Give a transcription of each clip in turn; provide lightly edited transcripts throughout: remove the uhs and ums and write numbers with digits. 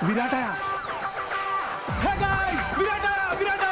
విరాటయా hey guys విరాట విరాట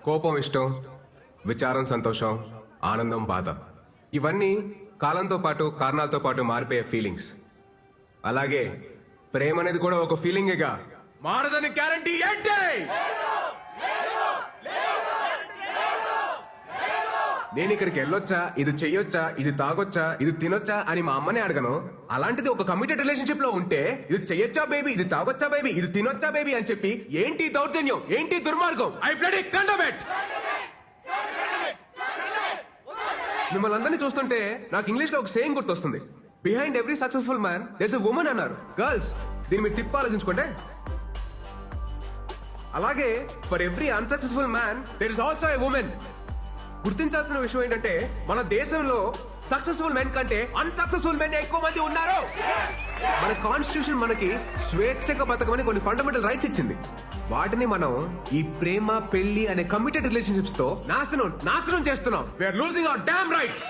కోపం ఇష్టం, విచారం సంతోషం, ఆనందం బాధ, ఇవన్నీ కాలంతో పాటు కారణాలతో పాటు మారిపోయే ఫీలింగ్స్. అలాగే ప్రేమ అనేది కూడా ఒక ఫీలింగేగా. మారదని గ్యారంటీ ఏంటి? నేను ఇక్కడికి వెళ్ళొచ్చా, ఇది చెయ్యొచ్చా, ఇది తాగొచ్చా, ఇది తినొచ్చా అని మా అమ్మనే అడగను. అలాంటిది ఒక కమిటెడ్ రిలేషన్షిప్ లో ఉంటే ఇది చెయ్యొచ్చా బేబీ, ఇది తాగొచ్చా బేబీ, ఇది తినొచ్చా బేబీ అని చెప్పి ఏంటి దౌర్జన్యం, ఏంటి దుర్మార్గం? I bloody condemn it. మిమ్మల్ని అందరినీ చూస్తుంటే నాకు ఇంగ్లీష్ లో ఒక సేయింగ్ గుర్తొస్తుంది. Behind every successful man there's a woman అన్నారు. గర్ల్స్, దీన్ని మీరు తిప్పి ఆలోచించుకోండి. అలాగే for every unsuccessful man there is also a women. గుర్తించాల్సిన విషయం ఏంటంటే మన దేశంలో సక్సెస్ఫుల్ మెన్ కంటే అన్సక్సెస్ఫుల్ మెన్ ఎక్కువ మంది ఉన్నారు. మన కాన్స్టిట్యూషన్ మనకి స్వేచ్ఛగా బతకమని కొన్ని ఫండమెంటల్ రైట్స్ ఇచ్చింది. వాటిని మనం ఈ ప్రేమ పెళ్లి అనే కమిటెడ్ రిలేషన్షిప్స్ తో నాశనం చేస్తున్నాం. We are losing our damn rights.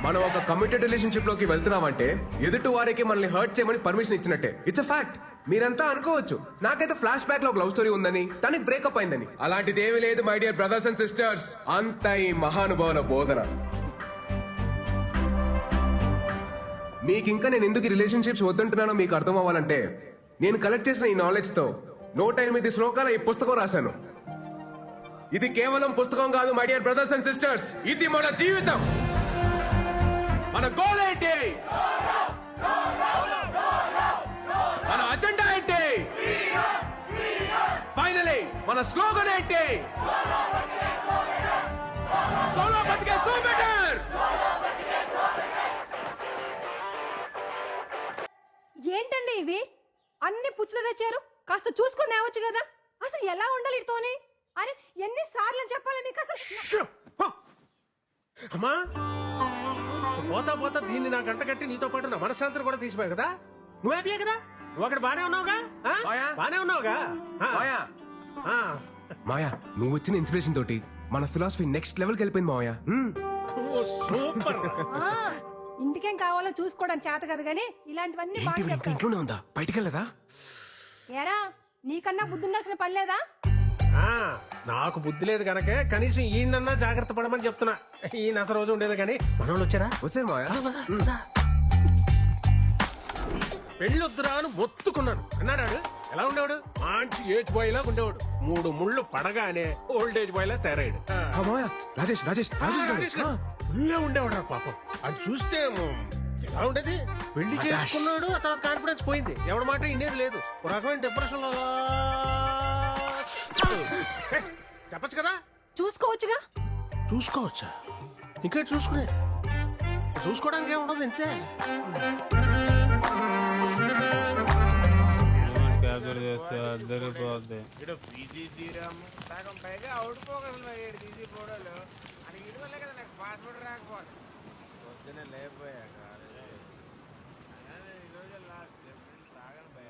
మనం ఒక కమిటెడ్ రిలేషన్షిప్ లోకి వెళ్తున్నామంటే ఎదుటి వారికి మనల్ని హర్ట్ చేయమని పర్మిషన్ ఇచ్చినట్టే. It's a fact. మీరంతా అనుకోవచ్చు నాకైతే ఫ్లాష్ బ్యాక్ లో ఒక లవ్ స్టోరీ ఉందని, తనకి బ్రేకప్ అయిందని. అలాంటిది ఏమీ లేదు my dear brothers and sisters. అంత ఈ మహానుభావుల బోధన. మీకు ఇంకా నేను ఎందుకు రిలేషన్షిప్స్ వద్దంటున్నానో మీకు అర్థం అవ్వాలంటే నేను కలెక్ట్ చేసిన ఈ నాలెడ్జ్ తో 108 శ్లోకాల ఈ పుస్తకం రాశాను. ఇది కేవలం పుస్తకం కాదు my dear brothers and sisters. ఇది మన జీవితం. మన గోల్ ఏంటి? మన అజెండా ఏంటి? ఫైనలీ మన స్లోగన్ ఏంటి? సోలో బతికే సో బెటర్. ఏంటండి ఇవి అన్ని పుచ్చులు తెచ్చారు? కాస్త చూసుకొని నేవచ్చు కదా. అసలు ఎలా ఉండాలి ఇతోని? అరే ఎన్ని సార్లు చెప్పాలి మీకు అసలు? అమ్మా పోతా పోతా దీన్ని నా గంట కట్టి నీతో పాటు నా మనశ్శాంతిని కూడా తీసిపోయావు కదా. నువ్వు హ్యాపీయే కదా? నువ్వు అక్కడ బానే ఉన్నావుగా? బానే ఉన్నావుగా? మాయా, నువ్వు వచ్చిన ఇన్స్పిరేషన్ తోటి మన ఫిలాసఫీ నెక్స్ట్ లెవెల్కి వెళ్ళిపోయింది మాయా. సూపర్. ఇంటికేం కావాలో చూసుకోవడం చేత కదా గానీ ఇలాంటివన్నీ బాగా చెప్తారు. ఇంట్లోనే ఉందా? బయటికి వెళ్ళదా? ఏరా నీకన్నా బుద్ధి ఉండాల్సిన పని లేదా? నాకు బుద్ధి లేదు కనుకే కనీసం ఈయనన్నా జాగ్రత్త పడమని చెప్తున్నా. ఈయన అసలు రోజు ఉండేది కానీ మనోళ్ళు వచ్చారా? వచ్చారు మాయా. పెళ్ళొద్దురా అని మొత్తుకున్నాను. అన్నాడు. ఎలా ఉండేవాడు? మంచి ఏజ్ బాయ్ లా ఉండేవాడు. 3 ముళ్ళు పడగానే ఓల్డ్ ఏజ్ బాయ్ లా తయారయ్యాడు. రాజేష్ రాజేష్ రాజేష్ ఉల్లే ఉండేవాడు రా పాపం. అది చూస్తే ఎలా ఉండేది? పెళ్లి చేసుకున్నాడు, ఆ తర్వాత కాన్ఫిడెన్స్ పోయింది. ఎవడి మాట ఇండేది లేదు. ఒక రకమైన డిప్రెషన్ లో చెప్పచ్చు కదా. చూసుకోవచ్చుగా. చూసుకోవచ్చా? ఇంకా చూసుకునే చూసుకోవడానికి ఏముండదు ఇంతే. పైగా అవుట్ పోగలను తీసిపోవడాలు అని ఇది వల్లే కదా నాకు పాస్పోర్ట్ రాకపోతే పొద్దునే లేకపోయాక ఈరోజు లాస్ట్ తాగను భయ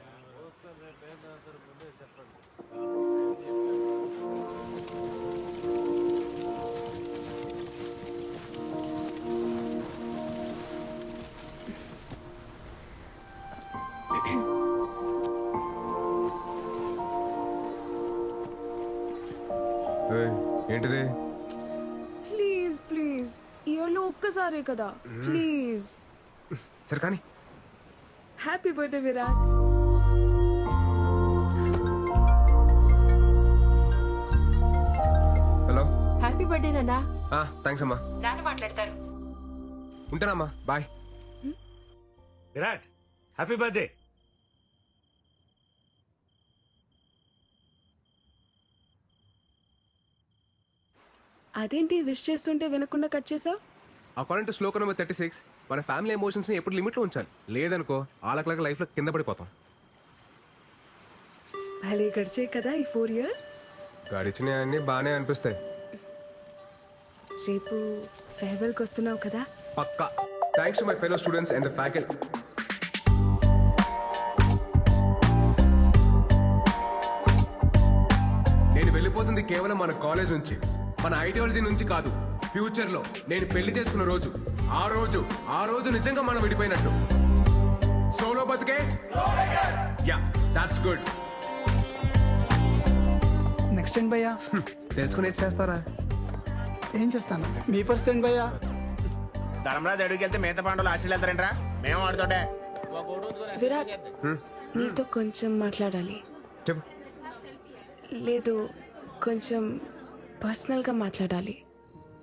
రేపు ఏం రాస్తారు ముందే చెప్పండి. ఏంటిది? ప్లీజ్ ప్లీజ్ ఇయర్లో ఒక్కసారే కదా ప్లీజ్. సరే కానీ happy birthday Virat. Hello. Happy birthday నాన్న. థ్యాంక్స్ అమ్మా. నాన్న మాట్లాడతారు. ఉంటానమ్మా, బాయ్. Virat happy birthday. అదేంటి విష్ చేస్తుంటే వినకుండా కట్ చేసావు? అకార్డింగ్ టు శ్లోక నెంబర్ 36, మన ఫ్యామిలీ ఎమోషన్స్ ని ఎప్పుడు లిమిట్ లో ఉంచాలి. లేదనుకో ఆలకలక లైఫ్ లో కింద పడిపోతాం. భలే గడిచే కదా ఈ 4 years. గడిచినవన్నీ బాగానే అనిపిస్తాయి. రేపు ఫేర్వెల్కి వస్తున్నావు కదా? పక్కా. Thanks to my fellow students and the faculty. నేను వెళ్ళిపోతుంది కేవలం మన కాలేజ్ నుంచి, మన ఐడియాలజీ నుంచి కాదు. ఫ్యూచర్ లో నేను పెళ్లి చేసుకున్న రోజు, ఆ రోజు నిజంగా మనం విడిపోయినట్టు. సోలో బతుకే. Yeah, that's good. నెక్స్ట్ ఏంటి భయ్యా? తెలుసుకుని ఏం చేస్తారా? ఏం చేస్తాను? మీ పరిస్థితి ఏంటి భయ్యా? ధర్మరాజు అడుగుకి వెళ్తే మిగతా పాండవులు ఆశలు వెళ్తారంట్రా. మేము ఆడుతుంటే విరాట్, నీతో కొంచెం మాట్లాడాలి. చెప్పు. లేదు, కొంచెం పర్సనల్గా మాట్లాడాలి.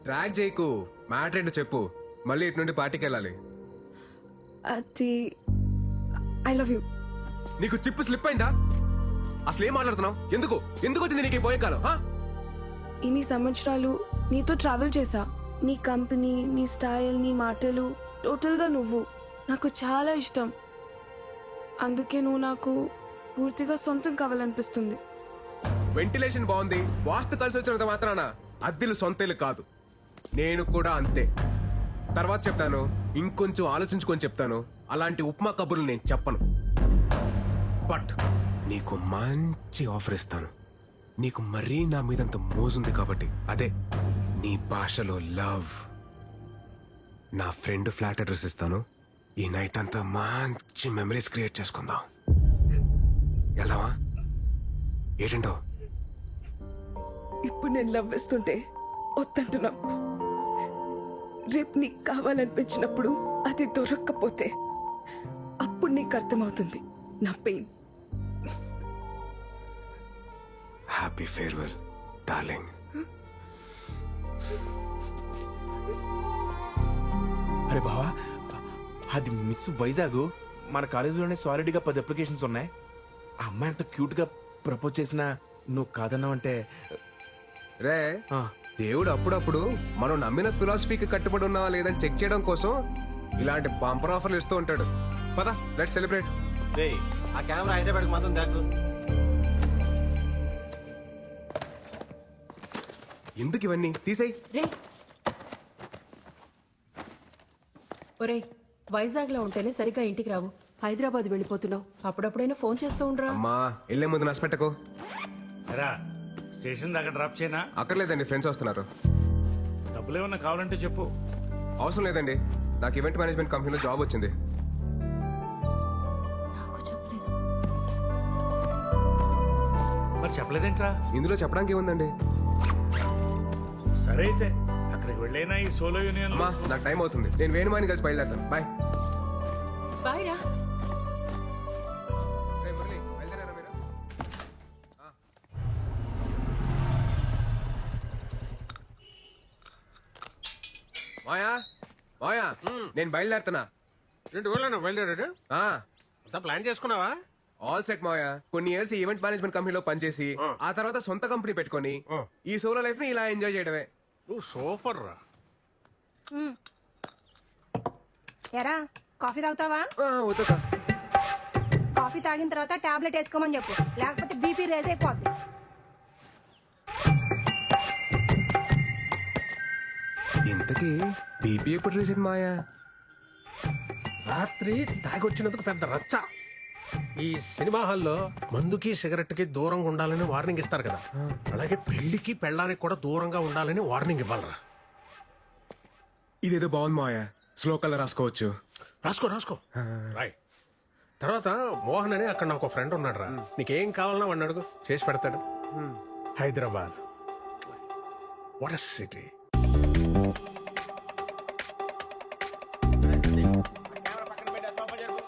ట్రాక్ చేయకు, మ్యాటర్ ఏంటో చెప్పు. మళ్ళీ ఇటు నుండి పార్టీకి వెళ్ళాలి. అది ఐ లవ్ యూ. నీకు చిప్పు స్లిప్ అయిందా? అసలు ఏం మాట్లాడుతున్నావు? ఎందుకు వచ్చింది నీకు ఈ పోయే కాలం? ఇన్ని సంవత్సరాలు నీతో ట్రావెల్ చేశా. నీ కంపెనీ, నీ స్టైల్, నీ మాటలు, టోటల్గా నువ్వు నాకు చాలా ఇష్టం. అందుకే నువ్వు నాకు పూర్తిగా సొంతం కావాలనిపిస్తుంది. వెంటిలేషన్ బాగుంది, వాస్తు కలిసి వచ్చినంత మాత్రాన అద్దెలు సొంతేలు కాదు. నేను కూడా అంతే. తర్వాత చెప్తాను, ఇంకొంచెం ఆలోచించుకొని చెప్తాను. అలాంటి ఉప్మా కబుర్లు నేను చెప్పను. బట్ నీకు మంచి ఆఫర్ ఇస్తాను. నీకు మరీ నా మీదంత మోజుంది కాబట్టి, అదే నీ భాషలో లవ్. నా ఫ్రెండ్ ఫ్లాట్ అడ్రస్ ఇస్తాను. ఈ నైట్ అంతా మంచి మెమరీస్ క్రియేట్ చేసుకుందాం. వెళ్దామా? ఏంటంటో? ఇప్పుడు నేను లవ్ వేస్తుంటే వద్దంటున్నావు. రేపు నీకు కావాలనిపించినప్పుడు అది దొరక్కపోతే అప్పుడు నీకు అర్థమవుతుంది నా పెయిన్. Happy farewell darling. అరే బావా, అది మిస్ వైజాగ్. మన కాలేజీలోనే సాలిడ్గా 10 అప్లికేషన్స్ ఉన్నాయి. ఆ అమ్మాయి అంత క్యూట్గా ప్రపోజ్ చేసినా నువ్వు కాదన్నావంటే రే, దేవుడు అప్పుడప్పుడు మనం నమ్మిన ఫిలాసఫీకి కట్టుబడి ఉన్నావా లేదని చెక్ చేయడం కోసం ఇలాంటి బంపర్ ఆఫర్లు ఇస్తూ ఉంటాడు. పద, లెట్స్ సెలబ్రేట్. ఆ కెమెరా హైదరాబాద్కి మాత్రం దాకు. ఎందుకు ఇవన్నీ? తీసేయ్. రే ఒరేయ్, వైజాగ్ లో ఉంటేనే సరిగ్గా ఇంటికి రావు. హైదరాబాద్ వెళ్ళిపోతున్నావు. అప్పుడప్పుడైనా ఫోన్ చేస్తూ ఉండరా. అమ్మా, వెళ్ళే ముందు నష్టపెట్టకు. రా, స్టేషన్ దాకా డ్రాప్ చేయనా? అక్కర్లేదండి, ఫ్రెండ్స్ వస్తున్నారు. డబ్బులు ఏమన్నా కావాలంటే చెప్పు. అవసరం లేదండి, నాకు ఈవెంట్ మేనేజ్మెంట్ కంపెనీలో జాబ్ వచ్చింది. నాకు చెప్పలేదు. మరి చెప్పలేదేంట్రా? ఇందులో చెప్పడానికి ఏముందండి? సరే అయితే అక్కడికి వెళ్ళైనా ఈ సోలో యూనియన్ అమ్మా, నాకు టైం అవుతుంది. నేను వేణుమాని కలిసి బయలుదేరుతాను. బాయ్. బాయ్ రా. మాయా, మాయా, నేను బయలుదేరుతున్నా. ఏంటి ఊళ్ళో బయలుదేరాడు? అంతా ప్లాన్ చేసుకున్నావా? ఆల్ సెట్ మాయా. కొన్ని ఇయర్స్ ఈవెంట్ మేనేజ్మెంట్ కంపెనీలో పనిచేసి ఆ తర్వాత సొంత కంపెనీ పెట్టుకొని ఈ సోలో లైఫ్ ని ఇలా ఎంజాయ్ చేయడమే. నువ్వు సూపర్ రా. ఎరా, కాఫీ తాగుతావా? వద్దుకా. కాఫీ తాగిన తర్వాత టాబ్లెట్ వేసుకోమని చెప్పు, లేకపోతే బీపీ రేజ్ అయిపోద్ది. ఇంతకీ బీపీ ఎప్పుడు రీసెంట్ మాయా? రాత్రి తాగొచ్చినందుకు పెద్ద రచ్చ. ఈ సినిమా హాల్లో మందుకి సిగరెట్ కి దూరంగా ఉండాలని వార్నింగ్ ఇస్తారు కదా, అలాగే పెళ్లికి పెళ్ళానికి కూడా దూరంగా ఉండాలని వార్నింగ్ ఇవ్వాలరా. ఇదేదో బాగుంది మాయా, శ్లోకాల్లో రాసుకోవచ్చు. రాసుకో రాసుకో రాయ్. తర్వాత మోహన్ అని అక్కడ నాకు ఫ్రెండ్ ఉన్నాడు రా. నీకేం కావాలన్నా వాడిని అడుగు, చేసి పెడతాడు. Hyderabad what a city. Camera పక్కన పెట్టే సోఫా జరుపు.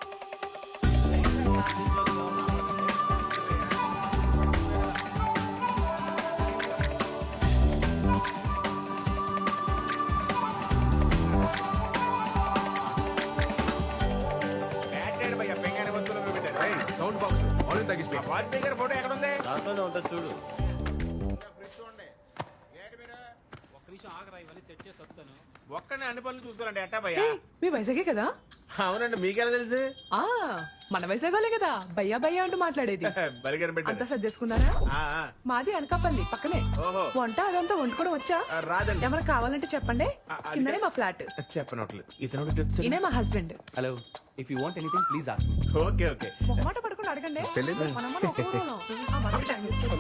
డ్రింక్ బాక్స్ ఆల్రెడీ తగ్గిపోయి వాచ్ దగ్గర ఫోటో ఎక్కడ ఉంది? దాంట్లోనే ఉంటుంది చూడు. ఒక్కనే అన్ని పనులు చూసుకోరండి ఎట్టా భయ్యా? మీ వైజాగే కదా? అవునండి, మీకెలా తెలుసు? ఆ మన వైజాగోలే కదా భయ్యా భయ్యా అంటూ మాట్లాడేది. బలి అంతా కనిపెట్టారు. సర్దేసుకున్నారా? ఆ, ఆ. మాది అనకాపల్లి పక్కనే. ఓహో. వంట అదంతా వండుకోవడం వచ్చా? ఆ, రాదండి. ఏమైనా కావాలంటే చెప్పండి. అది కిందనే మా ఫ్లాట్. చెప్పనట్లు ఇతను ఈయనే మా husband. Hello if you want anything please ask me. Okay okay. మొహమాట పడుకుని అడగండి. మనమ్మ ఒప్పుకోను. ఆ, మనకి టైం ఇచ్చేది.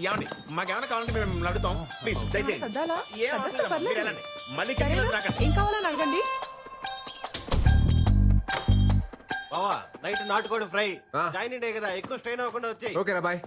ఏమండి మాకేమైనా కావాలంటే మేము అడుగుతాం. ప్లీజ్ దయచేయండి. సర్దాలా? ఏం అవసరం సర్దేస్తే లేదు, మీరు పర్లేదు. వెళ్ళండి. మళ్ళీ సరేనా? కిందకి రాకండి. ఏం కావాలని అడగండి. బావా నైట్ నాటుకోడి ఫ్రై ఆ. జాయిన్ డే కదా, ఎక్కువ స్ట్రెయిన్ అవ్వకుండా వచ్చాయి. ఓకేనా bye.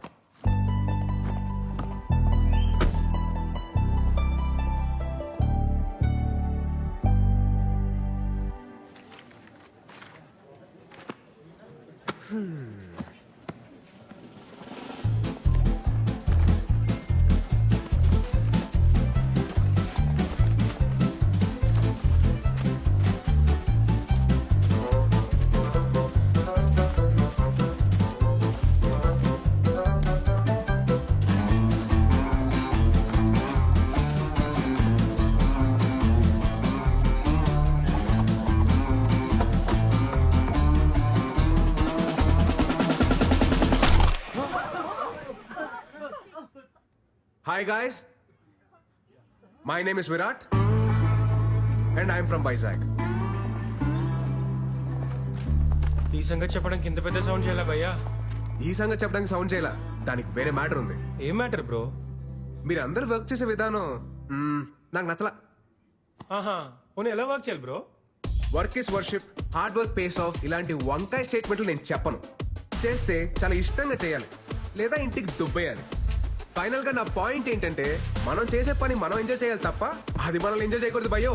Hi guys, my name is Virat and I'm from Vizag. ఈ సంగతి చెప్పడానికి ఇంత పెద్ద సౌండ్ చేయాలా భయ్యా? ఈ సంగతి చెప్పడానికి సౌండ్ చేయాల, దానికి వేరే మ్యాటర్ ఉంది. ఏం మ్యాటర్ బ్రో? మీరు అందరు వర్క్ చేసే విధానం నాకు నచ్చలా. ఆహా, పోనీ ఎలా వర్క్ చేయాలి bro? Work is worship, hard work pays of ఇలాంటి వంకాయ స్టేట్మెంట్లు నేను చెప్పను. చేస్తే చాలా ఇష్టంగా చేయాలి, లేదా ఇంటికి దుబ్బేయాలి. ఫైనల్ గా నా పాయింట్ ఏంటంటే మనం చేసే పని మనం ఎంజాయ్ చేయాలి తప్ప అది మనల్ని ఎంజాయ్ చేయకూడదు భయో.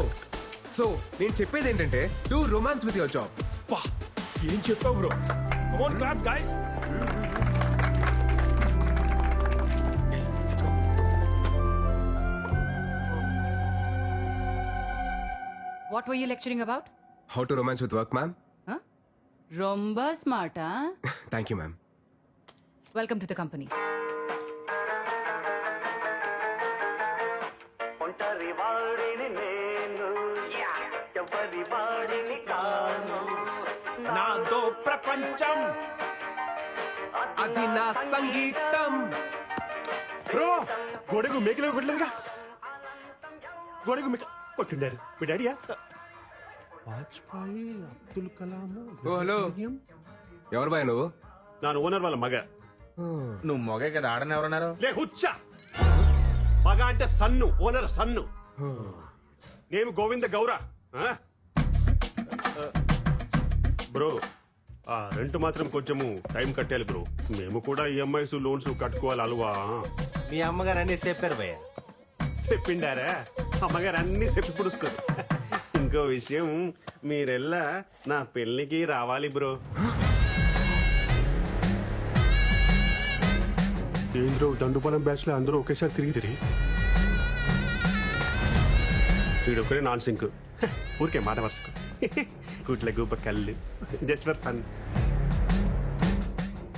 సో నేను చెప్పేది ఏంటంటే do romance with your job. పా ఏం చెప్పావు bro? Come on clap guys. What were you lecturing about? How to romance with work ma'am. Romba smart, huh? Thank you ma'am. Welcome to the company. నాతో ప్రపంచం అది నా సంగీతం. Bro గోడకు మేకలు కొట్టలేదుగా. గోడకు మేక కొట్టిండారు మీ డాడీయా? వాజ్పేయి, అబ్దుల్ కలాం. ఓ హలో, ఎవరు బాయ్ నువ్వు? నాను ఓనర్ వాళ్ళ మగ. నువ్వు మొగే కదా ఆడని ఎవరన్నారు? లే హుచ్చా, మగ అంటే సన్ను, ఓనర్ సన్ను. నేను గోవింద గౌర. బ్రో ఆ రెంట్ మాత్రం కొంచెము టైం కట్టాలి బ్రో. మేము కూడా ఈఎంఐస్ లోన్స్ కట్టుకోవాలి అలవా. మీ అమ్మగారు అన్ని చెప్పారు భయ్య. చెప్పిండారా? అమ్మగారు అన్ని చెప్పి పుడుస్తారు. ఇంకో విషయం, మీరెల్లా నా పెళ్లికి రావాలి బ్రో. ఏంద్రో దండుపాలెం బ్యాచ్ లో అందరూ ఒకేసారి తిరిగి వీడొక్కడే నాన్ సింక్. ఊరికే మాట వరుసకు కూట్ల గూప కళ్ళు జస్ట్ ఫర్ ఫన్.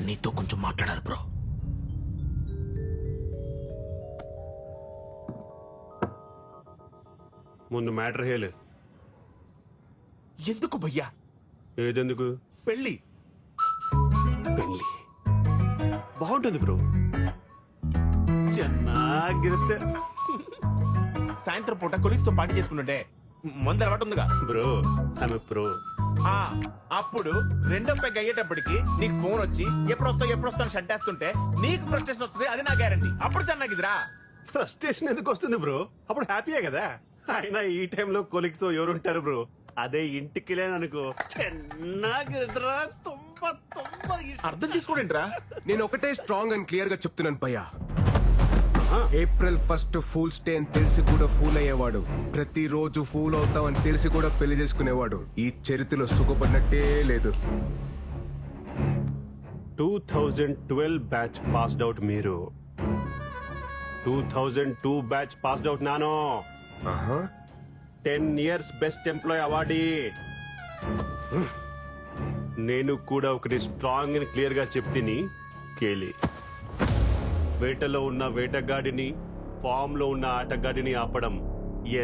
నీతో కొంచెం మాట్లాడాలి బ్రో. ముందు మ్యాటర్ హేలు. ఎందుకు భయ్యా? ఏదెందుకు? పెళ్ళి పెళ్లి బాగుంటుంది బ్రో, ಚೆನ್ನಾಗಿರುತ್ತೆ. సాయంత్రం పూట కొలీగ్స్ తో పార్టీ చేసుకుంటుంటే మందు అలవాటు ఉందిగా బ్రో. ఆమె ప్రో. ఆ, అప్పుడు రెండో పెగ్ అయ్యేటప్పటికి నీకు ఫోన్ వచ్చి ఎప్పుడు వస్తాను షంటేస్తుంటే నీకు ఫ్రస్ట్రేషన్ వస్తుంది, అది నా గ్యారంటీ. అప్పుడు చెన్నాగిదిరా. ఫ్రస్ట్రేషన్ ఎందుకు వస్తుంది బ్రో? అప్పుడు హ్యాపీయే కదా. అయినా ఈ టైంలో కొలిక్స్ ఎవరు ఉంటారు బ్రో? అదే ఇంటికి లేననుకో ಚೆನ್ನಾಗಿದ್ರಾ, ತುಂಬಾ ತುಂಬಾ ಇಷ್ಟ. అర్థం చేసుకోడేంట్రా? నేను ఒకటే స్ట్రాంగ్ అండ్ క్లియర్ గా చెప్తున్నాను భయ్యా. ఏప్రిల్ 1 ఫూల్స్ డే అని తెలిసి కూడా ఫూల్ అయ్యేవాడు, ప్రతిరోజు ఫూల్ అవుతామని తెలిసి కూడా పెళ్లి చేసుకునేవాడు ఈ చరిత్రలో సుఖపడినట్టే లేదు. 2012 బ్యాచ్ పాస్డ్ అవుట్ మీరు. 2002 బ్యాచ్ పాస్డ్ అవుట్ నానో. 10 years బెస్ట్ ఎంప్లాయ్ అవార్డీ. నేను కూడా ఒకటి స్ట్రాంగ్ అండ్ క్లియర్ గా చెప్తిని కేలి. వేటలో ఉన్న వేటగాడిని, ఫామ్ లో ఉన్న ఆటగాడిని ఆపడం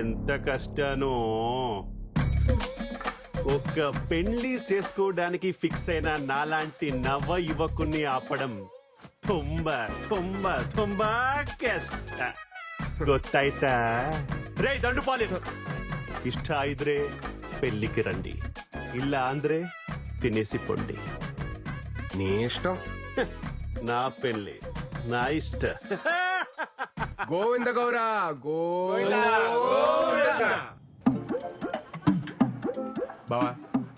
ఎంత కష్టానో. ఒక పెళ్లి చేసుకోవడానికి ఫిక్స్ అయిన నాలాంటి నవ యువకుని ఆపడం ತುಂಬಾ ತುಂಬಾ ತುಂಬಾ ಕಷ್ಟ. ಗೊತ್ತಾಯ್ತಾ? ರೇ ದಂಡುಪಾಲಿ, ಇಷ್ಟ ಇದ್ರೆ పెళ్లికి రండి, ಇಲ್ಲ ಅಂದ್ರೆ తినేసి పొండి. నీ ఇష్టం. నా పెళ్లి నా ఇష్ట. గోవింద గౌరా గోవింద. బావా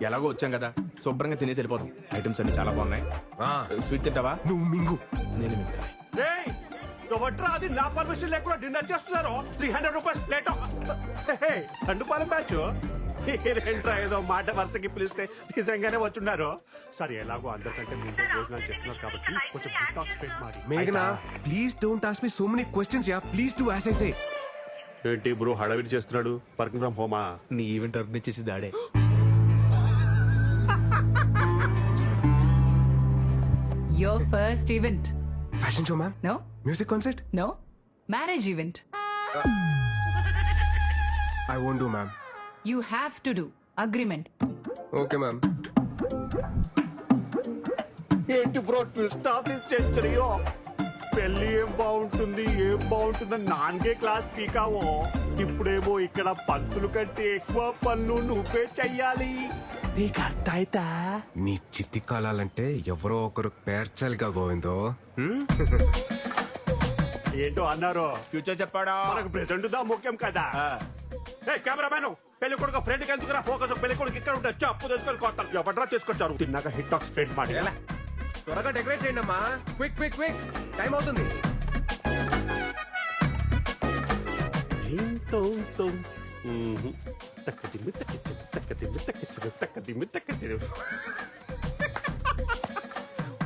ఎలాగో వచ్చాం కదా, శుభ్రంగా తినేసి వెళ్ళిపోతాం. ఐటమ్స్ అన్ని చాలా బాగున్నాయి. స్వీట్ తింటావా? నువ్వు మింగు. నేను మింగుతా. రేయ్, నువ్వట్రా అది నా పర్మిషన్ లేకుండా డిన్నర్ చేస్తున్నారు. 300 రూపీస్ ప్లేట్. దండుపాలెం బ్యాచ్ ఏంట్రా ఏదో మాట వరుసకి పిలిస్తే నిజంగానే వచ్చున్నారు. సరే, ఎలాగో అందరికంటే ముందే భోజనాలు చేస్తున్నారు కాబట్టి కొంచెం స్పేట్ మారి. మేఘనా, please don't ask me so many questions ya. Please do as I say. ఏంటి బ్రో హడావిడి చేస్తున్నాడు? వర్కింగ్ ఫ్రమ్ హోమా? నీ ఈవెంట్ ఆర్గనైజ్ చేసి దాడే. Your first event. Fashion show ma'am. No? Music concert. No? Marriage event. I won't do ma'am. You have to do. Agreement. Okay ma'am. ఏంటి bro twist of this సెంచరీయో? పెళ్లి ఏం బాగుంటుంది ఏం బాగుంటుందని నాన్గే క్లాస్ పీకావో. ఇప్పుడేమో ఇక్కడ పంతులు కంటే ఎక్కువ పనులు నువ్వే చెయ్యాలి. నీకు అర్థమైతా? నీ చిత్తి కాలాలంటే ఎవరో ఒకరు పేర్చాలిగా గోవిందో. ఏంటో అన్నారు. ఫ్యూచర్ చెప్పాడా? మనకు ప్రెసెంట్ దా ముఖ్యం కదా. కెమెరామెన్, పెళ్లి కొడుకు ఫ్రెండ్ కి ఎందుకురా ఫోకస్? పెళ్లి కొడుకు ఇక్కడ ఉంటే అప్పు తీసుకొని కొడతాను. ఎవడరా తీసుకొచ్చారు? తిన్నాక హిట్ టాక్ స్ప్రెడ్ ಮಾಡಿ. త్వరగా డెకరేట్ చేయండి అమ్మా. క్విక్ క్విక్ క్విక్, టైం అవుతుంది.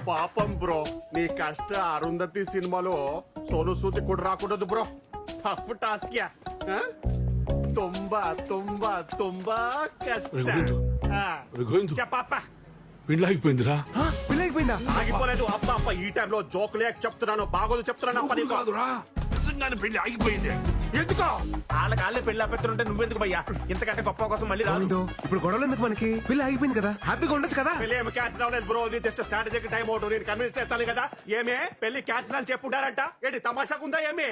పాపం బ్రో, నీ కష్ట అరుంధతి సినిమాలో సోను సూది కూడా రాకూడదు బ్రో. Tough task yeah. ತುಂಬಾ ತುಂಬಾ ತುಂಬಾ కష్ట. చెప్పప్ప. పెళ్ళి అయిపోయిందిరా. పెళ్ళి అయిపోయిందా? ఆగిపోలేదు. అప్ప అప్ప ఈ టైంలో జోక్ లేక చెప్తున్నాను, బాగోదు చెప్తున్నాను. అప్ప నీకు నిజంగానే పెళ్లి ఆగిపోయింది. ఎందుకో వాళ్ళ పెళ్లి ఆపేస్తుంటే నువ్వెందుకు భయ్యా? ఇంతకంటే గొప్ప కోసం మళ్ళీ రాదు. గోవిందో, ఇప్పుడు గొడవలు ఎందుకు మనకి? పెళ్ళి అయిపోయింది కదా, హ్యాపీగా ఉండొచ్చు కదా. పెళ్లి ఏమి క్యాన్సిల్ అవ్వలేదు బ్రో. ఇది జస్ట్ స్ట్రాటజీకి టైం అవుట్. నేను కన్విన్స్ చేస్తాను కదా. ఏమే పెళ్లి క్యాన్సిల్ అని చెప్పుంటారంట. ఏంటి తమాషాకుందా ఏమి?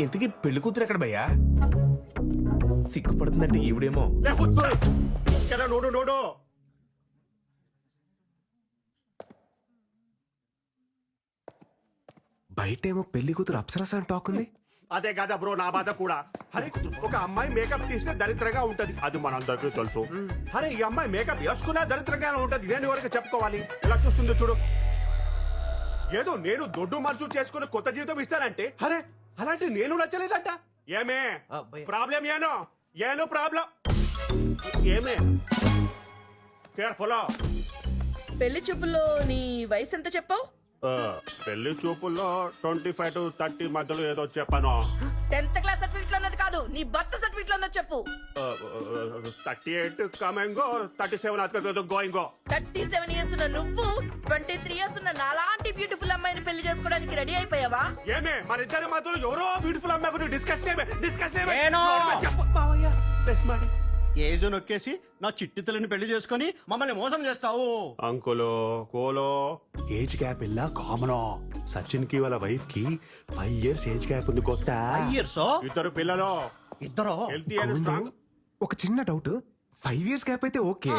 ఇంతకీ పెళ్లి కూతురు ఎక్కడ భయ్యా? సిగ్గుపడుతుందంటే ఈవిడేమో. ఇక్కడ నోడు నోడు. బయటేమో పెళ్లి కూతురు అప్సరస అని టాక్ ఉంది. అదే కదా బ్రో నా బాధ కూడా. అరే, ఒక అమ్మాయి మేకప్ తీస్తే దరిద్రంగా ఉంటది, అది మనందరికీ తెలుసు. అరే, ఈ అమ్మాయి మేకప్ వేసుకున్నా దరిద్రంగానే ఉంటది. నేను ఎవరికి చెప్పుకోవాలి? ఎలా చూస్తుందో చూడు. ఏదో నేను దొడ్డు మనసు చేసుకుని కొత్త జీవితం ఇస్తానంటే, అరే అలాంటి నేను నచ్చలేదంట. ఏమే ప్రాబ్లం? ఏను ప్రాబ్లం ఏమే? కేర్ఫుల్. పెళ్లి చూపుల్లో నీ వయసు ఎంత చెప్పావు? పెళ్లి చూపుల్లో 25 to 30 మధ్యలో ఏదో చెప్పాను. 10th క్లాస్ సర్టిఫికెట్ లో ఉన్నది కాదు, నీ బర్త్ సర్టిఫికెట్ లో ఉన్నది చెప్పు. 38 కమింగ్, 37 గోయింగ్. 37 ఇయర్స్ ఉన్న నువ్వు 23 ఇయర్స్ ఉన్న నాలాంటి బ్యూటిఫుల్ అమ్మాయిని పెళ్లి చేసుకోవడానికి రెడీ అయిపోయావా? ఏమే మన ఇద్దరి మధ్యలో ఎవరో బ్యూటిఫుల్ అమ్మాయి గురించి డిస్కషన్ ఏజో నొక్కేసి నా చిట్టి తల్లిని పెళ్లి చేసుకుని మమ్మల్ని మోసం చేస్తావు. అంకులో కోలో ఏజ్ గ్యాప్ ఇలా కామన్. సచిన్ కి వాళ్ళ వైఫ్ కి 5 years ఏజ్ గ్యాప్ ఉంది. కొత్త ఇద్దరు పిల్లలు, ఇద్దరు హెల్తీ అండ్ స్ట్రాంగ్. ఒక చిన్న డౌట్, 5 years గ్యాప్ అయితే ఓకే,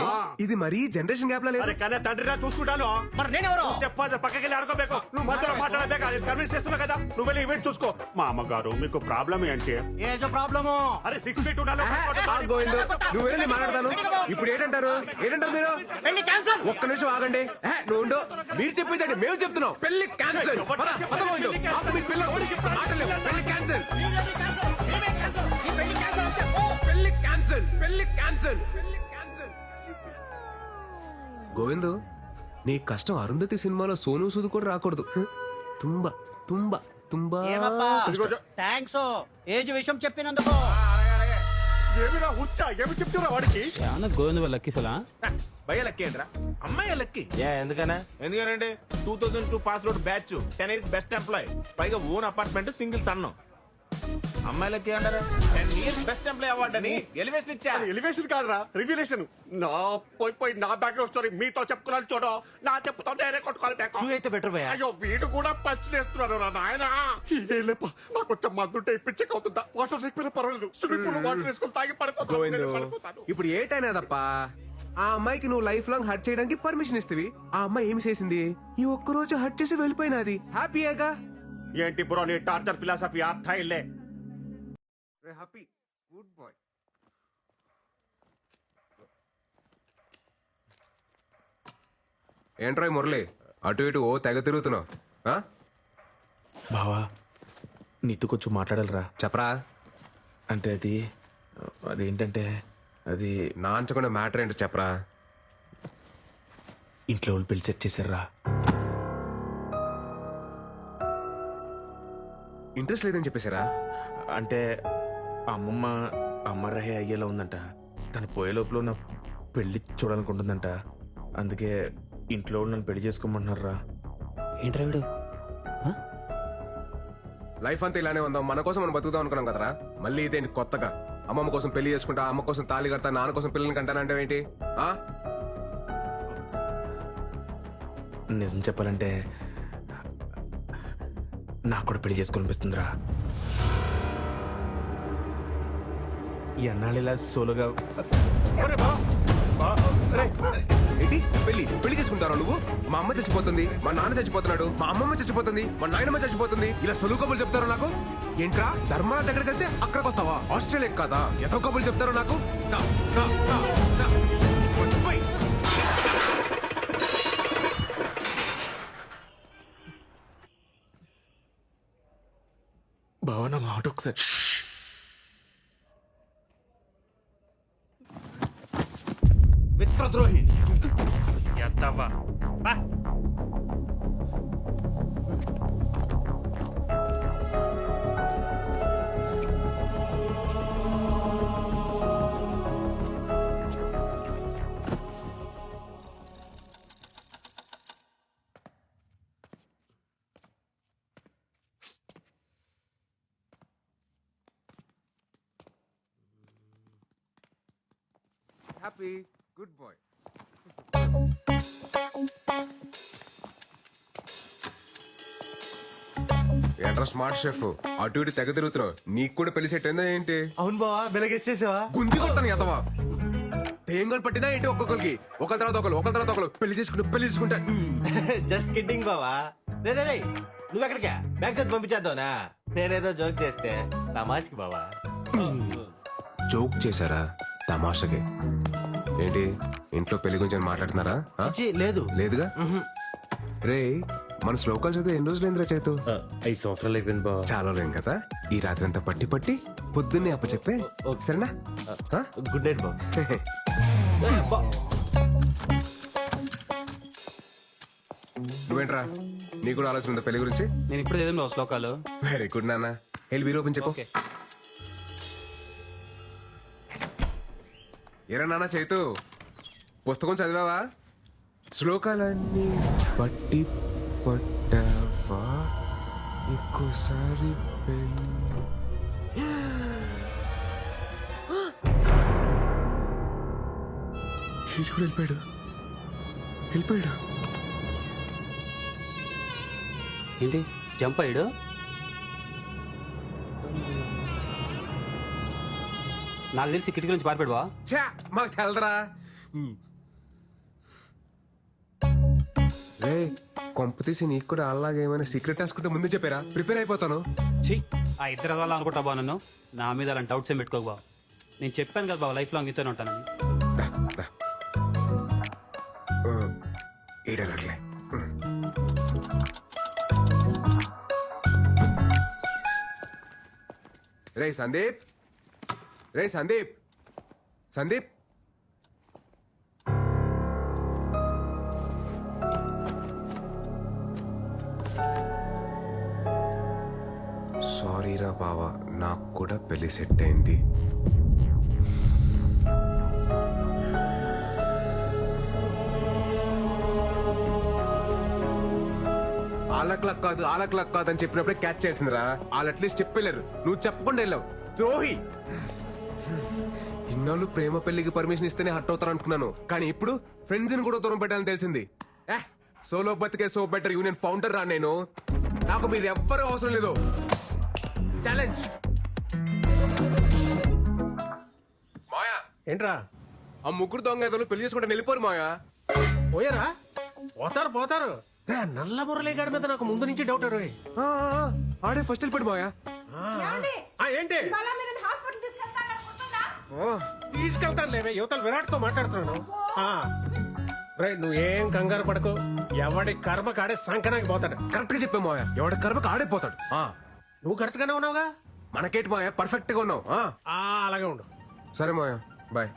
ఇది మరీ జనరేషన్ గ్యాప్ లా లేదు. అరే కానీ తండ్రిరా చూసుకుంటాను. మరి నేనెవరు? చెప్పాలి, పక్కకి వెళ్ళి ఆడుకోಬೇಕು. నువ్వు మధ్యలో మాట్లాడలేక కన్విన్స్ చేస్తున్నావు కదా. నువ్వు వెళ్ళి ఈవెంట్ చూసుకో. మా అమ్మగారు మీకు ప్రాబ్లం ఏంటి? ఏజో ప్రాబ్లము. అరే 6 feet ఉండాలి. గోవిందో, నువ్వు వెళ్ళి మాట్లాడతాను. ఇప్పుడు ఏంటంటారు మీరు? పెళ్లి క్యాన్సల్. ఒక్క నిమిషం ఆగండి. నువ్వు ఉండు. మీరు చెప్పేదండి మేము చెప్తున్నాం. పెళ్లి క్యాన్సల్. పెళ్లి క్యాన్సల్. పెళ్లి క్యాన్సల్. గోవిందు, నీ కష్టం అరుంధతి సినిమాలో సోను సూద్ కూడా రాకూడదు. తుంబా తుంబా తుంబా. థ్యాంక్స్ ఏజ్ విషయం చెప్పినందుకు. ఏమిరా ఉచ్చా ఏమి చెప్తున్నా వాడికి ఏమన్నా గోవింద లక్కీ ఫలా భయ లక్కీ ఏంట్రా అమ్మాయి లక్కీ ఎందుకనా ఎందుకంటే 2002 pass out batch 10 years best employee పైగా ఓన్ అపార్ట్మెంట్ సింగిల్ సన్ను అమ్మాయిలకి అంటారా 10 ఇయర్స్ బెస్ట్ ఎంప్లాయ్ అవార్డు అని ఎలివేషన్ ఇచ్చా ఎలివేషన్ కాదురా రివ్యులేషన్ నా పోయి నా బ్యాక్గ్రౌండ్ స్టోరీ మీతో చెప్పుకున్నాను చూడు నా చెప్పుతో నేనే కొట్టుకోవాలి back. అయితే బెటర్ భయ అయ్యో వీడు కూడా పంచులేస్తున్నాడు రా నాయన నాకు కొంచెం మందుంటే ఇప్పించక అవుతుందా వాటర్ లేకపోయినా పర్వాలేదు స్విమ్మింగ్ పూల్ వాటర్ వేసుకొని తాగి పడిపోతాను ఇప్పుడు ఏటైనాదప్పా ఆ అమ్మాయికి నువ్వు లైఫ్ లాంగ్ హర్ట్ చేయడానికి పర్మిషన్ ఇస్తవి ఆ అమ్మాయి ఏమి చేసింది ఈ ఒక్క రోజు హర్ట్ చేసి వెళ్ళిపోయినది హ్యాపీయేగా ఏంటి బ్రో నీ టార్చర్ ఫిలాసఫీ అర్థ ఇల్లే హ్యాపీ గుడ్ బాయ్ ఏంట్రాయ్ మురళి అటు ఇటు ఓ తెగ తిరుగుతున్నావు ఆ? బావా నీతో కొంచెం మాట్లాడాలరా చెప్పరా అంటే అదేంటంటే అది నా అంచకుండా మ్యాటర్ ఏంటో చెప్పరా ఇంట్లో వాళ్ళు పెళ్లి సెట్ చేశారా ఇంట్రెస్ట్ లేదని చెప్పేశారా అంటే అమ్మమ్మ అమ్మరహే అయ్యేలా ఉందంట తను పోయే లోపల నా పెళ్లి చూడాలనుకుంటుందంట అందుకే ఇంట్లో వాళ్ళు నన్ను పెళ్లి చేసుకోమంటున్నారా ఏంట్రా వీడు లైఫ్ అంతా ఇలానే ఉందాం మన కోసం మనం బతుకుదాం అనుకున్నాం కదరా మళ్ళీ ఇదేంటి కొత్తగా అమ్మమ్మ కోసం పెళ్లి చేసుకుంటా అమ్మ కోసం తాళి కడతా నాన్న కోసం పిల్లల్ని కంటానంటే ఏంటి ఆ? నిజం చెప్పాలంటే నాకు కూడా పెళ్లి చేసుకోవాలనిపిస్తుందిరా ఎన్నాళ్ళు ఇలా సోలోగా ఏంటి పెళ్లి పెళ్లి చేసుకుంటారా నువ్వు మా అమ్మ చచ్చిపోతుంది మా నాన్న చచ్చిపోతున్నాడు మా అమ్మమ్మ చచ్చిపోతుంది మా నాయనమ్మ చచ్చిపోతుంది ఇలా సొలువు కబుర్లు చెప్తారు నాకు ఏంట్రా ధర్మరాజ్ ఎక్కడికి వెళ్తే అక్కడికి వస్తావా ఆస్ట్రేలియా కాదా ఎంతో కబుర్లు చెప్తారు నాకు దా, దా, దా, దా. పోయ్. బావ నా మాట ఒకసారి మిత్రద్రోహి హ్యాపీ గుడ్ బాయ్ ఏంట్రా స్మార్ట్ షెఫ్ అటు ఇటు తెగ తిరుగుతున్నావు నీకు కూడా పెళ్లి సెట్ అయిందా ఏంటి అవును బావా వెలగేసేసావా గుంజి కొడతాను ఎంతవా తేంగలు పట్టినా ఏంటి ఒక్కొక్కరికి ఒకరి తర్వాత ఒకరు పెళ్లి చేసుకుంటా జస్ట్ కిడ్డింగ్ బావా రే నువ్వు ఎక్కడికా బ్యాగ్ చదివి పంపించేద్దావునా నేనేదో జోక్ చేస్తే తమాష్కి బావా జోక్ చేశారా తమాషకి ఏంటి ఇంట్లో పెళ్లి గురించి ఏమైనా మాట్లాడుతున్నారా ఆ? లేదు లేదుగా రే మన శ్లోకాలు చదివి ఎన్ని రోజులు ఏంద్రా చేతు 5 సంవత్సరాలు అయిపోయింది బావా చాలా లేం కదా ఈ రాత్రి అంతా పట్టి పొద్దున్నే అప్ప చెప్పే సరేనా ఆ? గుడ్ నైట్ బావ నువ్వేంట్రా నీకు కూడా ఆలోచన ఉందా పెళ్లి గురించి నేను ఇప్పుడు చదివిన శ్లోకాలు వెరీ గుడ్ నాన్న వెళ్ళి వీరు ఓపెన్ చెప్పు ఏరా నాన్న చైతు పుస్తకం చదివావా శ్లోకాలన్నీ పట్టి పట్టావా ఇంకోసారి వెళ్ళిపోయాడు ఏంటి జంప్ అయ్యాడు నాకు తెలిసి కిటికీ నుంచి పారిపోయాడు బావా ఛా మాకు తెలదరా రే కొంప తీసి నీకు కూడా అలాగే ఏమైనా సీక్రెట్ రాసుకుంటే ముందు చెప్పారా ప్రిపేర్ అయిపోతాను ఛీ ఆ ఇద్దరు వాళ్ళ అనుకుంటా బావ నన్ను నా మీద అలాంటి డౌట్స్ ఏం పెట్టుకోకు బావ నేను చెప్పాను కదా బావ లైఫ్ లాంగ్ నీతోనే ఉంటానని ఏడనట్లే రే సందీప్ సారీరా బావా నాకు కూడా పెళ్లి సెట్ అయింది ఆలక్లక్ కాదు ఆలక్లక్ కాదు అని చెప్పినప్పుడే క్యాచ్ చేయాల్సిందిరా. వాళ్ళు అట్లీస్ట్ చెప్పలేరు, నువ్వు చెప్పకుండా వెళ్ళావు. ద్రోహి. ఇన్నాళ్ళు ప్రేమ పెళ్లికి పర్మిషన్ ఇస్తేనే హర్ట్ అవుతారు అనుకున్నాను, కానీ ఇప్పుడు ఫ్రెండ్స్ ని కూడా దూరం పెట్టాలని తెలిసింది. సోలో బతికే సో బెటర్ యూనియన్ ఫౌండర్ రా నేను. నాకు మీరు ఎవ్వరూ అవసరం లేదు. ఛాలెంజ్. మాయా ఏంట్రా ఆ ముగ్గురు దొంగ ఏదో పెళ్లి చేసుకుంటే వెళ్ళిపోరు మాయా. పోయారా? పోతారు. రే, నల్ల మురళీగాడి మీద నాకు ముందు నుంచి డౌట్ రోయ్. ఆడే ఫస్ట్ వెళ్ళిపోడు మాయా. ఏంటి ఇవాళ మీరు నన్ను హాస్పిటల్ తీసుకెళ్తారా గుర్తుందా? తీసుకెళ్తాను లేవే, యువతలు విరాట్ తో మాట్లాడుతున్నాను. రే, నువ్వేం కంగారు పడకు, ఎవడి కర్మ కాడే సంకనాకి పోతాడు. కరెక్ట్ గా చెప్పే మాయా, ఎవడ కర్మకు ఆడైపోతాడు. నువ్వు కరెక్ట్ గానే ఉన్నావుగా. మనకేంటి మాయా, పర్ఫెక్ట్ గా ఉన్నావు. అలాగే ఉండు. సరే మాయా, బాయ్.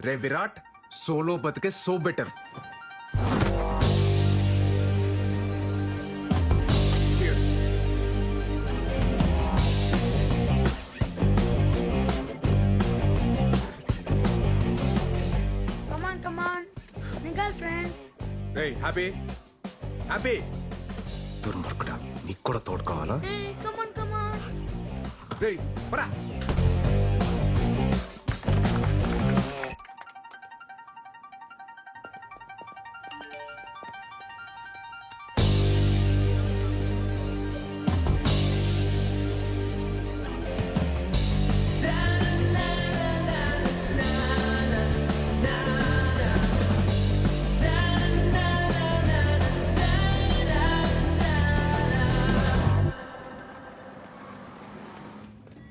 రే విరాట్, సోలో బతికే సో బెటర్. రే హ్యాపీ హ్యాపీ. దుర్మార్గుడా, నీకు కూడా తోడు కావాలా? రే పరా.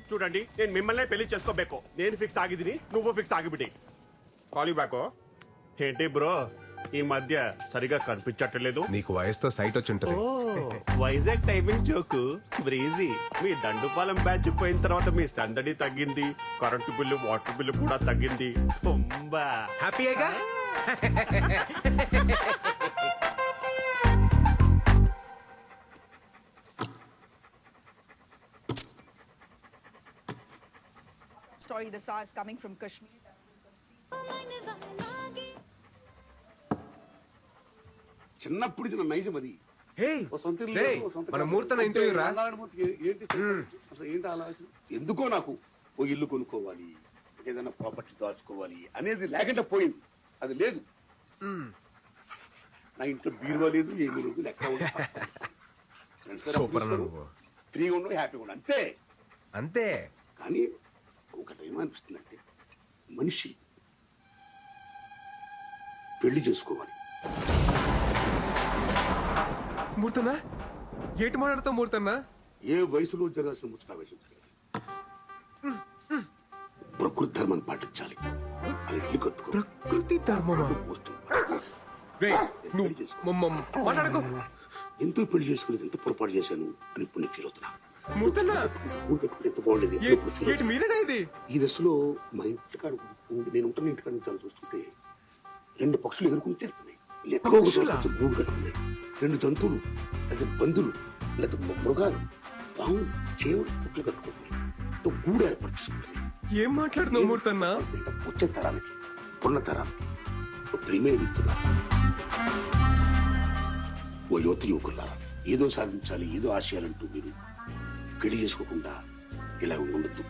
చూడండి, నేను మిమ్మల్ని పెళ్లి చేసుకోಬೇಕು. నేను ఫిక్స్ ಆಗಿದ್ದೀನಿ, నువ్వు ఫిక్స్ ಆಗಿಬಿಡಿ. Call you back. ఏంటి బ్రో, ఈ మధ్య సరిగా కనిపించట్లేదు. నీకు వయసుతో సైట్ వచ్చి ఉంటుంది. Vizag timing joke breezy. మీ దండుపాలెం బ్యాచ్ పోయిన తర్వాత మీ సందడి తగ్గింది, కరెంటు బిల్లు వాటర్ బిల్లు కూడా తగ్గింది. తుంబా హ్యాపీయేగా? Story the SARS coming from Kashmir. చిన్నప్పుడు చిన్న నైజం అది. మన ముహూర్తం ఇంటర్వ్యూ రా. ఏంటి ఆలోచన? ఎందుకో నాకు ఓ ఇల్లు కొనుక్కోవాలి, ఏదైనా ప్రాపర్టీ దాచుకోవాలి అనేది లేకుండా పోయింది. అది లేదు. నా ఇంట్లో బీరువా లేదు, ఏమీ లేదు, లెక్క సూపర్ నువ్వు. ఫ్రీగా ఉండవు, హ్యాపీగా ఉండవు, అంతే అంతే. కానీ ఒకటేమనిపిస్తుంది అంటే, మనిషి పెళ్లి చేసుకోవాలి. మూర్తన్నా, ఏటి మాట్లాడుతావు మూర్తన్నా? ఏ వయసులో జరగాల్సిన ముచ్చట వయసు జరగాలి. ప్రకృతి ధర్మాన్ని పాటించాలి. అది ఇల్లు కట్టుకో. ప్రకృతి ధర్మమా? మాట్లాడుకో. ఎంతో పెళ్లి చేసుకునేది ఎంత పొరపాటు చేశాను అని ఇప్పుడు నేను ఫీల్ అవుతున్నా. మూర్తన్నా, ఎంత బాగుండేది. ఏటి మీరేనా ఇది? ఈ దశలో మా ఇంటికాడ నేను ఉంటాను, ఇంటికాడ నుంచి చూస్తుంటే 2 పక్షులు ఎగురుకుని తీరుతున్నాయి. ఎక్కడో గూడు కట్టుకున్నాయి. 2 జంతువులు, లేదా బంధువులు, లేదా మృగాలు, పాము, చేవులు పుట్లు కట్టుకుంటున్నాయి. గూడు ఏర్పాటు చేసుకుంటున్నాయి. ఏం మాట్లాడుతున్నావు మూర్తన్నా? వచ్చే తరానికి, పున్న తరానికి ప్రేమే ఇస్తున్నా. ఓ యువత యువకులారా, ఏదో సాధించాలి, ఏదో ఆశయాలంటూ మీరు పెళ్లి చేసుకోకుండా ఇలా ఉండొద్దు.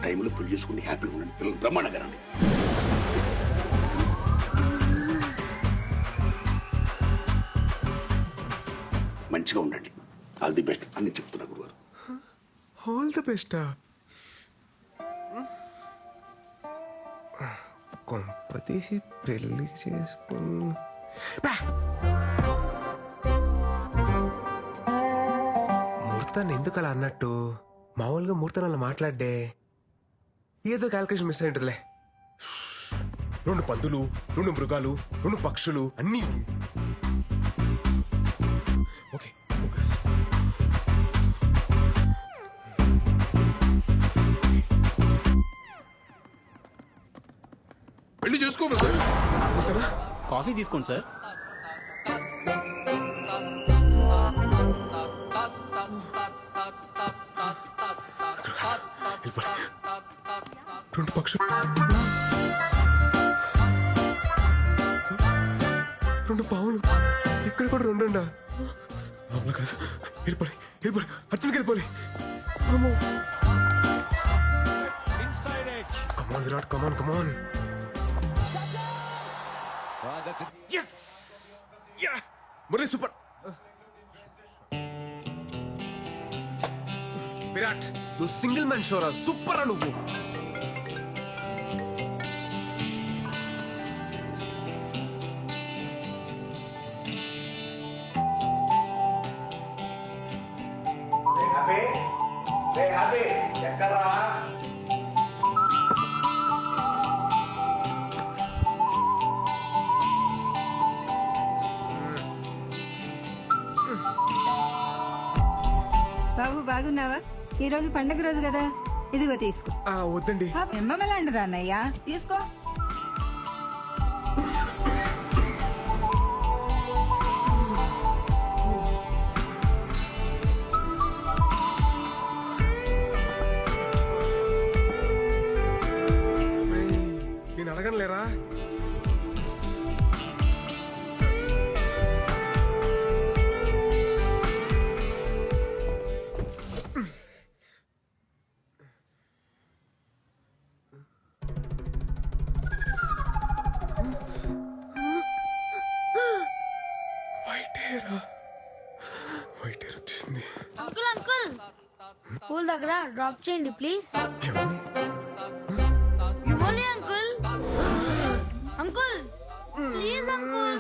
టైంలో పెళ్లి చేసుకుని హ్యాపీగా ఉండండి. పిల్లలు బ్రహ్మాండంగా రండి. మంచిగా ఉండండి. ఆల్ ది బెస్ట్ అని చెప్తున్నా గురుగారు. ఆల్ ది బెస్టా? కొంపతీసి పెళ్లి చేసుకుని మూర్తాన్ని ఎందుకు అలా అన్నట్టు? మామూలుగా మూర్తాన్ని అలా మాట్లాడే ఏదో క్యాల్కులేషన్ మిస్ అయి ఉంటుందిలే. 2 పందులు, 2 మృగాలు, 2 పక్షులు అన్నీ. Okay, focus. పెళ్లి చేసుకో. కాఫీ తీసుకోండి సార్. 2 పావులు ఇక్కడ కూడా 2 ఉండా లోపల కాదు వెళ్ళిపోయి అర్జున్కి వెళ్ళిపోయి come on Virat come on yes ya Murali super Virat నువ్వు సింగిల్ మ్యాన్ షోరా సూపర్ రా నువ్వు ఎక్కడా బాబు బాగున్నావా ఈ రోజు పండగ రోజు కదా ఇదిగో తీసుకో వద్దండి ఎమ్మలాంటిదా అన్నయ్యా తీసుకో నేను అడగను లేరా వైట్ హెయిర్ వచ్చేసింది అంకుల్ అంకుల్ స్కూల్ దగ్గర డ్రాప్ చేయండి ప్లీజ్ మిమ్మల్ని uncle uncle please uncle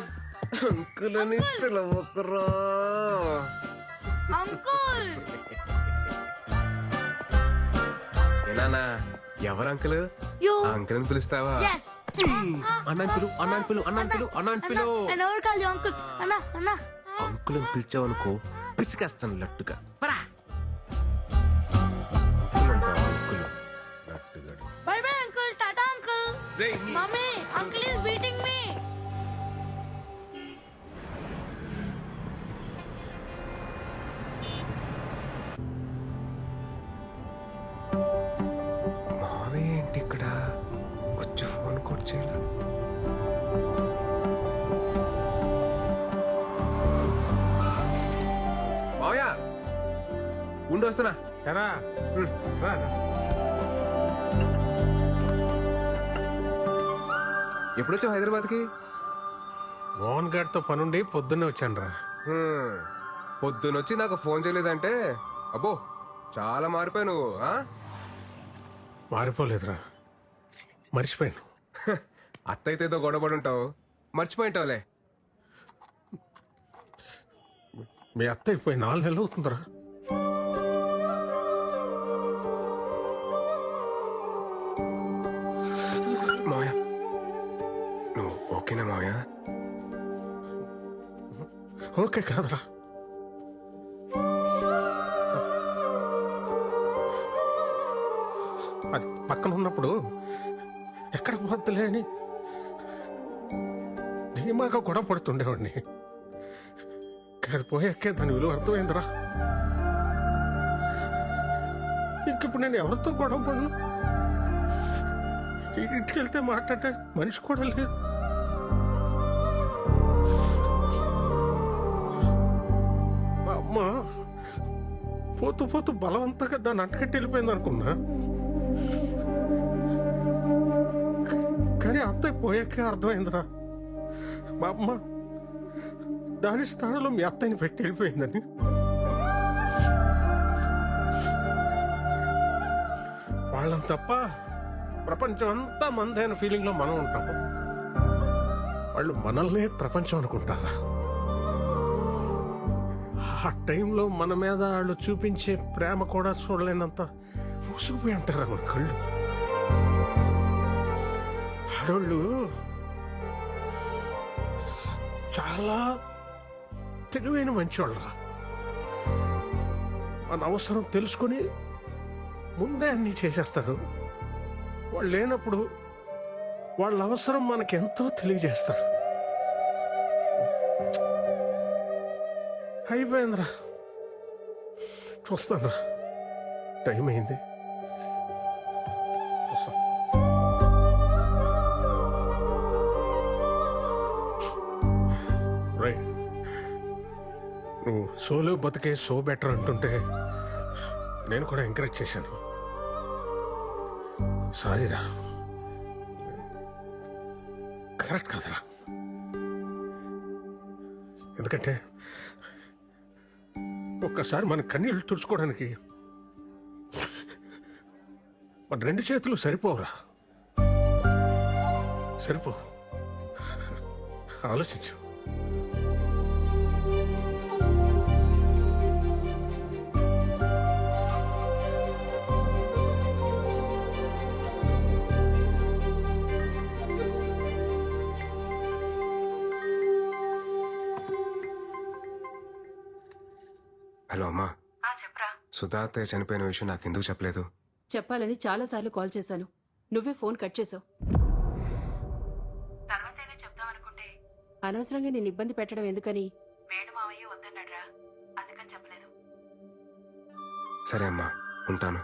uncle అని పిలవకురా అంకుల్ ఏనానా ఎవరు అంకుల్ యు అంకుల్ అని పిలుస్తావా yes అన్నాను పిలు and over call you uncle అన్న అన్న అంకుల్ అని పిలిచావనుకో పిసికేస్తాను లట్టుగా పరా అంకుల్ లట్టుగా bye bye uncle tata uncle mummy uncle is beating me మావే ఏంటి ఇక్కడ వచ్చి ఫోన్ కూడా చేయాలి మావయ్య ఉండి వస్తున్నా ఎరా రా ఎప్పుడొచ్చావు హైదరాబాద్కి మోహన్ గారితో పనుండి పొద్దున్నే వచ్చాను రా పొద్దునొచ్చి నాకు ఫోన్ చేయలేదంటే అబ్బో చాలా మారిపోయావు నువ్వు మారిపోలేదురా మర్చిపోయాను అత్తయితే ఏదో గొడవపడి ఉంటావు మర్చిపోయింటావులే మీ అత్త అయిపోయి 4 నెలలు అవుతుందిరా మావయ్య నువ్వు ఓకేనా మావయ్య ఓకే కాదురా అది పక్కన ఉన్నప్పుడు ఎక్కడ పోద్దులే అని ధీమాగా గొడవ పడుతుండేవాడిని కాదు పోయాకే దాని విలువ అర్థమైందిరా ఇంకిప్పుడు నేను ఎవరితో గొడవ పడను ఇంటికి వెళ్తే మాట్లాడే మనిషి కూడా లేదు మా అమ్మ పోతూ పోతూ బలవంతంగా దాన్ని అంటకట్టి వెళ్ళిపోయింది అనుకున్నా కానీ అత్తయ్య పోయాకే అర్థమైందిరా మా అమ్మ దాని స్థానంలో మీ అత్తయ్యని పెట్టి వెళ్ళిపోయిందని వాళ్ళని తప్ప ప్రపంచం అంతా మందైన ఫీలింగ్ లో మనం ఉంటాము వాళ్ళు మనల్నే ప్రపంచం అనుకుంటారా ఆ టైంలో మన మీద వాళ్ళు చూపించే ప్రేమ కూడా చూడలేనంత మూసుకుపోయి ఉంటారా మన కళ్ళు ఆడోళ్ళు చాలా తెలివైన మంచివాళ్ళరా మన అవసరం తెలుసుకొని ముందే అన్నీ చేసేస్తారు వాళ్ళు లేనప్పుడు వాళ్ళ అవసరం మనకెంతో తెలియజేస్తారు అయిపోయిందిరా చూస్తాను టైం అయింది వస్తాను. సోలో బతికే సో బెటర్ అంటుంటే నేను కూడా ఎంకరేజ్ చేశాను. సారీరా, కరెక్ట్ కాదురా. ఎందుకంటే ఒక్కసారి మన కన్నీళ్ళు తుడుచుకోవడానికి మన 2 చేతులు సరిపోవురా. సరిపో, ఆలోచించు. హలో అమ్మా, చెప్పరా. సుధా అత్తయ్య చనిపోయిన విషయం నాకు ఎందుకు చెప్పలేదు? చెప్పాలని చాలాసార్లు కాల్ చేశాను, నువ్వే ఫోన్ కట్ చేసావు. తర్వాతైనా చెప్దామనుకుంటే అనవసరంగా నేను ఇబ్బంది పెట్టడం ఎందుకని వేణు మావయ్య వద్దన్నాడ్రా, అందుకని చెప్పలేదు. సరే అమ్మా, ఉంటాను.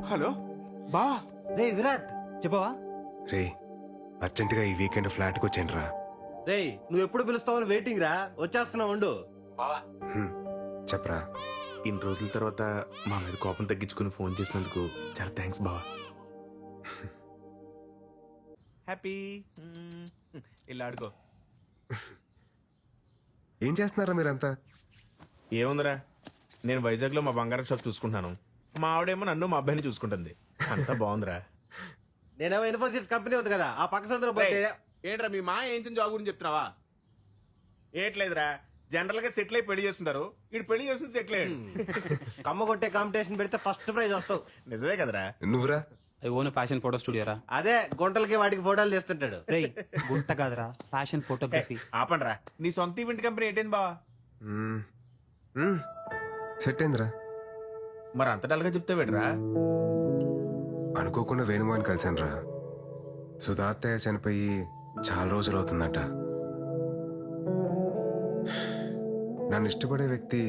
హలో బా. రే విరాట్, చెప్పవా? రే, అర్జెంటుగా ఈ వీకెండ్ ఫ్లాట్కి వచ్చేయండి రా. రే, నువ్వు ఎప్పుడు పిలుస్తావని వెయిటింగ్ రా, వచ్చేస్తున్నావు ఉండు. చెప్పరా. ఇన్ని రోజుల తర్వాత మా మీద కోపం తగ్గించుకుని ఫోన్ చేసినందుకు చాలా థ్యాంక్స్ బావా. హ్యాపీ. ఇలా ఆడుకో. ఏం చేస్తున్నారా మీరంతా? ఏముందిరా, నేను వైజాగ్లో మా బంగారం షాప్ చూసుకుంటున్నాను. మా ఆవిడేమో నన్ను మా అబ్బాయిని చూసుకుంటుంది. అంతా బాగుందిరా. నేనేమో ఇన్ఫోసిస్ కంపెనీ ఉంది కదా, ఆ పక్క సందులో పోతే. ఏంట్రా మీ మా ఏం జాబ్ గురించి చెప్తున్నావా? ఏట్లేదురా, జనరల్ గా సెటిల్ అయి పెళ్లి చేస్తుంటారు, ఇటు పెళ్లి చేస్తుంది సెటిల్ అయ్యాడు. కమ్మ కొట్టే కాంపిటీషన్ పెడితే ఫస్ట్ ప్రైజ్ వస్తావు. నిజమే కదరా. నువ్వురా? I own fashion photo studio రా. అదే గుంటలకి వాటికి ఫోటోలు తీస్తుంటాడు. గుంట కాదురా, ఫ్యాషన్ ఫోటోగ్రఫీ. ఆపండ్రా, నీ సొంత ఈవెంట్ కంపెనీ ఏంటైంది బావా? సెట్ అయిందిరా. మరి అంత డల్గా చెప్తే వేడరా? అనుకోకుండా వేణుమాని కలిశాను రా. సుధా అత్తయ్య చనిపోయి చాలా రోజులు అవుతుందట. నన్ను ఇష్టపడే వ్యక్తి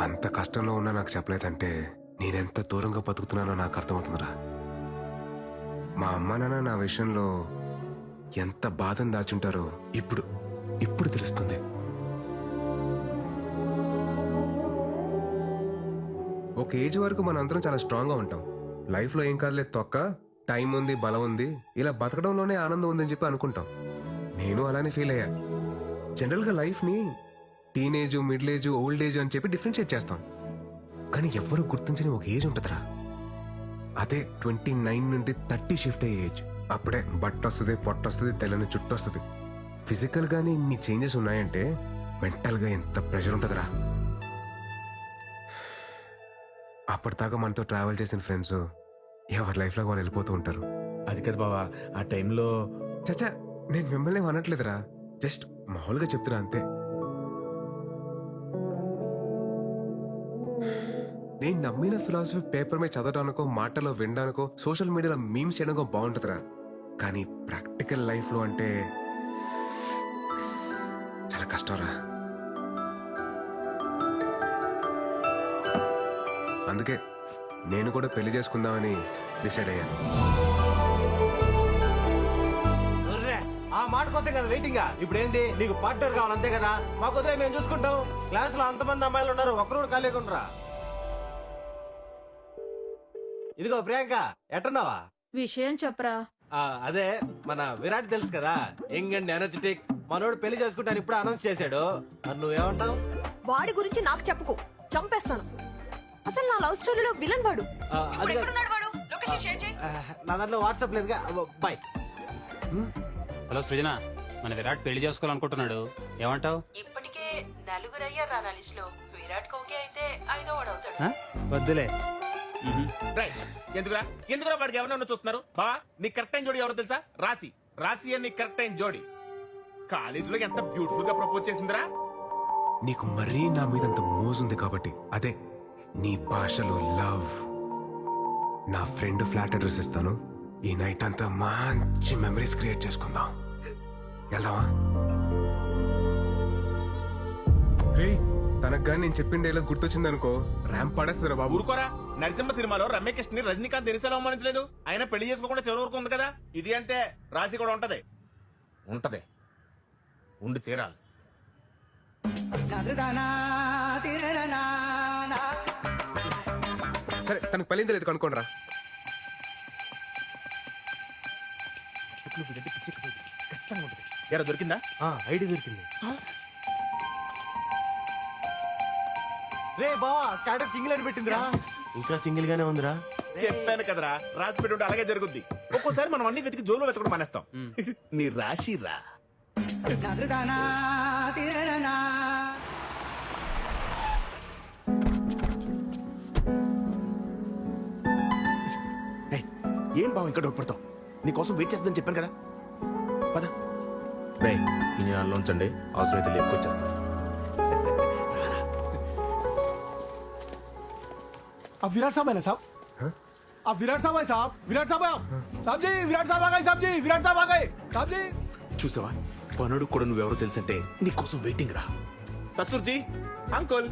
అంత కష్టంలో ఉన్నా నాకు చెప్పలేదంటే నేనెంత దూరంగా బతుకుతున్నానో నాకు అర్థమవుతుందిరా. మా అమ్మా నాన్న నా విషయంలో ఎంత బాధను దాచుంటారో ఇప్పుడు తెలుస్తుంది. ఒక ఏజ్ వరకు మన అందరం చాలా స్ట్రాంగ్గా ఉంటాం. లైఫ్లో ఏం కాదులేదు తొక్క, టైం ఉంది, బలం ఉంది, ఇలా బతకడంలోనే ఆనందం ఉందని చెప్పి అనుకుంటాం. నేను అలానే ఫీల్ అయ్యా. జనరల్గా లైఫ్ని teenage, middle age, old age అని చెప్పి డిఫరెన్షియేట్ చేస్తాం. కానీ ఎవ్వరూ గుర్తించని ఒక ఏజ్ ఉంటుందిరా. అదే 29 నుండి 30 షిఫ్ట్ అయ్యే ఏజ్. అప్పుడే బట్ట వస్తుంది, పొట్ట వస్తుంది, తెల్లని చుట్టూ వస్తుంది. ఫిజికల్గానే ఇన్ని చేంజెస్ ఉన్నాయంటే మెంటల్గా ఎంత ప్రెషర్ ఉంటుందిరా. అప్పటిదాకా మనతో ట్రావెల్ చేసిన ఫ్రెండ్స్ ఎవరి లైఫ్లో వాళ్ళు వెళ్ళిపోతూ ఉంటారు. అది కదా బావా, ఆ టైంలో. చచ్చా, నేను మిమ్మల్ని అనట్లేదురా, జస్ట్ మామూలుగా చెప్తున్నా అంతే. నేను నమ్మిన ఫిలాసఫీ పేపర్ మీద చదవడానికో, మాటలో వినడానికో, సోషల్ మీడియాలో మీమ్స్ చేయడానికో బాగుంటుందిరా. కానీ ప్రాక్టికల్ లైఫ్లో అంటే చాలా కష్టంరా. అందుకే నేను కూడా పెళ్లి చేసుకుందామని డిసైడ్ అయ్యాను. ఆ మాట కోసం కదా వెయిటింగ్. ఇప్పుడు ఏంటి, నీకు పార్ట్నర్ కావాలి అంతే కదా? మాకు వదిలే, మేము చూసుకుంటాం. క్లాస్ లో అంతమంది అమ్మాయిలు ఉన్నారు, ఒక్కరు కూడా ఖాళీకుంటారా? ఇదిగో ప్రియాంక, ఎట్టున్నావా? విషయం చెప్పరా. అదే మన విరాట్ తెలుసు కదా, యంగ్ అండ్ ఎనర్జెటిక్. మనోడు పెళ్లి చేసుకుంటాను ఇప్పుడు అనౌన్స్ చేశాడు. మరి నువ్వేమంటావు? వాడి గురించి నాకు చెప్పుకో, చంపేస్తాను. అసలు నా లవ్ స్టోరీలో విలన్ వాడు. నా దాంట్లో వాట్సాప్ లేదుగా. బాయ్. హలో సృజన, మన విరాట్ పెళ్లి చేసుకోవాలనుకుంటున్నాడు, ఏమంటావు? ఇప్పటికే 4 అయ్యారు నా లిస్ట్ లో. విరాట్ కోకే అయితే 5వ వాడు అవుతాడు. వద్దులే. ఎందుకురా వాడికి ఎవరన్నా చూస్తున్నారు? బావా, నీ కరెక్ట్ టైం జోడి ఎవరో తెలుసా? రాసి అని కరెక్ట్ టైం జోడి కాలేజీలో ఎంత బ్యూటిఫుల్ గా ప్రపోజ్ చేసిందిరా. నీకు మరీ నా మీద అంత మోజుంది కాబట్టి అదే నీ భాషలో లవ్. నా ఫ్రెండ్ ఫ్లాట్ అడ్రస్ ఇస్తాను. ఈ నైట్ అంతా మంచి మెమరీస్ క్రియేట్ చేసుకుందాం. వెళ్దామా? రే, తనకు కానీ నేను చెప్పిన డైలాగ్ గుర్తొచ్చింది అనుకో, ర్యాంప్ పడేస్తారా బాబు. ఊరుకోరా. నరసింహ సినిమాలో రమ్యకృష్ణ ని రజనీకాంత్ దినిసేలా అవమానించలేదు. ఆయన పెళ్లి చేసుకోకుండా చివరి వరకు ఉంది కదా. ఇది అంతే, రాశి కూడా ఉంటది. ఉంటది, ఉండి తీరాలి. సరే, తనకు పెళ్ళింది లేదు కనుక్కోండి రా. ఎరా దొరికిందా? ఐడి దొరికింది. రే బావా, స్టాటస్ సింగిల్ అని పెట్టిందిరా. ఇంకా సింగిల్ గానే ఉందిరా. చెప్పాను కదరా, రాసి పెట్టి ఉంటే అలాగే జరుగుద్ది. ఒక్కోసారి మనం అన్ని వెతికి జోలో వెతకడం మానేస్తాం. నీ రాశి రా. ఏయ్, ఏం బావ ఇంకా డౌట్పడతావు? నీకోసం వెయిట్ చేస్తుందని చెప్పాను కదా. పద. రే, ఈ నాలో ఉంచండి, అవసరమైతే లేపుకొచ్చేస్తాను. अब विराट साहब है ना साहब? अब विराट साहब है साहब? विराट साहब है आप? साहब जी, विराट साहब आ गए साहब जी, विराट साहब आ गए साहब जी. చూసావా, పనుడు కూడా నువ్వెవరో తెలుసంటే నీకోసం వెయిటింగ్ రా. ససుర్జీ, uncle.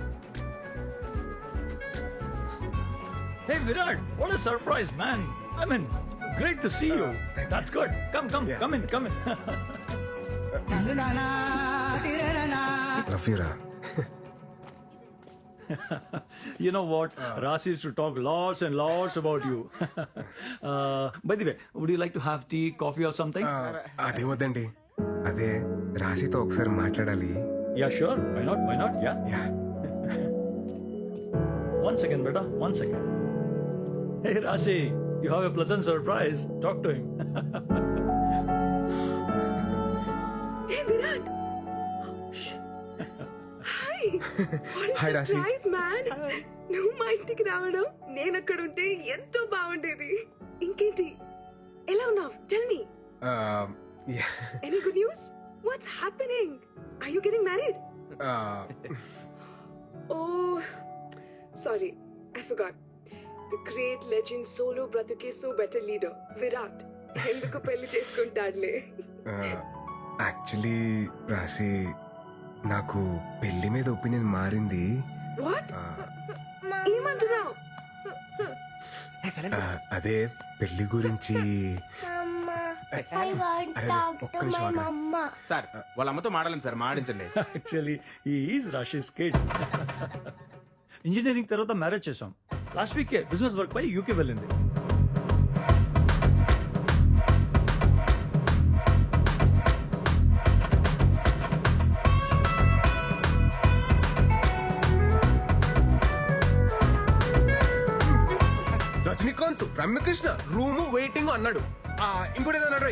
Hey Virat, what a surprise, man. I mean, great to see you. That's good. Come in. రఫీరా. You know what? Rasi used to talk lots and lots about you. By the way, would you like to have tea, coffee or something? అదే వద్దండి, అదే రాశితో ఒకసారి మాట్లాడాలి. Yeah, sure. Why not? Yeah. Yeah. One second, beta. 1 second. Hey, Rasi, you have a pleasant surprise. Talk to him. Hey Virat. Hi Rashi. Nice man. నువ్వు మా ఇంటికి రావడం, నేను అక్కడ ఉంటే ఎంతో బాగుండేది. ఇంకేంటి, ఎలా ఉన్నావు? Tell me. Any good news? What's happening? Are you getting married? Oh, sorry, I forgot. The great legend solo bratuke so better leader, Virat. ఎందుకు పెళ్లి చేసుకుంటాడులే. యాక్చువల్లీ రాశి, నాకు పెళ్లి మీద ఒపీనియన్ మారింది. What? ఏమంటున్నావు? అదే పెళ్లి గురించి. సార్, వాళ్ళ అమ్మతో మాడాలండి సార్, మాడించండి. Actually, he is Rashi's kid. Engineering తర్వాత మ్యారేజ్ చేసాం. లాస్ట్ వీకే బిజినెస్ వర్క్ పై యూకే వెళ్ళింది. రజనీకాంత్, రమ్యకృష్ణ రూము వెయిటింగ్ అన్నాడు. ఇంకోటి ఏదో అన్నాడు,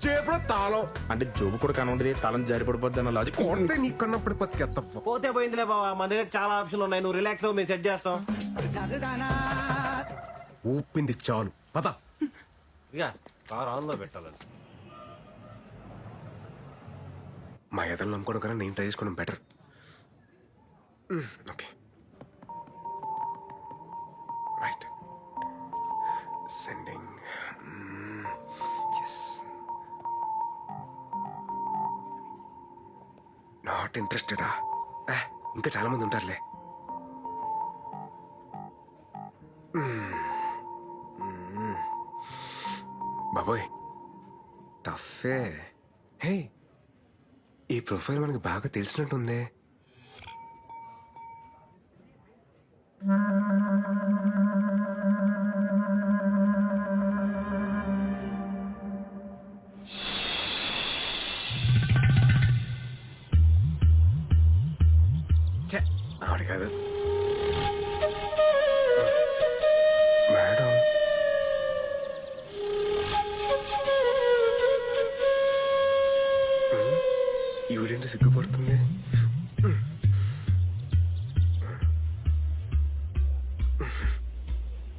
చేపలో తాళం. అంటే జోబు కూడా కానుండేది, తలం జారి పడిపోద్ది అన్న లాజిక్. కొడితే నీ కన్నప్పుడు పత్తి పోతే పోయిందిలే బావా, మన దగ్గర చాలా ఆప్షన్లు ఉన్నాయి. నువ్వు రిలాక్స్ అవ్వు, మేము సెట్ చేస్తాం. ఊపింది చాలు, పద. ఇక కార్ ఆన్ లో పెట్టాలని. మా ఎదలు నమ్ముకోవడం కన్నా నేను ట్రై చేసుకోవడం better. Okay, right. Sending. Yes. Not ఇంట్రెస్టెడా? ఇంకా చాలా మంది ఉంటారులే. బాబోయ్, టఫే. హే, ఈ ప్రొఫైల్ మనకి బాగా తెలిసినట్టుందే. ఆవిడ కాదు మేడం. ఈవిడేంటి సిగ్గుపడుతుంది?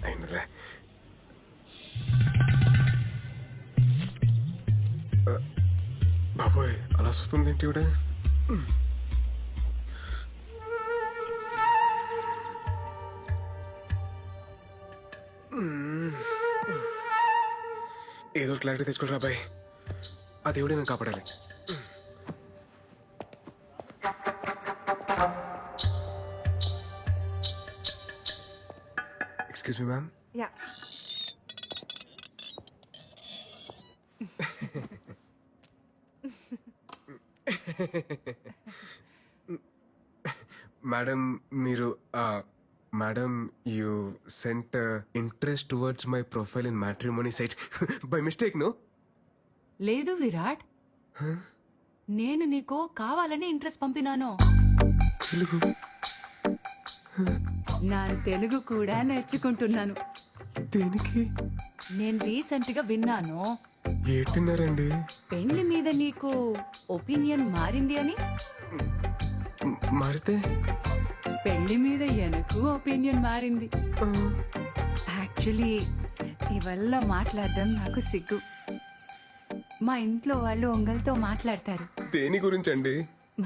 అయిందిలే. బాబోయ్, అలా వస్తుంది ఏంటి ఈవిడ? ఏదో క్లారిటీ తెచ్చుకోరా బాయ్, ఆ దేవుడే నేను కాపాడాలి. Excuse me ma'am. Ya madam మీరు madam you sent interest towards my profile in matrimony site by mistake no? లేదు విరాట్, నేను నీకు కావాలని ఇంట్రెస్ట్ పంపినాను. తెలుగు నా తెలుగు కూడా నేర్చుకుంటున్నాను. దేనికి? నేను రీసెంట్ గా విన్నాను, ఏంటిన్నారండి? పెళ్లి మీద నీకు ఒపీనియన్ మారింది అని. మారితే పెళ్లి మీద ఎనకు ఒపీనియన్ మారింది. యాక్చువల్లీ ఇవల్ల మాట్లాడడం నాకు సిగ్గు. మా ఇంట్లో వాళ్ళు ఒంగల్తో మాట్లాడతారు. దేని గురించి అండి?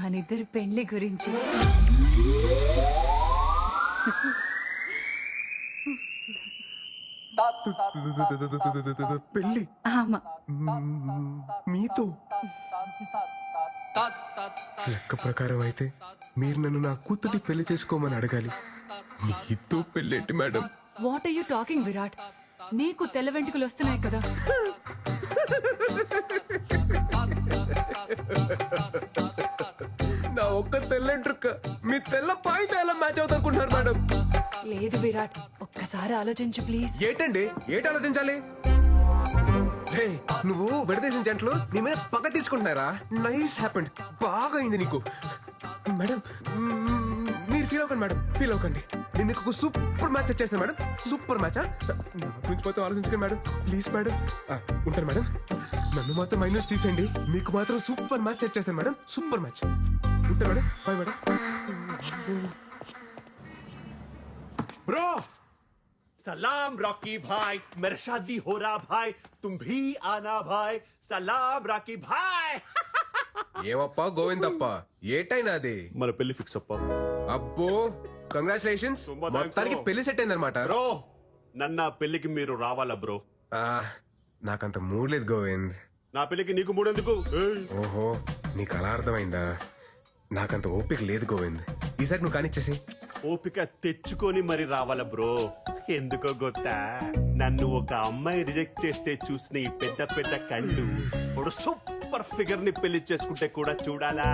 మనిద్దరి పెళ్లి గురించి. పెళ్ళి ఆమా, మీతో? లెక్క ప్రకారం అయితే మీరు నన్ను నా కూతురి పెళ్లి చేసుకోమని అడగాలి. మీతో పెళ్ళేంటి madam? What are you talking Virat? నీకు తెల్ల వెంట్రుకలు వస్తున్నాయి కదా. నా ఒక్క తెల్లంట్రుక్క మీ తెల్ల పాయింట్ ఎలా మ్యాచ్ అవుతారుకుంటున్నారు మేడం? లేదు విరాట్, ఒక్కసారి ఆలోచించు ప్లీజ్. ఏంటండి ఏంటి ఆలోచించాలి? హే, నువ్వు విడదీసిన జంటలు నీ మీద పగ తీసుకుంటున్నారా? నైస్ హ్యాపెండ్, బాగా అయింది నీకు. మేడం మీరు ఫీల్ అవ్వకండి మేడం, ఫీల్ అవ్వకండి. నేను మీకు ఒక సూపర్ మ్యాచ్ సెట్ చేస్తాను మేడం. Super match. నా గురించి మాత్రం ఆలోచించకండి మేడం, ప్లీజ్ మేడం. ఉంటాను మేడం. నన్ను మాత్రం మైనస్ తీసేయండి, మీకు మాత్రం సూపర్ మ్యాచ్ సెట్ చేస్తాను మేడం. Super match. ఉంటాను మేడం, బాయ్ మేడం. ब्रो सलाम रॉकी भाई, मेरा शादी हो रहा भाई, तुम भी आना भाई. सलाम रॉकी भाई. ఏమప్పా గోవిందప్ప, ఏటైనా అది మన పెళ్లి ఫిక్స్ అప్ప. అబ్బో కంగ్రాచులేషన్స్, తుంబా thanks మొత్తానికి bro. పెళ్లి సెట్ అయిందనమాట. బ్రో నన్న పెళ్లికి మీరు రావాలా బ్రో? నాకంత మూడ్ లేదు గోవింద్. నా పెళ్లికి నీకు మూడెందుకు? ఓహో నీకు అలా అర్థమైందా? నాకంత ఓపిక లేదు గోవింద్, ఈసారి నువ్వు కానిచ్చేసి. ఓపిక తెచ్చుకొని మరి రావాలా బ్రో? ఎందుకో గొత్తా, నన్ను ఒక అమ్మాయి రిజెక్ట్ చేస్తే చూసిన ఈ పెద్ద పెద్ద కళ్ళు ఒక సూపర్ ఫిగర్ ని పెళ్లి చేసుకుంటే కూడా చూడాలా?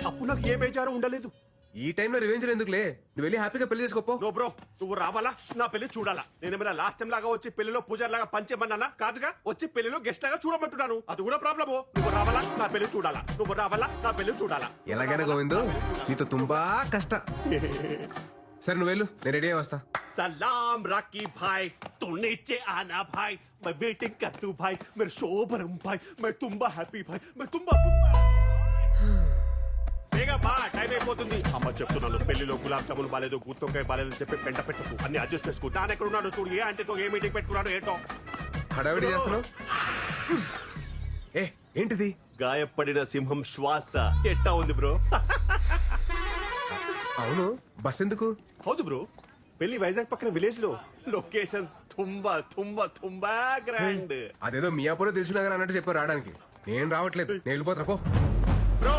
అప్పుడు నాకు ఏ బేజారు ఉండలేదు. ఈ టైంలో రివెంజ్ ఎందుకులే, నువ్వు వెళ్ళి హ్యాపీగా పెళ్లి చేసుకోపో. నో బ్రో, నువ్వు రావాలా? నా పెళ్లి చూడాలా? నేనేమైనా లాస్ట్ టైం లాగా వచ్చి పెళ్లిలో పూజారి లాగా పంచేమన్నానా? కాదుగా, వచ్చి పెళ్లిలో గెస్ట్ లాగా చూడమంటున్నాను. అది కూడా ప్రాబ్లము. నువ్వు రావాలా? నా పెళ్లి చూడాలా? నువ్వు రావాలా? నా పెళ్లి చూడాలా? ఎలాగైనా గోవింద్ నీతో తుంబా కష్ట. సరే నువ్వు వెళ్ళు, నేను రెడీ అయ్యి వస్తా. सलाम राकी भाई, तू नीचे आना भाई, मैं वेटिंग कर तू भाई, मेरे शोभरम भाई, मैं तुम्बा हैप्पी भाई, मैं तुम्बा బేగా బా, టైం అయిపోతుంది. అమ్మ చెప్తున్నాను, పెళ్లిలో గులాబ్ జామున్ బాలేదు, గుత్తొక్కాయ బాలేదు చెప్పి పెంట పెట్టుకు అన్ని అడ్జస్ట్ చేసుకో. దాని ఎక్కడ ఉన్నాడు చూడు, ఏ అంటేతో ఏ మీటింగ్ పెట్టుకున్నాడు ఏంటో. హడావిడి చేస్తున్నావు. ఏ ఏంటిది? గాయపడిన సింహం శ్వాస ఎట్టా ఉంది బ్రో? అవును, బస్ ఎందుకు? హౌదు బ్రో, పెళ్లి వైజాగ్ పక్కన విలేజ్ లో, లొకేషన్ తుంబా తుంబా తుంబా గ్రాండ్. అదేదో మియాపూర్ తెలిసినాగా అన్నట్టు చెప్పారు రావడానికి. నేను రావట్లేదు, నేను వెళ్ళిపోతా పో. బ్రో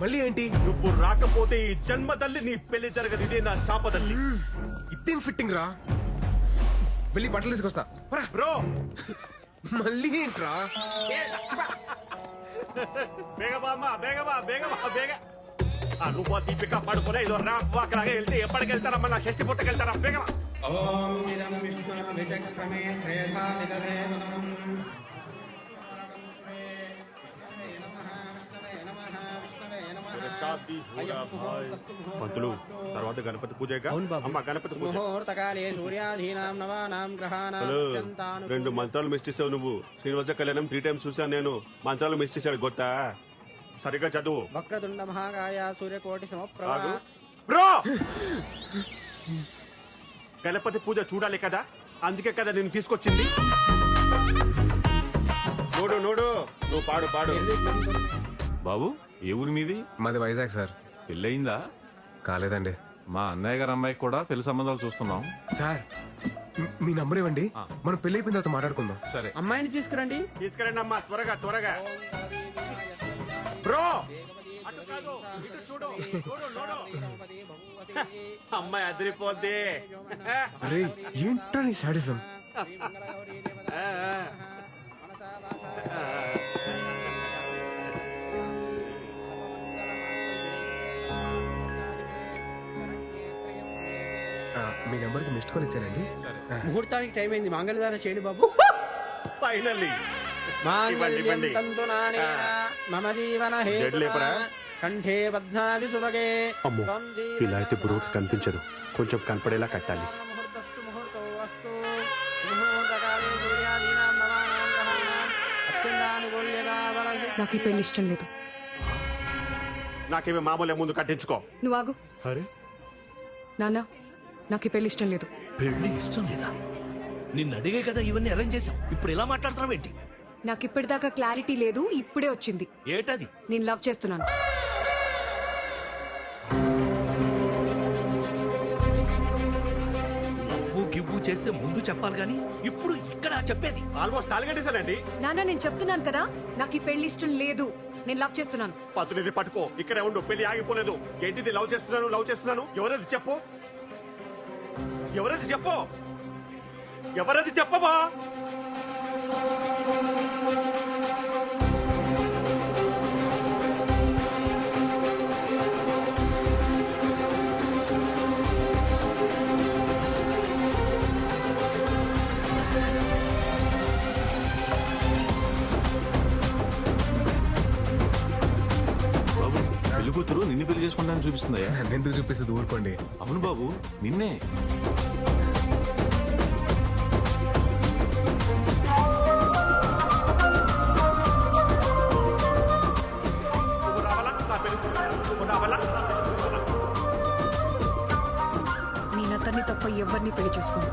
మళ్ళీ ఏంటి? నువ్వు రాకపోతే ఈ జన్మదల్లి నీ పెళ్లి జరగదు. ఇదే నా శాపదల్లి. ఇదేం ఫిట్టింగ్ రా? వెళ్ళి బట్టలు తీసుకొస్తా. బ్రో మళ్ళీ ఏంట్రా? బేగబా అమ్మా, బేగబా బేగబా బేగ. నువ్వు దీపిక పడుకునే ఇదో ర్యాప్ వాక్ లాగా వెళ్తే ఎప్పటికి వెళ్తారమ్మా? నా షష్టి పుట్టకి వెళ్తారా? బేగమా. పంతులు తర్వాత గణపతి పూజ. అమ్మ గణపతి పూజ. హలో, 2 మంత్రాలు మిస్ చేసావు నువ్వు. శ్రీనివాస కళ్యాణం 3 times చూసాను నేను. మంత్రాలు మిస్ చేశాడు గొత్తా. సరిగ్గా చదువు. వక్రతుండ మహాకాయ సూర్యకోటి ఆగు. బ్రో గణపతి పూజ చూడాలి కదా, అందుకే కదా నేను తీసుకొచ్చింది. నోడు నోడు, నువ్వు పాడు పాడు. బాబు ఏ ఊరి మీది? మాది వైజాగ్ సార్. పెళ్ళయిందా? కాలేదండి. మా అన్నయ్య గారి అమ్మాయికి కూడా పెళ్లి సంబంధాలు చూస్తున్నాం. సార్ మీ నంబర్ ఇవ్వండి, మనం పెళ్లి అయిపోయిన తర్వాత మాట్లాడుకుందాం. సరే, అమ్మాయిని తీసుకురండి. తీసుకురండి అమ్మా, త్వరగా త్వరగా. బ్రో అటు కాదు, ఇటు చూడు, చూడు, చూడు. అమ్మాయి అదిరిపోద్ది. అరే ఏంట్రా నీ సాడిజం? మీ నెంబర్కి మిస్డ్ కాల్ ఇచ్చానండి. ముహూర్తానికి టైం అయింది, మంగళదానం చేయండి బాబు. ఫైనల్లీ మాంగళ్యం తంతు నానేన మమ జీవన హేతునా కంఠే బధ్నామి సుభగే. అమ్మో, ఇలా అయితే బ్రోకి కనిపించదు, కొంచెం కనపడేలా కట్టాలి. ముహూర్తస్తు ముహూర్తో అస్తు ముహూర్తకాలే సూర్యాదీనాం నవానాం గ్రహాణాం అత్యంతానుకూల్యతా వలసి. నాకు ఈ పెళ్లి ఇష్టం లేదు. నాకేమి మామూలే, ముందు కట్టించుకో. నువ్వు ఆగు. అరే, నాన్న, నాకు ఈ పెళ్లి ఇష్టం లేదు. పెళ్లి ఇష్టం లేదా? నిన్ను అడిగే కదా ఇవన్నీ అరేంజ్ చేశాం, ఇప్పుడు ఇలా మాట్లాడుతున్నావు ఏంటి? నాకు ఇప్పటిదాకా క్లారిటీ లేదు, ఇప్పుడే వచ్చింది. ఏటది? నేను లవ్ చేస్తున్నాను. నవ్వు గివ్వు చేస్తే ముందు చెప్పాలి గాని ఇప్పుడు ఇక్కడ చెప్పేది. ఆల్మోస్ట్ తాలిగట్టేశానండి. నాన్న, నేను చెప్తున్నాను కదా, నాకు ఈ పెళ్లి ఇష్టం లేదు. నేను లవ్ చేస్తున్నాను. పతునిది పట్టుకో, ఇక్కడే ఉండు, పెళ్లి ఆగిపోలేదు. ఏంటిది లవ్ చేస్తున్నాను, లవ్ చేస్తున్నాను? ఎవరది చెప్పు, ఎవరది చెప్పు, ఎవరది చెప్పవా? పెళ్లి కూతురు నిన్ను పెళ్లి చేసుకుంటానని చూపిస్తుందయ్యా. నన్నెందుకు చూపిస్తుంది, ఊరుకోండి. అవును బాబు, నిన్నే. నువ్వు రావాలా? నా పెళ్లి చూడాలా? నువ్వు రావాలా? నా పెళ్లి చూడాలా? నేను అతన్ని తప్ప ఎవరిని పెళ్లి చేసుకోను.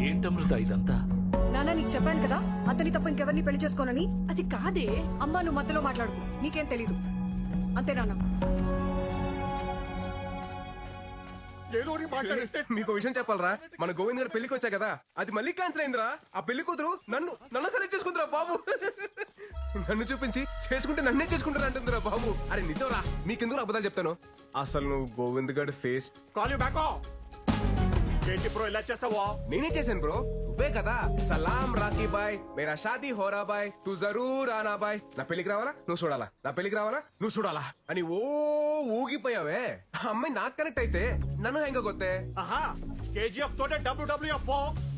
ఏంటమృత ఇదంతా? నాన్న, నీకు చెప్పాను కదా, అతని తప్ప ఇంకెవరిని పెళ్లి చేసుకోనని. అది కాదే. అమ్మా, నువ్వు మధ్యలో మాట్లాడుకు, నీకేం తెలీదు. అంతే నాన్న. ఏదో ఒకటి మాట్లాడేస్తే మీకు విషయం చెప్పాలరా, మన గోవింద్ గారు పెళ్లికి వచ్చా కదా, అది మళ్ళీ క్యాన్సిల్ అయిందిరా. ఆ పెళ్లి కూతురు నన్ను సెలెక్ట్ చేసుకుందిరా బాబు. నన్ను చూపించి చేసుకుంటే నన్నే చేసుకుంటారు అంటుందిరా బాబు. అరే నిజంరా, మీకెందుకు అబద్ధాలు చెప్తాను. అసలు నువ్వు గోవింద్ గారి ఫేస్. Call you back. ఏంటి బ్రో ఇలా చేస్తావా? నేనే చేశాను బ్రో, నువ్వే కదా. సలాం రాకీ బాయ్, మేరా షాదీ హోరా బాయ్, తూ జరూర్ ఆనా బాయ్. నా పెళ్లికి రావాలా నువ్వు చూడాలా, నా పెళ్లికి రావాలా నువ్వు చూడాలా అని ఊగిపోయావే. ఆ అమ్మాయి నాకు కనెక్ట్ అయితే నన్ను హెంగ కొత్తే. ఆహా, కేజీఎఫ్ తోటే WWF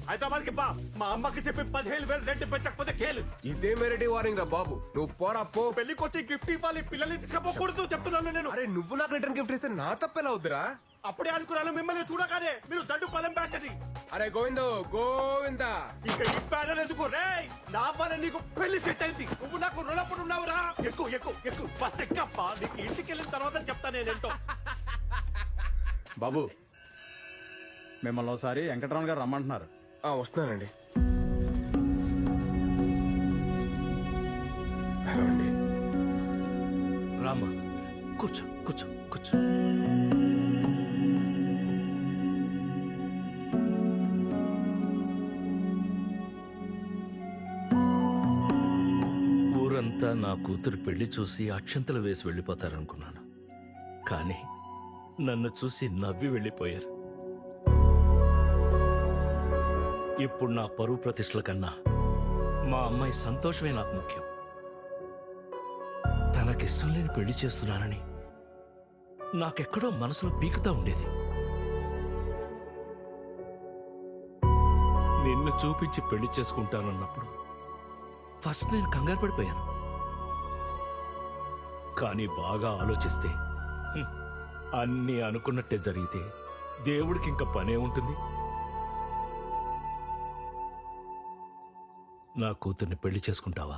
హైదరాబాద్ కి బా. మా అమ్మకి చెప్పి 15,000 రెంట్ పెంచకపోతే కేలు. ఇదే మెరటి వార్నింగ్ రా బాబు. నువ్వు పోరా పో. పెళ్లికి వచ్చి గిఫ్ట్ ఇవ్వాలి, పిల్లల్ని తీసుకపోకూడదు చెప్తున్నాను నేను. అరే నువ్వు నాకు రిటర్న్ గిఫ్ట్ ఇస్తే నా తప్పెలా అవుద్దురా? అప్పుడే అనుకున్నాను మిమ్మల్ని చూడగానే మీరు దండు పదం బ్యాచ్ అని. అరే గోవిందా ఇక ఈ బ్యానర్ ఎందుకు రే? నా వల్ల నీకు పెళ్లి సెట్ అయింది, నువ్వు నాకు రుణపడి ఉన్నావురా. ఎక్కువ బస్ ఎక్కప్ప, నీకు ఇంటికి వెళ్ళిన తర్వాత చెప్తా నేనేంటో. బాబు, మిమ్మల్ని ఒకసారి వెంకటరమణ గారు రమ్మంటున్నారు. వస్తున్నానండి. హలో అండి. రామ్మా, కూర్చో కూర్చో కూర్చో. ఊరంతా నా కూతురు పెళ్లి చూసి అక్షంతలు వేసి వెళ్ళిపోతారనుకున్నాను, కానీ నన్ను చూసి నవ్వి వెళ్ళిపోయారు. ఇప్పుడు నా పరువు ప్రతిష్టల కన్నా మా అమ్మాయి సంతోషమే నాకు ముఖ్యం. తనకిష్టం లేని పెళ్లి చేస్తున్నానని నాకెక్కడో మనసులో పీకుతా ఉండేది. నిన్ను చూపించి పెళ్లి చేసుకుంటానన్నప్పుడు ఫస్ట్ నేను కంగారు పడిపోయాను. కానీ బాగా ఆలోచిస్తే అన్నీ అనుకున్నట్టే జరిగితే దేవుడికి ఇంకా పనే ఉంటుంది. నా కూతుర్ని పెళ్లి చేసుకుంటావా?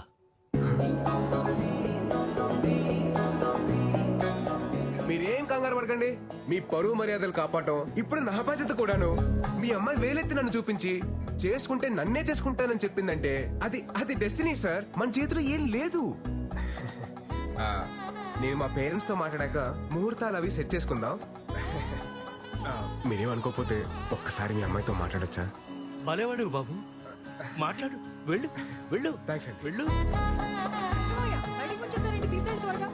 మీరేం కంగారు పడకండి. మీ పరువు మర్యాదలు కాపాడటం ఇప్పుడు నా బాధ్యత కూడాను. మీ అమ్మాయి వేలెత్తి నన్ను చూపించి చేసుకుంటే నన్నే చేసుకుంటానని చెప్పిందంటే అది డెస్టినీ సార్. మన చేతిలో ఏం లేదు. ఆ, నేను మా పేరెంట్స్ తో మాట్లాడాక ముహూర్తాలు అవి సెట్ చేసుకుందాం. ఆ, మీరేమనుకోకపోతే ఒక్కసారి మీ అమ్మాయితో మాట్లాడొచ్చా? భలేవాడు బాబు, మాట్లాడు. వెళ్ళు వెళ్ళు. థ్యాంక్స్ అండి. వెళ్ళు. బయటికి వచ్చేసారండి, తీసేయండి త్వరగా.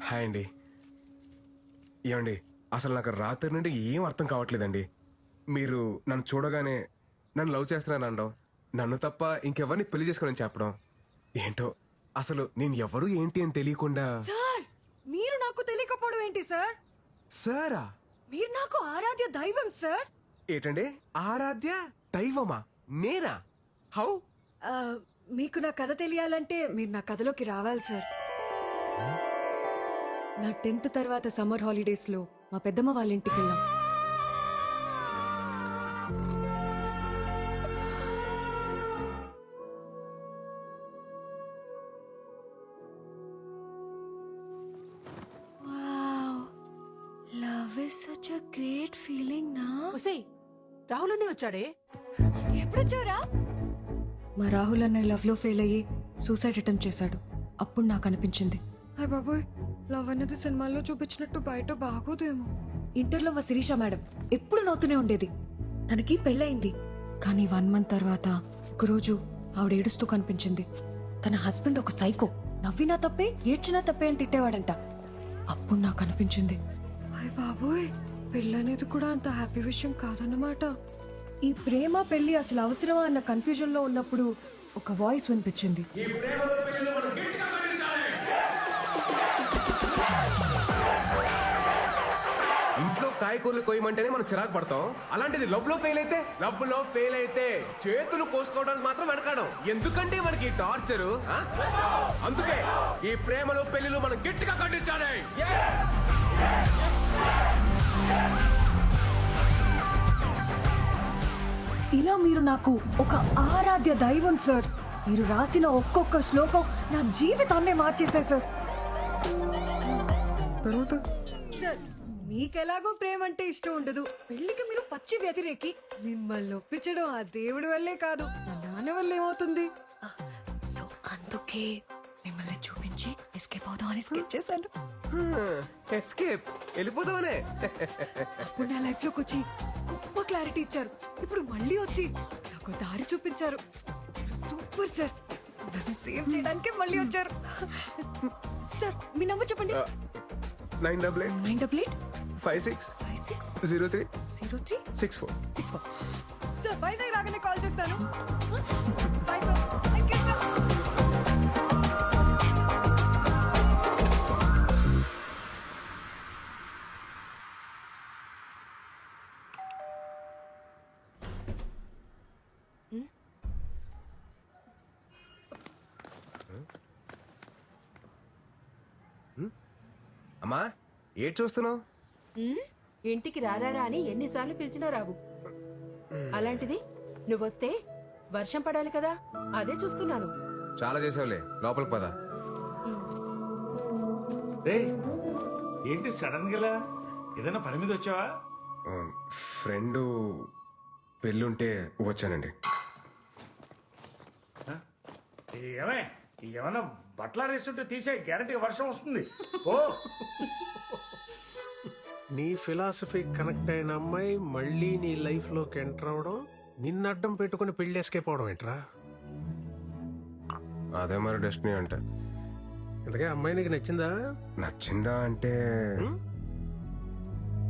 హాయ్ అండి. ఏమండి, అసలు నాకు రాత్రి నుండి ఏం అర్థం కావట్లేదండి. మీరు నన్ను చూడగానే నన్ను లవ్ చేస్తున్నాను అనడం, నన్ను తప్ప ఇంకెవరిని పెళ్లి చేసుకోనని చెప్పడం, ఏంటో అసలు నేను ఎవరు ఏంటి అని తెలియకుండా. సార్, మీరు నాకు తెలియకపోవడం ఏంటి సార్? సారా? మీరు నాకు ఆరాధ్య దైవం సార్. ఏంటండి ఆరాధ్య దైవమా? నేనా? హౌ? మీకు నా కథ తెలియాలంటే మీరు నా కథలోకి రావాలి సార్. నా 10th తర్వాత సమ్మర్ హాలిడేస్ లో మా పెద్దమ్మ వాళ్ళ ఇంటికి వెళ్ళాం. Love is such a great feeling నా. ఒసేయ్, రాహుల్ అనే వచ్చాడే. ఎప్పుడొచ్చారా? మా రాహుల్ అన్న లవ్ లో ఫెయిల్ అయ్యి సూసైడ్ అటెంప్ట్ చేశాడు. అప్పుడు నాకు అనిపించింది, అయ్య బాబోయ్, లవ్ అనేది సినిమాల్లో చూపించినట్టు బయట బాగోదేమో. ఇంటర్లో మా శిరీష మేడం ఎప్పుడు నవ్వుతూనే ఉండేది. తనకి పెళ్ళయింది, కానీ 1 month తర్వాత ఒకరోజు ఆవిడ ఏడుస్తూ కనిపించింది. తన హస్బెండ్ ఒక సైకో, నవ్వినా తప్పే ఏడ్చినా తప్పే అని తిట్టేవాడంట. అప్పుడు నాకు అనిపించింది, అయ్య బాబోయ్, పెళ్ళనేది కూడా అంత హ్యాపీ విషయం కాదన్నమాట. ఈ ప్రేమ పెళ్లి అసలు అవసరమా అన్న కన్ఫ్యూజన్ లో ఉన్నప్పుడు ఒక వాయిస్ వినిపించింది. ఇంట్లో కాయకూరలు కోయమంటేనే మనం చిరాకు పడతాం. అలాంటిది లవ్ లో ఫెయిల్ అయితే చేతులు కోసుకోవడానికి మాత్రం వెనకాడం. ఎందుకంటే మనకి టార్చరు. అందుకే ఈ ప్రేమలో పెళ్లిలో మనం గట్టిగా ఖండించాలి. ఇలా మీరు నాకు ఒక ఆరాధ్య దైవం సార్. మీరు రాసిన ఒక్కొక్క శ్లోకం నా జీవితాన్నే మార్చేశాయి సార్. సార్, మీకెలాగో ప్రేమ అంటే ఇష్టం ఉండదు, పెళ్లికి మీరు పచ్చి వ్యతిరేకి. మిమ్మల్ని ఒప్పించడం ఆ దేవుడి వల్లే కాదు, నా నాన్న వల్ల ఏమవుతుంది. సో అందుకే మిమ్మల్ని చూపించి ఎస్కేప్ అవుదాం అని స్కెచ్ చేశాను. ఎస్కేప్ వెళ్ళిపోదామనే. అప్పుడు నా లైఫ్ లోకి వచ్చి గొప్ప క్లారిటీ ఇచ్చారు. ఇప్పుడు మళ్ళీ వచ్చి నాకు దారి చూపించారు. Super sir. నన్ను సేవ్ చేయడానికి మళ్ళీ వచ్చారు. సార్, మీ నంబర్ చెప్పండి. 9888560364. సార్, వైజాగ్ రాగానే కాల్ చేస్తాను. Bye sir. Thank you sir. అమ్మా, ఏం చూస్తున్నావు? ఇంటికి రారా అని ఎన్నిసార్లు పిలిచినా రావు. అలాంటిది నువ్వొస్తే వర్షం పడాలి కదా, అదే చూస్తున్నాను. చాలా చేసావులే, లోపలికి పద. ఏంటి సడన్ గా ఏదైనా పని మీద వచ్చావా? ఫ్రెండ్ పెళ్ళుంటే వచ్చానండి. ఏమన్నా బట్టలు వేస్తుంటే తీసే గ్యారంటీ వర్షం వస్తుంది. ఓ, నీ ఫిలాసఫీ కనెక్ట్ అయిన అమ్మాయి మళ్ళీ నీ లైఫ్ లోకి ఎంటర్ అవడం, నిన్ను అడ్డం పెట్టుకుని పెళ్లి ఎస్కేప్ అవడం ఏంట్రా? అదే మరి డెస్టినీ అంటే. ఇంతకే అమ్మాయి నీకు నచ్చిందా? నచ్చిందా అంటే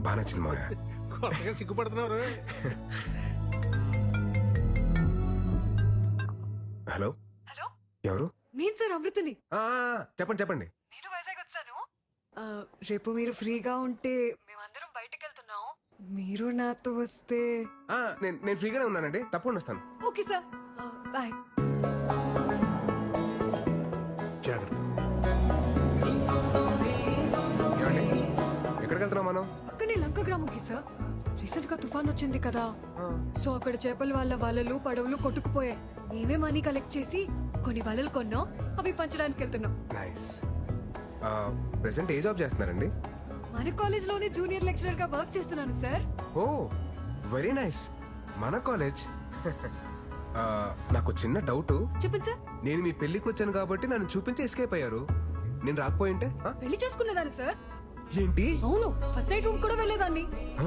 బాగా నచ్చింది మాయా. కొత్తగా సిగ్గుపడుతున్నారు. హలో, ఎవరు? నేను సార్ అమృతని. చెప్పండి. నేను వైజాగ్ వచ్చాను. రేపు మీరు ఫ్రీగా ఉంటే మేమందరం బయటకు వెళ్తున్నాం. మీరు నాతో వస్తే. నేను ఫ్రీగానే ఉన్నానండి, తప్పకుండా వస్తాను. Okay sir, bye. జాగ్రత్త. ఏమండి, ఎక్కడికి వెళ్తున్నాం మనం? అక్కనే లంక గ్రామంకి సార్. రీసెంట్ గా తుఫాన్ వచ్చింది కదా, సో అక్కడ చేపల వాళ్ళ వలలు పడవలు కొట్టుకుపోయాయి. మేమే మనీ కలెక్ట్ చేసి కొన్ని వలలు కొన్నాం, అవి పంచడానికి వెళ్తున్నాం. నైస్. ప్రెసెంట్ ఏ జాబ్ చేస్తున్నారండి? మన కాలేజ్ లోనే జూనియర్ లెక్చరర్ గా వర్క్ చేస్తున్నాను సార్. ఓ వెరీ నైస్. మన కాలేజ్. నాకు చిన్న డౌట్. చెప్పండి సార్. నేను మీ పెళ్లికి వచ్చాను కాబట్టి నన్ను చూపించి ఎస్కేప్ అయ్యారు. నేను రాకపోయింటే పెళ్లి చేసుకునేదాన్ని సార్. ఏంటి? అవును, ఫస్ట్ నైట్ రూమ్ కూడా వెళ్ళేదాన్ని. ఆ?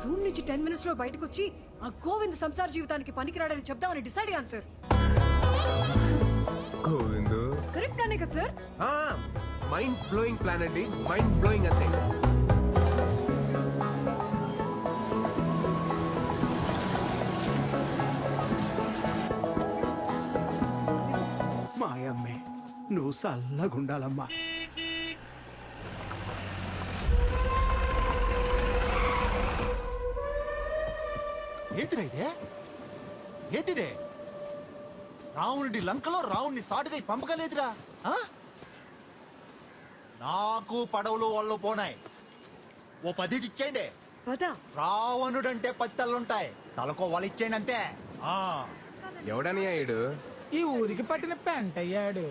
రూమ్ నుంచి 10 minutes లో బయటకు వచ్చి ఆ గోవింద్ సంసార జీవితానికి పనికిరాడని చెప్దామని డిసైడ్ అయ్యాను సార్. గోవిందు కరెక్ట్ గానే కదా సార్? మైండ్ బ్లోయింగ్ ప్లాన్ అండి, మైండ్ బ్లోయింగ్ అంతే. మాయమ్మే నువ్వు చల్లగుండాలమ్మా. ఏంటిదే ఇదే? ఏంటిదే? రావణుడి లంకలో రావణ్ణి సాటుగా పంపగలేదురా. నాకు పడవలు వాళ్ళు పోనాయి, ఓ 10 ఇచ్చేయండి. పదా రావణుడంటే 10 తలలుంటాయి, తలకో వాళ్ళు ఇచ్చేయండి అంతే. ఎవడని అయ్యాడు? ఈ ఊరికి పట్టిన పెంట అయ్యాడు.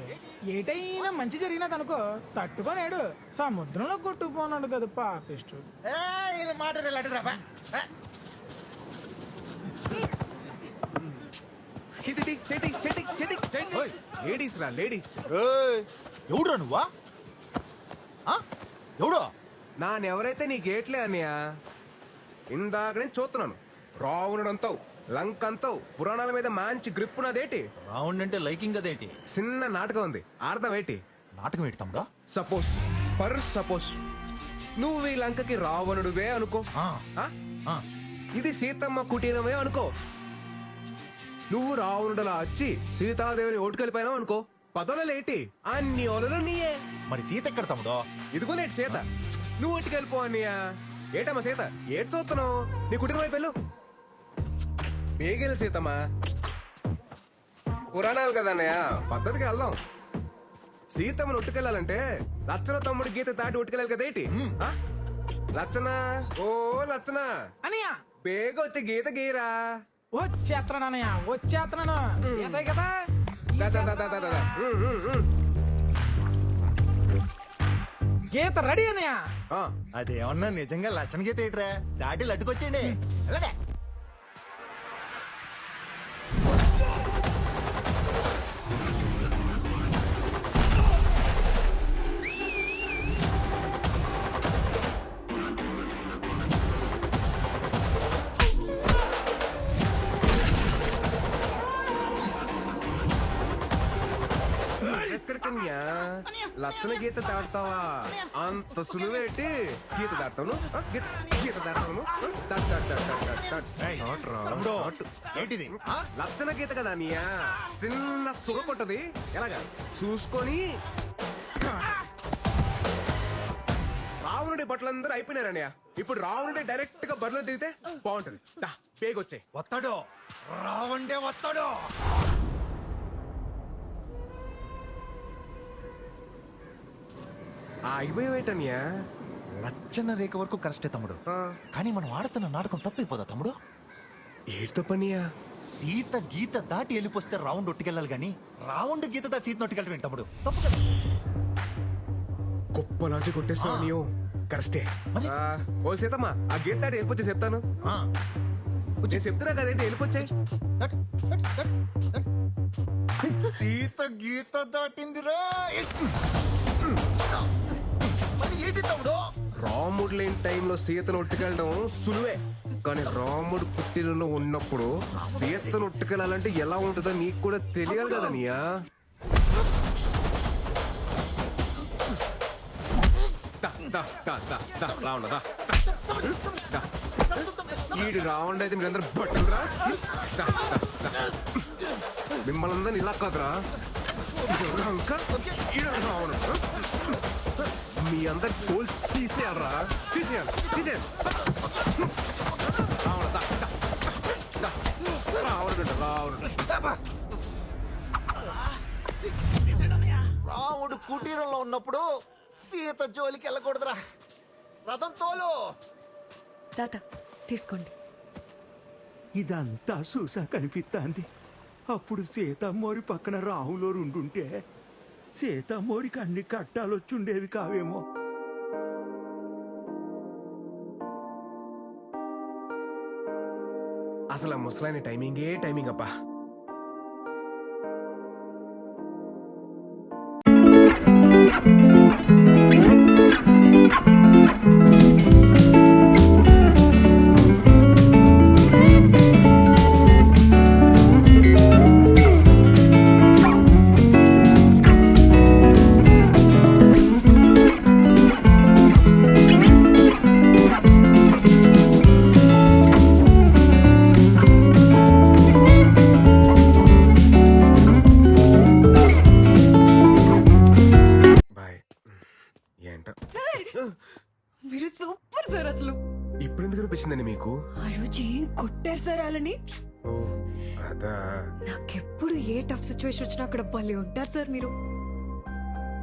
ఏటైనా మంచి జరిగినదనుకో తట్టుకోలేడు, సముద్రంలో కొట్టుకుపోనాడు కదా పాపిష్టు. మాట లేడీస్ రా, లేడీస్. ఎవడురా నువ్వా? ఎవడో నానెవరైతే నీ గేట్లే అన్నయ్య. ఇందాక నేను చూస్తున్నాను. రావణుడంతావు, లంకంతావు, పురాణాల మీద మంచి గ్రిప్ ఉన్నదేటి. రావణ్ అంటే లైకింగ్ అదేంటి? చిన్న నాటకం ఉంది, అర్థం ఏంటి? నాటకం ఏంటి తమ్ముడా? సపోజ్ నువ్వు ఈ లంకకి రావణుడువే అనుకో. ఇది సీతమ్మ కుటీరమే అనుకో. నువ్వు రావణుడలా వచ్చి సీతాదేవిని ఓటుకెళ్ళిపోయినావు అనుకో. పదవులేటి అన్ని ఓలలు నీయే. మరి సీత ఎక్కడ తమ్ముడో? ఇదిగో నేటి సీత. నువ్వు ఓటుకెళ్ళిపో అన్నయ్య. ఏటమ్మా సీత, ఏటి చూస్తున్నావు? నీ కుటుంబం వైపు వెళ్ళు. బేగెలు సీతమ్మా. పురాణాలు కదా అన్నయ్య, పద్ధతికి వెళ్దాం. సీతమ్మను ఒట్టుకెళ్ళాలంటే లచ్చన తమ్ముడి గీత దాటి ఒట్టుకెళ్ళాలి కదేటి. లచ్చన, ఓ లచ్చన అనయ్య బేగ వచ్చే గీత గీరా. వచ్చేస్తున్నాను అనయ్య, వచ్చేస్తున్నాను. ఏదే కదా గీత రెడీ అనయ్య. అదేమన్నా నిజంగా లచ్చన గీత ఏంట్రా? దాటి లడ్డుకొచ్చేయండి. అలాగే ఎక్కడికన్యా లచ్చన గీత దాడతావా? అంత సులువేటి గీత దాడతాను, గీత దాడతాను. ఏంటిది? లచ్చన గీత కదా అన్నయ్య, చిన్న సుగ కొట్టది. ఎలాగా చూసుకొని. రావణుడి బట్టలందరూ అయిపోయినారన్నయ్య. ఇప్పుడు రావణుడి డైరెక్ట్ గా బరిలో దిగితే బాగుంటది. పేగొచ్చే వస్తాడు, రావండే వస్తాడు. అయిపోయేటన్యా. లచ్చన రేఖ వరకు కరెస్టే తమ్ముడు, కానీ మనం ఆడుతున్న నాటకం తప్పైపోదా తమ్ముడు? ఏడుతో పనియా? సీత గీత దాటి వెళ్ళిపోస్తే రావణ్ ఒట్టుకెళ్ళాలి గాని రావణ్ గీత దాటి సీత నొట్టుకెళ్ళటం తమ్ముడు తప్పు కదా. గొప్ప లాంచి కొట్టేస్తున్నావు నీవు. కరెస్టే. ఓ సీతమ్మా, ఆ గీత దాటి వెళ్ళిపోతే చెప్తాను. నేను చెప్తున్నా కదేంటి, వెళ్ళిపోచ్చాయి. సీత గీత దాటిందిరా. ఏంటి తమ్ముడు? రాముడు లేని టైంలో సీతను ఒట్టుకెళ్ళడం సులువే, కానీ రాముడు పుట్టినలో ఉన్నప్పుడు సీతను ఒట్టుకెళ్ళాలంటే ఎలా ఉంటుందో నీకు కూడా తెలియాలి కదా నీయా. రావణ ఈడు రావణ అయితే మీరందరూ బట్టురా. మిమ్మల్ని అందరిని ఇలా కాదురా. ఈడు రావణ మీ అందరి తోలు తీసేయాలరా, తీసేయాలి. రాముడు కుటీరంలో ఉన్నప్పుడు సీత జోలికి వెళ్ళకూడదురా. రథం తోలు. తాత తీసుకోండి. ఇదంతా చూసా కనిపిస్తాంది. అప్పుడు సీతమ్మోరి పక్కన రాహులో ఉండుంటే సీతమ్మోరికి అన్ని కట్టాలొచ్చుండేవి కావేమో. అసలు ఆ ముసలాయన టైమింగ్ అబ్బా. బాయ్. ఏంట మీరు సూపర్ సార్. అసలు ఇప్పుడు ఎందుకు అనిపించిందండి మీకు? ఆ రోజు ఏం కొట్టారు సార్ వాళ్ళని. ఓ అదా. నాకెప్పుడు ఏ టఫ్ సిచ్యువేషన్ వచ్చినా అక్కడ భలే ఉంటారు సార్ మీరు.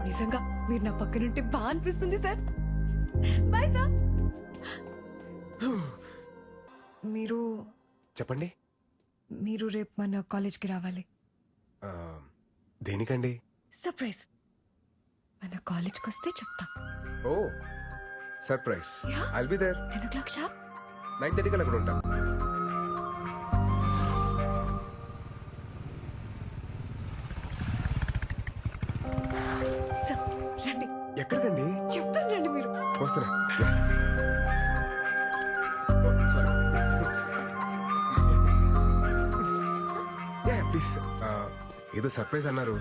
నిజంగా మీరు నా పక్కనుంటే బాగా అనిపిస్తుంది సార్. Bye sir. మీరు చెప్పండి. మీరు రేపు మన కాలేజ్కి రావాలి. ఆ, దేనికండి? సర్ప్రైజ్. మన కాలేజ్కి వస్తే చెప్తా. ఓ surprise. Yeah. I'll be there. 10 o'clock sharp. 9:30 కల్లా అక్కడ ఉంటాను. సార్ రండి. ఎక్కడికండి? చెప్తాను రండి మీరు. వస్తున్నా. ప్లీజ్. ఏదో సర్ప్రైజ్ అన్నారు.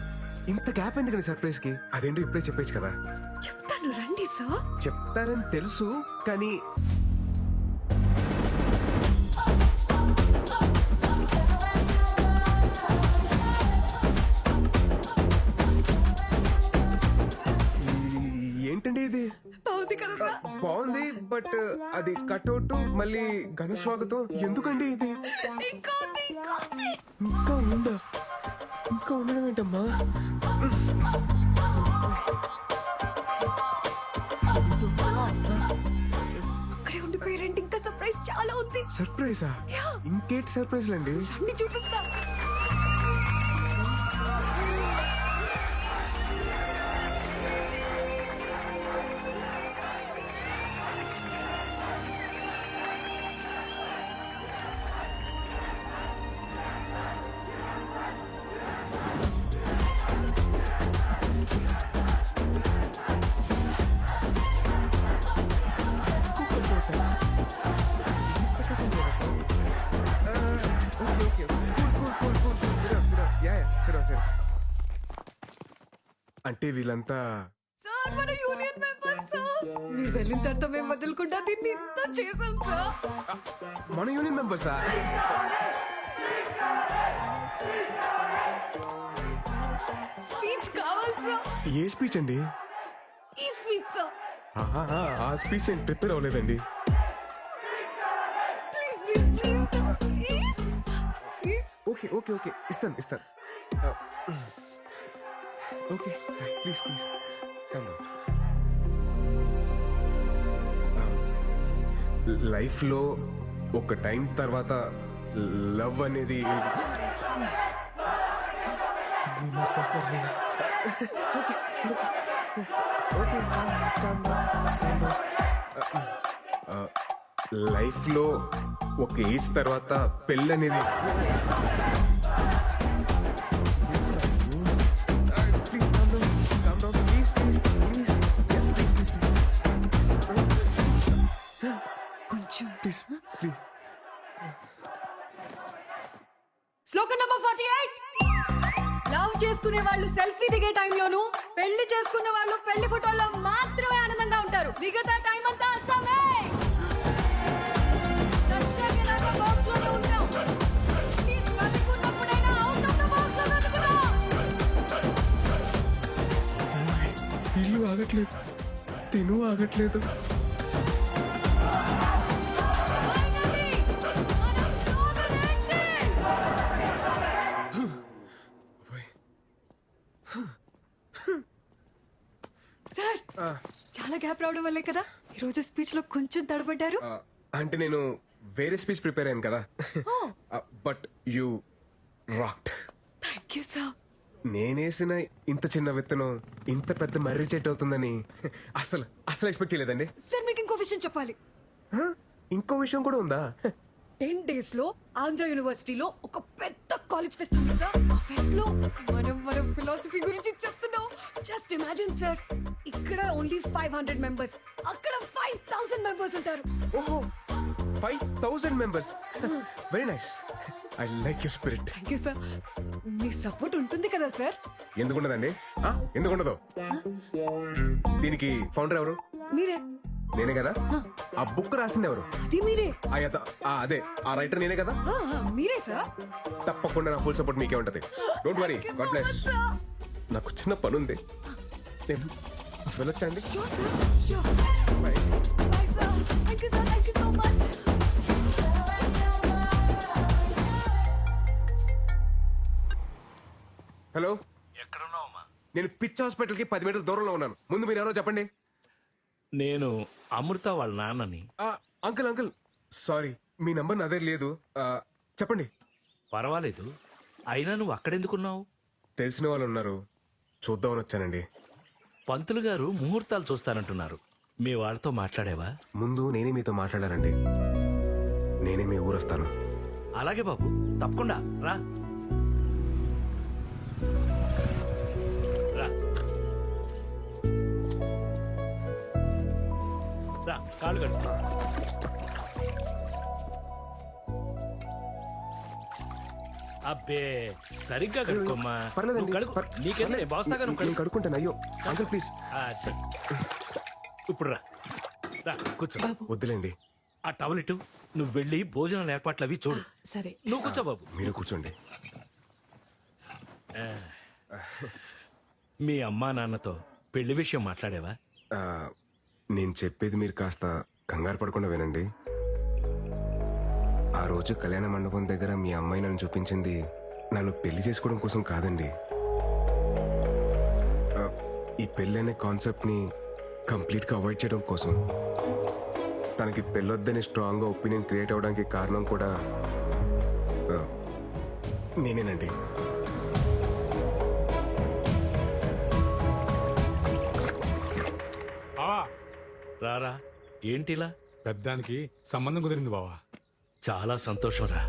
ఇంత గ్యాప్ ఎందుకండి సర్ప్రైజ్ కి? అదేంటో ఇప్పుడే చెప్పేచ్చు కదా. చెప్తాను రండి సార్. చెప్తారని తెలుసు కానీ ఏంటండి ఇది? బాగుంది కదా సార్. బాగుంది బట్ అది కట్అవుట్ మళ్ళీ ఘన స్వాగతం ఎందుకండి ఇది? ఇంకా ఉంది, ఇంకా ఉంది. ఇంకా ఉందా? ఇంకా ఉండడం ఏంటమ్మా? అక్కడే ఉండిపోయారండి. ఇంకా సర్ప్రైజ్ చాలా ఉంది. సర్ప్రైజా? Yeah. ఇంకేంటి సర్ప్రైజ్లు అండి? రండి చూపిస్తా. అంటే వీళ్ళంతా సార్ మన యూనియన్ మెంబర్స్ సార్. మీరు వెళ్ళిన తర్వాత మేము వదలకుండా దీన్ని ఇంత చేసాం సార్. మన యూనియన్ మెంబర్సా? స్పీచ్ కావాలి సార్. ఏ స్పీచ్ అండి? ఈ స్పీచ్ సార్. ఆ స్పీచ్ నేను ప్రిపేర్ అవ్వలేదండి. Please please please sir. Please please. Okay okay okay ఇస్తాను. ఓకే ప్లీజ్ లైఫ్లో ఒక టైం తర్వాత లవ్ అనేది లైఫ్లో ఒక ఏజ్ తర్వాత పెళ్ళి అనేది కొంచెం ప్లీజ్. శ్లోకం నంబర్ 48. లవ్ చేసుకునే వాళ్ళు సెల్ఫీ దిగే టైంలోను, పెళ్లి చేసుకునే వాళ్ళు పెళ్లి ఫోటోల్లో మాత్రమే ఆనందంగా ఉంటారు. మిగతా టైం అంతా అస్సామే. చచ్చాకేలాగా బాక్స్ లోనే ఉంటాం. ప్లీజ్ బతికున్నప్పుడైనా అవుట్ ఆఫ్ ద బాక్స్ లో బతుకుదాం. ఇల్లు ఆగట్లేదు, తిను ఆగట్లేదు. Finally, మన slogan ఏంటి? సార్ చాలా గ్యాప్ రావడం వల్లే కదా ఈరోజు స్పీచ్ లో కొంచెం తడబడ్డారు. అంటే నేను వేరే స్పీచ్ ప్రిపేర్ అయ్యాను కదా but you rocked. Thank you sir. నేనేసిన ఇంత చిన్న విత్తనం ఇంత పెద్ద మర్రి చెట్టు అవుతుందని అసలు అసలు ఎక్స్పెక్ట్ చేయలేదండి. సార్ మీకు ఇంకో విషయం చెప్పాలి. ఇంకో విషయం కూడా ఉందా? 10 days లో ఆంధ్ర యూనివర్సిటీలో ఒక పెద్ద కాలేజ్ ఫెస్ట్ ఉంది సార్. ఆ ఫెస్ట్ లో మనం ఫిలాసఫీ గురించి చెప్తున్నాం. జస్ట్ ఇమాజిన్ సార్, ఇక్కడ ఓన్లీ 500 మెంబర్స్, అక్కడ 5000 మెంబర్స్ ఉంటారు. ఓహో 5000 members. Very nice. I like your spirit. Thank you sir. Me support ఉంటుంది కదా సార్? ఎందుకుండదండి? ఎందుకుండదు? దీనికి ఫౌండర్ ఎవరు? మీరే. నేనే కదా. ఆ బుక్ రాసింది ఎవరు? అది మీరే. అదే ఆ రైటర్ నేనే కదా. మీరే సార్. తప్పకుండా నా ఫుల్ సపోర్ట్ మీకే ఉంటది. Don't worry. God bless. నాకు చిన్న పని ఉంది, నేను వెళ్ళొచ్చండి. హలో, ఎక్కడున్నావమ్మా? నేను పిచ్ హాస్పిటల్ కి 10 మీటర్ల దూరంలో ఉన్నాను. ముందు మీరు ఎవరో చెప్పండి. నేను అమృత వాళ్ళ నాన్నని. అంకుల్ సారీ, మీ నంబర్ నా దగ్గర లేదు. చెప్పండి. పర్వాలేదు, అయినా నువ్వు అక్కడెందుకున్నావు? తెలిసిన వాళ్ళు ఉన్నారు, చూద్దామని వచ్చానండి. పంతులు గారు ముహూర్తాలు చూస్తానంటున్నారు. మీ వాళ్ళతో మాట్లాడేవా? ముందు నేనే మీతో మాట్లాడారండి. నేనే మీ ఊరొస్తాను. అలాగే బాబు, తప్పకుండా రా. రా రా, కాళ్ళు కట్టు. అబ్బే, సరిగ్గా కడుక్కోమ్మా. పర్లేదండి. నువ్వు కడుక్కో. నీకేంటి, నేను బాస్తాగా నువ్వు నేను కడుక్కుంటాను. అయ్యో అంకుల్ ప్లీజ్. ఇప్పుడు రా, రా కూర్చో. వద్దులేండి. ఆ టవల్ ఇటు. నువ్వు వెళ్ళి భోజనాల ఏర్పాట్లు అవి చూడు. సరే. నువ్వు కూర్చో బాబు. మీరు కూర్చోండి. మీ అమ్మా నాన్నతో పెళ్లి విషయం మాట్లాడేవా? నేను చెప్పేది మీరు కాస్త కంగారు పడకుండా వినండి. ఆ రోజు కళ్యాణ మండపం దగ్గర మీ అమ్మాయి నన్ను చూపించింది నన్ను పెళ్లి చేసుకోవడం కోసం కాదండి. ఈ పెళ్లి అనే కాన్సెప్ట్ ని కంప్లీట్ గా అవాయిడ్ చేయడం కోసం. తనకి పెళ్ళొద్దని స్ట్రాంగ్ గా ఒపీనియన్ క్రియేట్ అవడానికి కారణం కూడా నేనేనండి. రారా, ఏంటిలా? పెద్దానికి సంబంధం కుదిరింది బావా. చాలా సంతోషం రా.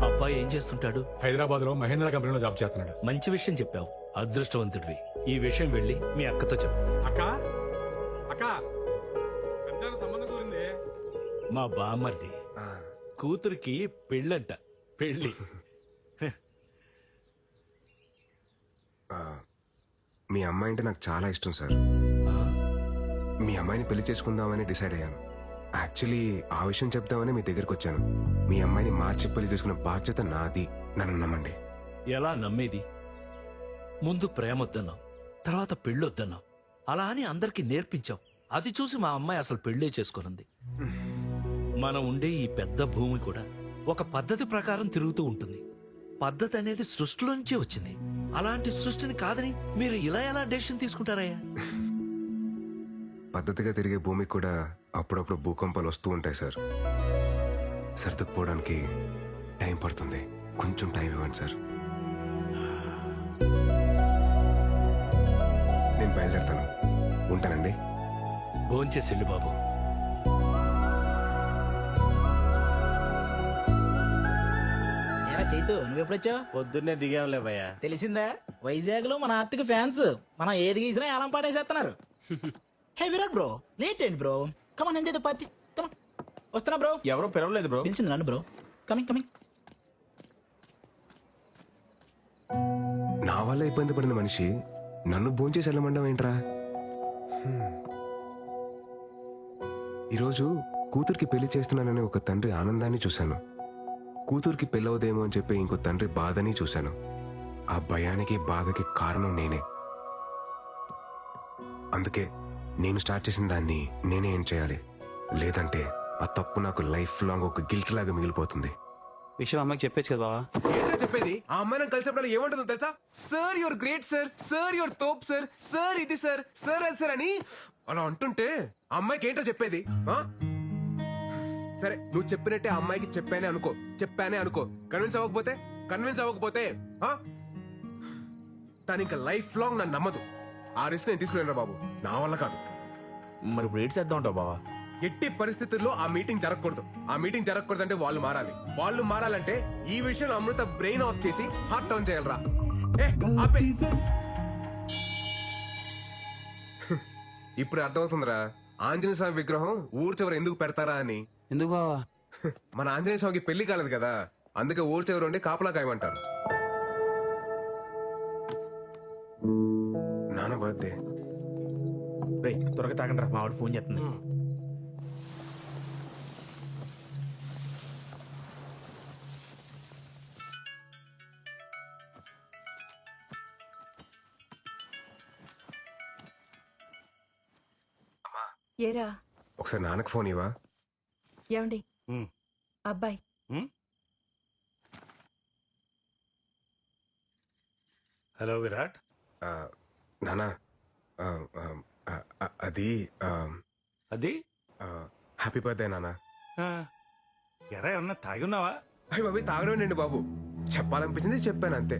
అబ్బాయి ఏం చేస్తుంటాడు? హైదరాబాద్ లో మహేంద్ర కంపెనీలో జాబ్ చేస్తున్నాడు. మంచి విషయం చెప్పావు, అదృష్టవంతుడివి. ఈ విషయం వెళ్ళి మీ అక్కతో చెప్పు. అక్క అక్క, పెద్దానికి సంబంధం కుదిరింది. మా బామ్మర్ది కూతురికి పెళ్ళంట. పెళ్ళి. మీ అమ్మాయి అంటే నాకు చాలా ఇష్టం సార్. మీ అమ్మాయిని పెళ్లి చేసుకుందామని డిసైడ్ అయ్యాను. యాక్చువల్లీ ఆ విషయం చెప్దామని మీ దగ్గరికి వచ్చాను. మీ అమ్మాయిని మార్చి పెళ్లి చేసుకునే బాధ్యత నాది. నన్ను నమ్మండి. ఎలా నమ్మేది? ముందు ప్రేమ వద్దన్నావు, తర్వాత పెళ్ళొద్దన్నావు. అలా అని అందరికీ నేర్పించావు. అది చూసి మా అమ్మాయి అసలు పెళ్ళే చేసుకున్నది. మనం ఉండే ఈ పెద్ద భూమి కూడా ఒక పద్ధతి ప్రకారం తిరుగుతూ ఉంటుంది. పద్ధతి అనేది సృష్టిలో నుంచే వచ్చింది. అలాంటి సృష్టిని కాదని మీరు ఇలా ఎలా డెసిషన్ తీసుకుంటారయ్యా? పద్ధతిగా తిరిగే భూమికి కూడా అప్పుడప్పుడు భూకంపాలు వస్తూ ఉంటాయి సార్. సర్దుకుపోవడానికి టైం పడుతుంది. కొంచెం టైం ఇవ్వండి సార్. నేను బయలుదేరుతాను. ఉంటానండి. భోంచేసి వెళ్ళు బాబు. చైతు నువ్వెప్పుడొచ్చావు? పొద్దున్నే దిగాంలే భయ్యా. తెలిసిందా, వైజాగ్ లో మన ఆర్టిక్ ఫ్యాన్స్ మనం ఏది గీసినా ఏలం పాటేసేస్తున్నారు. హే విరాట్ బ్రో, లేట్ ఏంటి bro? Come on enjoy the party. Come on. వస్తున్నా బ్రో. ఎవరో పిలవలేదు బ్రో. పిలిచింది నన్ను బ్రో. Coming coming. నా వల్ల ఇబ్బంది పడిన మనిషి నన్ను భోంచేసి వెళ్ళమండం ఏంట్రా? ఈరోజు కూతురికి పెళ్లి చేస్తున్నానని ఒక తండ్రి ఆనందాన్ని చూశాను. కూతురికి పెళ్ళవదేమో అని చెప్పి ఇంకో తండ్రి బాధని చూశాను. ఆ భయానికి బాధకి కారణం నేనే. అందుకే నేను స్టార్ట్ చేసిన దాన్ని నేనే ఏం చేయాలి. లేదంటే ఆ తప్పు నాకు లైఫ్ లాంగ్ ఒక గిల్ట్ లాగా మిగిలిపోతుంది. విషయం అమ్మకి చెప్పేచ్చు కదా బావా. ఏంటో చెప్పేది? ఆ అమ్మాయి నన్ను కలిసినప్పుడు ఏమంటుందో తెలుసా? Sir you're great sir, sir you're తోప్ సార్, సార్ ఇది సార్, సార్ అది సార్ అని అలా అంటుంటే ఆ అమ్మాయికి ఏంటో చెప్పేది? సరే నువ్వు చెప్పినట్టే ఆ అమ్మాయికి చెప్పానే అనుకో కన్విన్స్ అవ్వకపోతే ఆ? తను ఇంకా లైఫ్ లాంగ్ నన్ను నమ్మదు. ఆ రిస్క్ నేను తీసుకునేరా బాబు, నా వల్ల కాదు. మరి ఇప్పుడు ఏడ్ చేద్దాం ఉంటావు బావా? ఎట్టి పరిస్థితుల్లో ఆ మీటింగ్ జరగకూడదు అంటే వాళ్ళు మారాలంటే ఈ విషయంలో అమృత బ్రెయిన్ ఆఫ్ చేసి హార్ట్ ఆన్ చేయాలరా. ఆపే. ఇప్పుడు అర్థమవుతుందిరా ఆంజనేయ స్వామి విగ్రహం ఊరు చివర ఎందుకు పెడతారా అని. ఎందుకు బావా? మన ఆంజనేయ స్వామికి పెళ్లి కాలేదు కదా, అందుకే ఊరు చివర ఉండి కాపలా కాయమంటారు. నాన్న బర్త్డే. రేయ్ త్వరగా తాగండి రా, మా వాడు ఫోన్ చేస్తుంది. ఏరా ఒకసారి నాన్నకు ఫోన్ ఇవ్వా. ఏమండి అబ్బాయి హలో విరాట్. నానా అది అది హ్యాపీ బర్త్డే నానా. ఎరా ఏమన్నా తాగి ఉన్నావా? అయ్యి బాబు తాగడండి బాబు, చెప్పాలనిపించింది చెప్పాను అంతే.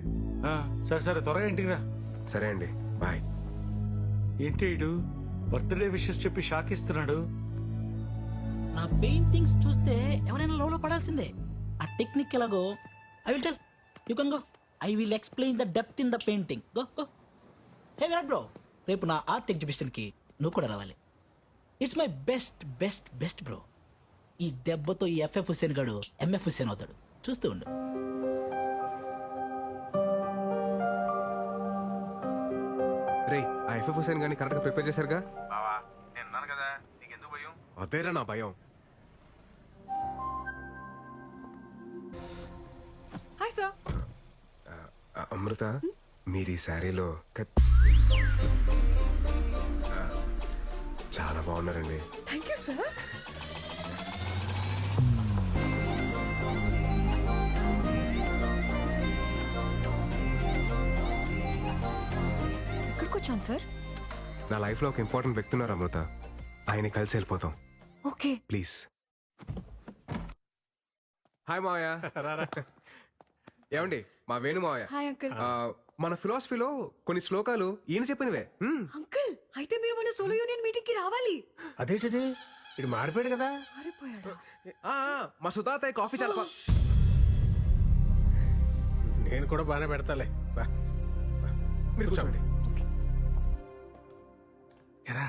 సరే సరే త్వరగా ఇంటికి రా. సరే అండి, బాయ్. ఏంటి ఇడు బర్త్డే విషెస్ చెప్పి షాక్ ఇస్తున్నాడు? నా పెయింటింగ్స్ చూస్తే ఎవరైనా లోలో పడాల్సిందే. ఆ టెక్నిక్ ఎలాగో I will tell you can go. I will explain the depth in the painting. Go go. Hey Virat bro, రేపు నా ఆర్ట్ ఎగ్జిబిషన్ కి నువ్వు కూడా రావాలి. It's my best best best bro. ఈ దెబ్బతో ఈ ఎఫ్ఎఫ్ హుస్సేన్ గాడు ఎంఎఫ్ హుస్సేన్ అవుతాడు, చూస్తూ ఉండు. రే ఆ ఎఫ్ఎఫ్ హుసేన్ గారిని కరెక్ట్ గా ప్రిపేర్ చేశారుగా? బావా నేను ఉన్నాను కదా, నీకెందుకు భయం? అదేరా నా భయం. Hi sir. అమృత మీరు ఈ శారీలో చాలా బాగున్నారండి. Thank you sir. ఎక్కడికి వచ్చాను సార్? నా లైఫ్ లో ఒక ఇంపార్టెంట్ వ్యక్తి ఉన్నారు అమృత, ఆయన కలిసి వెళ్ళిపోతాం ఓకే ప్లీజ్. హాయ్ మావయ్య. ఏమండి మా వేణు మావయ్య. Hi uncle. మన ఫిలాసఫీలో కొన్ని శ్లోకాలు ఈయన చెప్పినవే. అంకుల్ అయితే మీరు మన సోలో యూనియన్ మీటింగ్ కి రావాలి. అదేంటిది ఇడు మారిపోయాడు కదా? మారిపోయాడా? మా సుతాత కాఫీ చాలా నేను కూడా బాగానే పెడతాలే. బా మీరు కూర్చోండి. ఎరా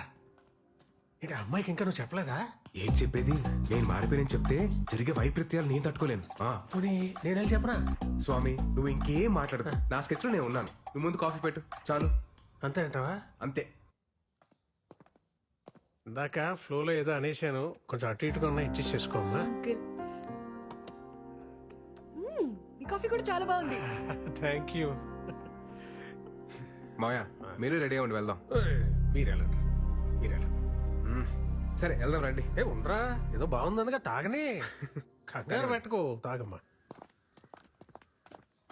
ఏంటి అమ్మాయికి ఇంకా నువ్వు చెప్పలేదా? ఏం చెప్పేది, నేను మారిపోయానని చెప్తే జరిగే వైపరీత్యాలు నేను తట్టుకోలేను. పోనీ నేను వెళ్ళి చెప్పనా? స్వామి నువ్వు ఇంకేం మాట్లాడదు, నా స్కెచ్ లో నేను ఉన్నాను. నువ్వు ముందు కాఫీ పెట్టు చాలు. అంతే అంటావా? అంతే. ఇందాక ఫ్లోలో ఏదో అనేశాను, కొంచెం అటు ఇటుగా ఉన్నా ఇచ్చేసి చేసుకోమ్మా. అంకుల్ ఈ కాఫీ కూడా చాలా బాగుంది. Thank you. మావయ్య మీరు రెడీ అవ్వండి, వెళ్దాం. మీరెళ్ళండి. సరే వెళ్దాం రండి. ఉండరా, ఏదో బాగుందనగా తాగనే, కంగారు పెట్టుకో, తాగమ్మా.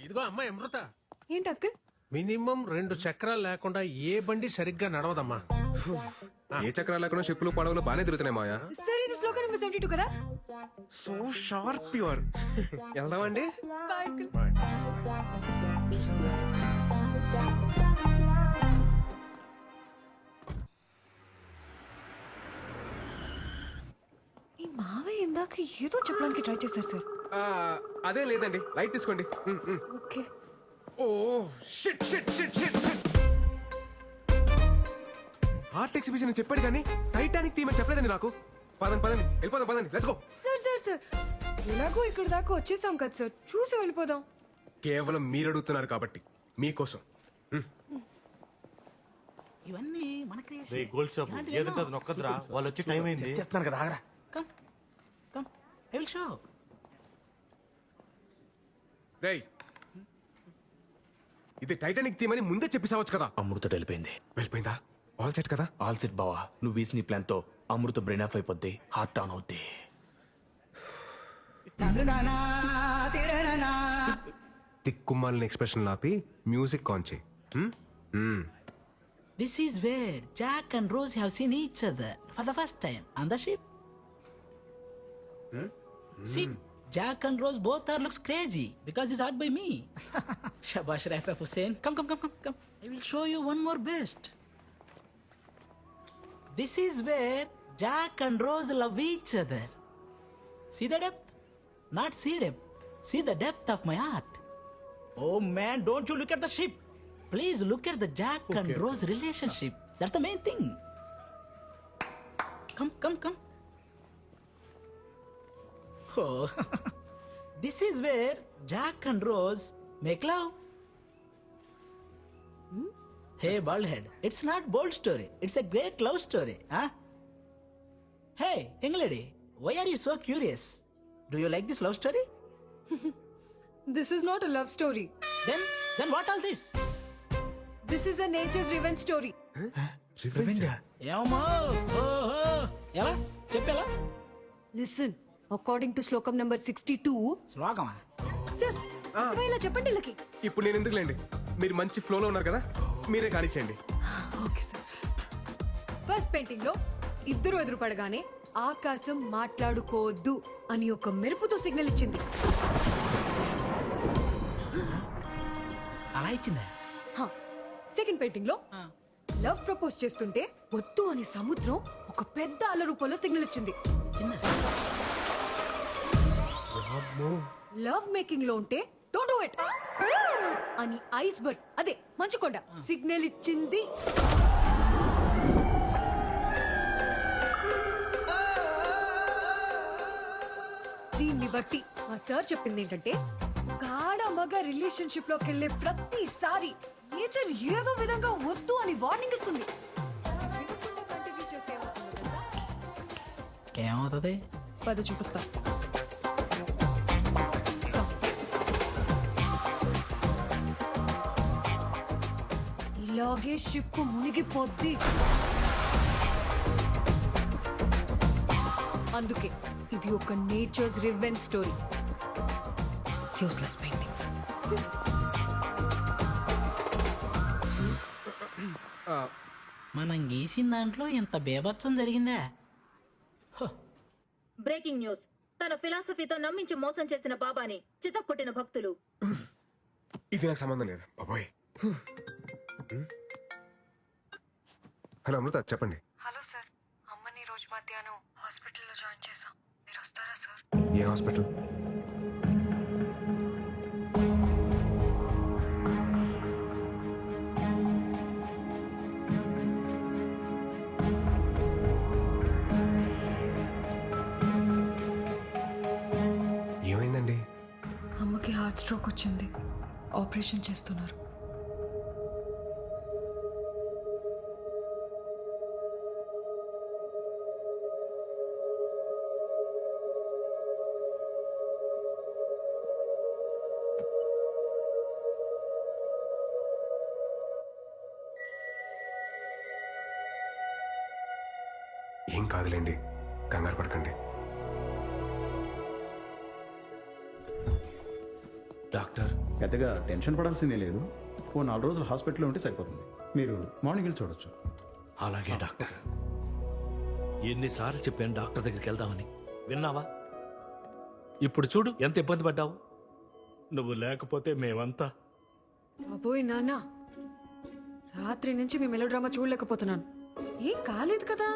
ఇదిగో అమ్మా అమృత, ఏంటి అంకుల్? మినిమం 2 చక్రాలు లేకుండా ఏ బండి సరిగ్గా నడవదమ్మా. ఏ చక్రాలు లేకుండా షిప్పులు పడవలు బాగానే తిరుగుతున్నాయి మాయా. సార్ ఇది శ్లోకం నెంబర్ 72 కదా? So sharp you're. వెళ్దామండి. Bye uncle. ఈ మావయ్య ఇందాక ఏదో చెప్పడానికి ట్రై చేశారు సార్. అదే లేదండి, లైట్ తీసుకోండి. Okay. Oh shit shit shit shit. Art exhibition చెప్పాడు కానీ టైటానిక్ థీమ్ అని చెప్పలేదండి నాకు. పదండి వెళ్ళిపోదాం, పదండి లెట్స్ గో. సార్ ఎలాగో ఇక్కడ దాకా వచ్చేసాం కదా సార్, చూసి వెళ్ళిపోదాం. కేవలం మీరు అడుగుతున్నారు కాబట్టి మీకోసం. ఇవన్నీ మన క్రియేషన్. గోల్డ్ షాప్ ఏదంటే అది నొక్కదురా, వాళ్ళు వచ్చి టైం అయింది. చేస్తున్నాను కదా, ఆగరా. Come come I will show. రేయ్ ఇది టైటానిక్ థీమ్ అని ముందే చెప్పేసావచ్చు కదా. అమృత వెళ్ళిపోయింది. వెళ్ళిపోయిందా? ఆల్ సెట్ కదా? ఆల్ సెట్ బావా. నువ్వు వేసిన ఈ ప్లాన్ తో అమృత బ్రెయిన్ ఆఫ్ అయిపోద్ది, హార్ట్ ఆన్ అవుద్ది. తిక్కుమాలిన ఎక్స్ప్రెషన్ ఆపి మ్యూజిక్ ఆన్ చేయి. This is where Jack and Rose have seen each other for the first time on the ship. See, Jack and Rose both are looks crazy because it's art by me. Shabash Rafa Hussain. Come. I will show you one more best. This is where Jack and Rose love each other. See the depth? Not see depth. See the depth of my art. Oh man, don't you look at the ship. Please look at the Jack and Rose relationship. That's the main thing. Come. Oh, this is where Jack and Rose make love. Hey, bald head, it's not bold story. It's a great love story, huh? Hey, young lady, why are you so curious? Do you like this love story? This is not a love story. Then what all this? This is a nature's revenge story. ఏమో ఓహో ఎలా చెప్పేలా Listen, according to శ్లోకం number 62. శ్లోకమా sir ఇలా చెప్పండి వీళ్ళకి. ఇప్పుడు నేను ఎందుకులేండి, మీరు మంచి ఫ్లోలో ఉన్నారు కదా, మీరే కానిచ్చేయండి. Okay sir. ఫస్ట్ పెయింటింగ్ లో ఇద్దరు ఎదురుపడగానే ఆకాశం మాట్లాడుకోవద్దు అని ఒక మెరుపుతో సిగ్నల్ ఇచ్చింది. అలా ఇచ్చిందా? సెకండ్ పెయింటింగ్ లో లవ్ ప్రపోజ్ చేస్తుంటే వద్దు అని సముద్రం ఒక పెద్ద అల రూపంలో సిగ్నల్ ఇచ్చింది. లవ్ మేకింగ్ లో ఉంటే డోంట్ డూ ఇట్ అని ఐస్ బర్డ్ అదే మంచుకొండ సిగ్నల్ ఇచ్చింది. దీన్ని బట్టి మా సార్ చెప్పింది ఏంటంటే గాఢ మగ రిలేషన్షిప్ లోకి వెళ్ళే ప్రతిసారి నేచర్ ఏదో విధంగా వద్దు అని వార్నింగ్ ఇస్తుంది. ఏమవుతుంది? పద చూపిస్తా. ఇలాగే షిప్ మునిగిపోద్ది. అందుకే ఇది ఒక nature's revenge story. Useless paintings. మనం గీసిన దాంట్లో ఇంత బేభత్సం జరిగిందా? Breaking news. తన ఫిలాసఫీతో నమ్మించి మోసం చేసిన బాబాని చితక్కొట్టిన భక్తులు. ఇది నాకు సంబంధం లేదు బాబోయ్. హలో అమృత, చెప్పండి. హలో సార్, అమ్మని రోజు మధ్యాహ్నం హాస్పిటల్లో జాయిన్ చేశాం. మీరు వస్తారా సార్? ఏ హాస్పిటల్? ఏమైందండి? అమ్మకి హార్ట్ స్ట్రోక్ వచ్చింది. ఆపరేషన్ చేస్తున్నారు. ఏం కాదులేండి, కంగారు పడకండి. డాక్టర్, పెద్దగా టెన్షన్ పడాల్సిందే లేదు. ఓ 4 రోజులు హాస్పిటల్లో ఉంటే సరిపోతుంది. మీరు మార్నింగ్ వెళ్ళి చూడొచ్చు. అలాగే డాక్టర్. ఎన్నిసార్లు చెప్పాను డాక్టర్ దగ్గరికి వెళ్దామని, విన్నావా? ఇప్పుడు చూడు ఎంత ఇబ్బంది పడ్డావు. నువ్వు లేకపోతే మేమంతా. అబ్బోయ్ నాన్న, రాత్రి నుంచి మీ మెలో డ్రామా చూడలేకపోతున్నాను. ఏం కాలేదు కదా,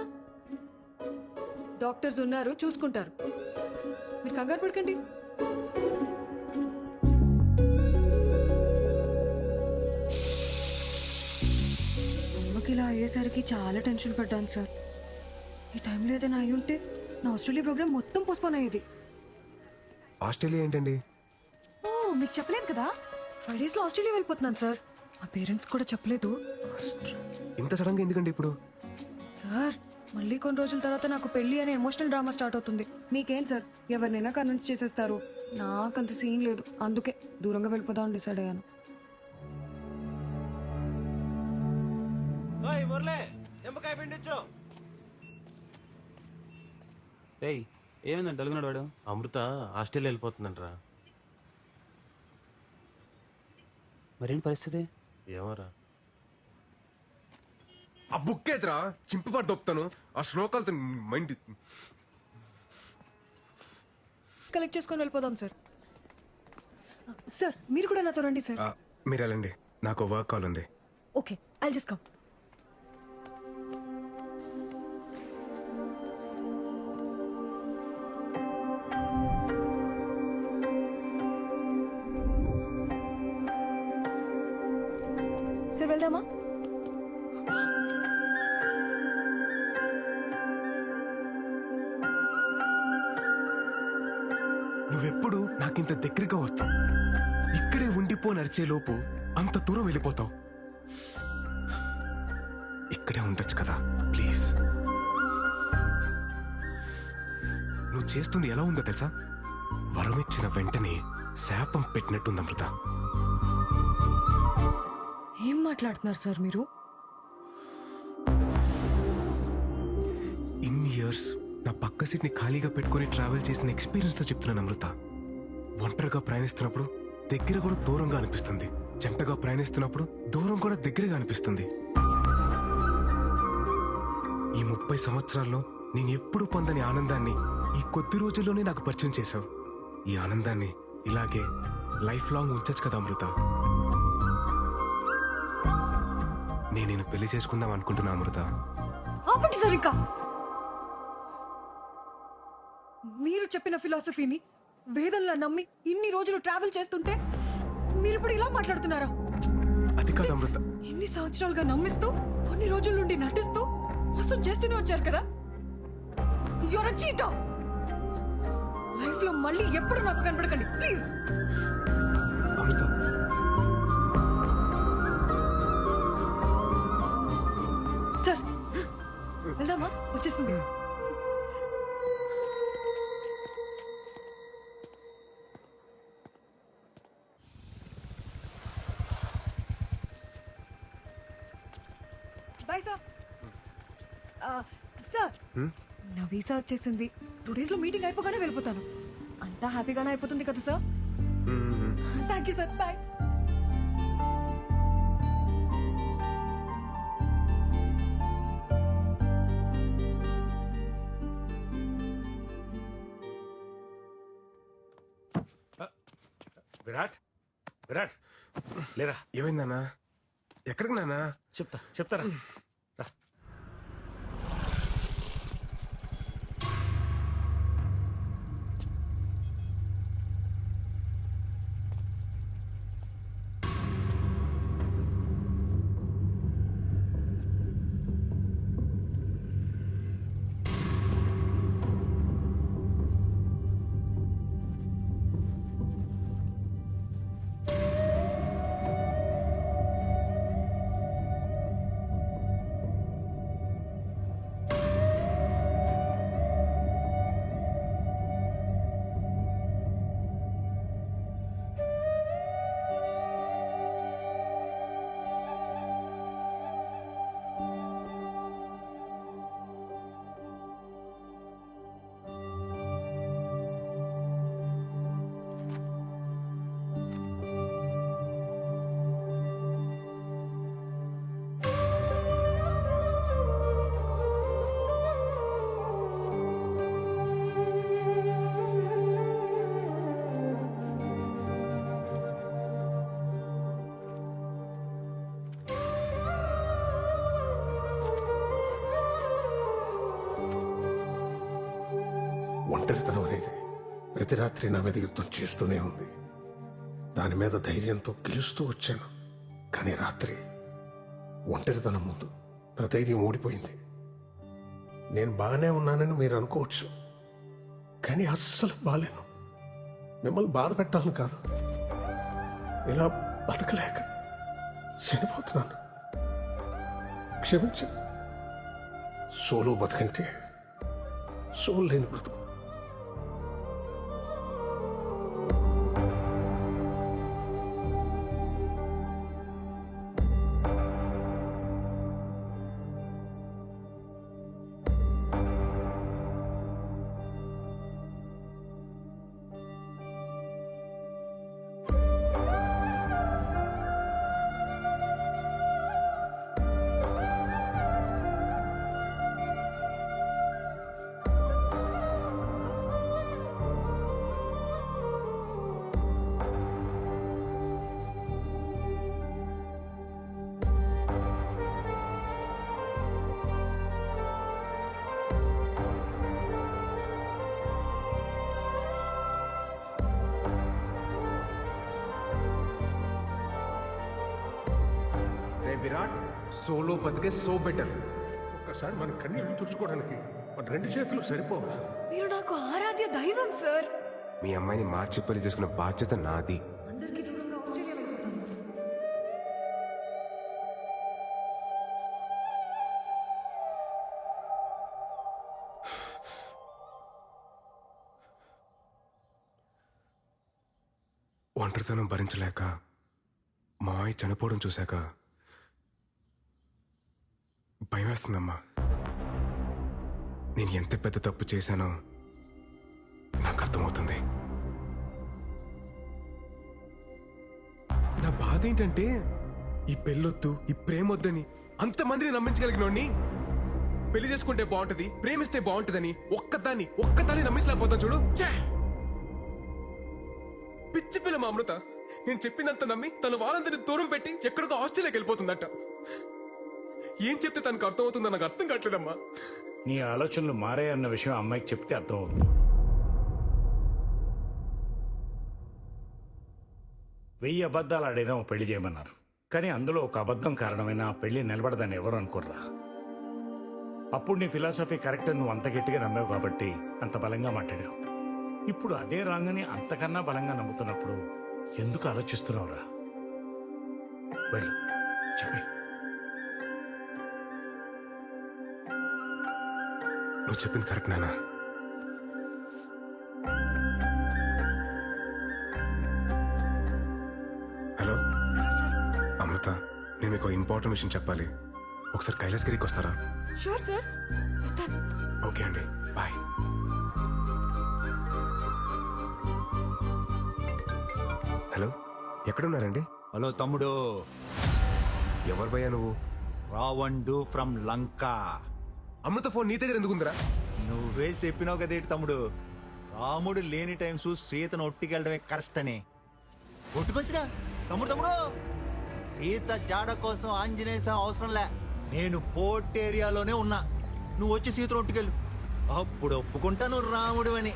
డాక్టర్స్ ఉన్నారు, చూసుకుంటారు. మీరు కంగారు పడకండి. అమ్మకి ఇలా అయ్యేసరికి చాలా టెన్షన్ పడ్డాను సార్. ఈ టైంలో ఏదైనా అయి ఉంటే నా ఆస్ట్రేలియా ప్రోగ్రామ్ మొత్తం పోస్ట్పోన్ అయ్యేది. ఆస్ట్రేలియా ఏంటండి? ఓ, మీకు చెప్పలేదు కదా, 5 days లో ఆస్ట్రేలియా వెళ్ళిపోతున్నాను సార్. మా పేరెంట్స్ కూడా చెప్పలేదు. ఇంత సడన్ గా ఎందుకండి ఇప్పుడు? సార్, మళ్ళీ కొన్ని రోజుల తర్వాత నాకు పెళ్లి అనే ఎమోషనల్ డ్రామా స్టార్ట్ అవుతుంది. మీకేం సార్, ఎవరినైనా కన్విన్స్ చేసేస్తారు. నాకంత సీన్ లేదు, అందుకే దూరంగా వెళ్ళిపోదామని డిసైడ్ అయ్యాను. ఓయ్ మురళి, నిమ్మకాయ పిండిచ్చు. రేయ్, ఏమైందండి డలుగున్నాడు వాడు? అమృత ఆస్ట్రేలియా వెళ్ళిపోతుందంటరా. మరేంటి పరిస్థితి? ఏమోరా. ఆ బుక్ ఎదురా చింపిపడి దొప్పుతాను. ఆ శ్లోకాలతో మైండ్. కలెక్ట్ చేసుకొని వెళ్ళిపోదాం సార్. సార్ మీరు కూడా నాతో రండి సార్. మీరు వెళ్ళండి, నాకు వర్క్ కాల్ ఉంది. Okay, I'll just come. Sir వెళ్దామా? నువ్వెప్పుడు నాకింత దగ్గరగా వస్తావు, ఇక్కడే ఉండిపో నడిచే లోపు అంత దూరం వెళ్ళిపోతావు. ఇక్కడే ఉండొచ్చు కదా ప్లీజ్. నువ్వు చేస్తుంది ఎలా ఉందో తెలుసా? వరం ఇచ్చిన వెంటనే శాపం పెట్టినట్టుంది అమృత. ఏం మాట్లాడుతున్నారు సార్ మీరు? ఇన్ని ఇయర్స్ నా పక్క సీట్ని ఖాళీగా పెట్టుకుని ట్రావెల్ చేసిన ఎక్స్పీరియన్స్తో చెప్తున్నాను అమృత. ఒంటరిగా ప్రయాణిస్తున్నప్పుడు దగ్గర కూడా దూరంగా అనిపిస్తుంది, జంటగా ప్రయాణిస్తున్నప్పుడు దూరం కూడా దగ్గరగా అనిపిస్తుంది. ఈ 30 సంవత్సరాల్లో నేను ఎప్పుడు పొందని ఆనందాన్ని ఈ కొద్ది రోజుల్లోనే నాకు పరిచయం చేశావు. ఈ ఆనందాన్ని ఇలాగే లైఫ్ లాంగ్ ఉంచచ్చు కదా అమృత. నేను పెళ్లి చేసుకుందాం అనుకుంటున్నా అమృత. ఆపండి సార్, ఇంకా మీరు చెప్పిన ఫిలాసఫీని వేదంలా నమ్మి ఇన్ని రోజులు ట్రావెల్ చేస్తుంటే మీరు ఇప్పుడు ఇలా మాట్లాడుతున్నారా? అది కాదు అమృత. ఇన్ని సంవత్సరాలుగా నమ్మిస్తూ కొన్ని రోజుల నుండి నటిస్తూ మోసం చేస్తూనే వచ్చారు కదా. Your cheater. లైఫ్ లో మళ్ళీ ఎప్పుడు నాకు కనపడకండి ప్లీజ్. అమృత సార్ వెళ్దామా? వచ్చేసింది. Bye sir. సార్ నా వీసా వచ్చేసింది. 2 days లో మీటింగ్ అయిపోగానే వెళ్ళిపోతాను. అంతా హ్యాపీగానే అయిపోతుంది కదా sir? Thank you sir. Bye. Virat, Virat లేరా? ఏమైందన్నా? ఎక్కడికి నాన్నా? చెప్తారా? రా. ఒంటరితనం అనేది ప్రతి రాత్రి నా మీద యుద్ధం చేస్తూనే ఉంది. దాని మీద ధైర్యంతో గెలుస్తూ వచ్చాను. కానీ రాత్రి ఒంటరితనం ముందు నా ధైర్యం ఓడిపోయింది. నేను బాగానే ఉన్నానని మీరు అనుకోవచ్చు, కానీ అస్సలు బాలేను. మిమ్మల్ని బాధ పెట్టాలని కాదు, ఇలా బతకలేక చనిపోతున్నాను. క్షమించండి. సోలో బతకంటే సోల్ లేని బ్రతుకు. విరాట్ సోలో బతికే సో బెటర్. ఒక్కసారి మన కన్నీళ్ళు తుడుచుకోవడానికి మన 2 చేతులు సరిపోవు. మీరు నాకు ఆరాధ్య దైవం సార్. మీ అమ్మాయిని మార్చి పెళ్లి చేసుకున్న బాధ్యత నాది. అందరికీ దూరంగా ఆస్ట్రేలియా వెళ్ళిపోతాను. ఒంటరితనం భరించలేక మా అమ్మాయి చనిపోవడం చూశాక భయం వేస్తుందమ్మా. నేను ఎంత పెద్ద తప్పు చేశానో నాకు అర్థమవుతుంది. నా బాధ ఏంటంటే ఈ పెళ్ళొద్దు, ఈ ప్రేమొద్దని అంతమందిని నమ్మించగలిగినోడిని పెళ్లి చేసుకుంటే బాగుంటది, ప్రేమిస్తే బాగుంటదని ఒక్కదాన్ని నమ్మించలేకపోతాను చూడు. ఛే! పిచ్చి పిల్ల మా అమృత నేను చెప్పిందంత నమ్మి తను వాళ్ళందరినీ దూరం పెట్టి ఎక్కడికో ఆస్ట్రేలియాకి వెళ్ళిపోతుందట. ఏం చెప్తే తనకు అర్థమవుతుందో నాకు అర్థం కావట్లేదమ్మా. నీ ఆలోచనలు మారాయన్న విషయం అమ్మాయికి చెప్తే అర్థం అవుతుంది. 1000 అబద్ధాలు ఆడైనా ఓ పెళ్లి చేయమన్నారు, కానీ అందులో ఒక అబద్ధం కారణమైన ఆ పెళ్లి నిలబడదని ఎవరు అనుకోర్రా. అప్పుడు నీ ఫిలాసఫీ కరెక్ట్ నువ్వు అంత గట్టిగా నమ్మావు కాబట్టి అంత బలంగా మాట్లాడావు. ఇప్పుడు అదే రాంగని అంతకన్నా బలంగా నమ్ముతున్నప్పుడు ఎందుకు ఆలోచిస్తున్నావురా? వెళ్ళు చెప్పి. నువ్వు చెప్పింది కరెక్ట్ నానా. హలో అమృత, నేను మీకు ఇంపార్టెంట్ విషయం చెప్పాలి. ఒకసారి కైలాసగిరికి వస్తారా? షూర్ సార్, వస్తాను. ఓకే అండి, బాయ్. హలో, ఎక్కడున్నారండి? హలో తమ్ముడు, ఎవరు భయ్యా నువ్వు? రావండు ఫ్రమ్ లంక. అమృత ఫోన్ నీ దగ్గర ఎందుకుందిరా? నువ్వే చెప్పినావు కదేటి తమ్ముడు, రాముడు లేని టైం చూసి సీతను ఒట్టికెళ్ళడమే కరెక్ట్ అని. ఒట్టుకొచ్చినా తమ్ముడు తమ్ముడు, సీత జాడ కోసం ఆంజనేయ స్వామి అవసరం లే, నేను పోర్ట్ ఏరియాలోనే ఉన్నా. నువ్వు వచ్చి సీతను ఒట్టుకెళ్ళు, అప్పుడు ఒప్పుకుంటా నువ్వు రాముడు అని.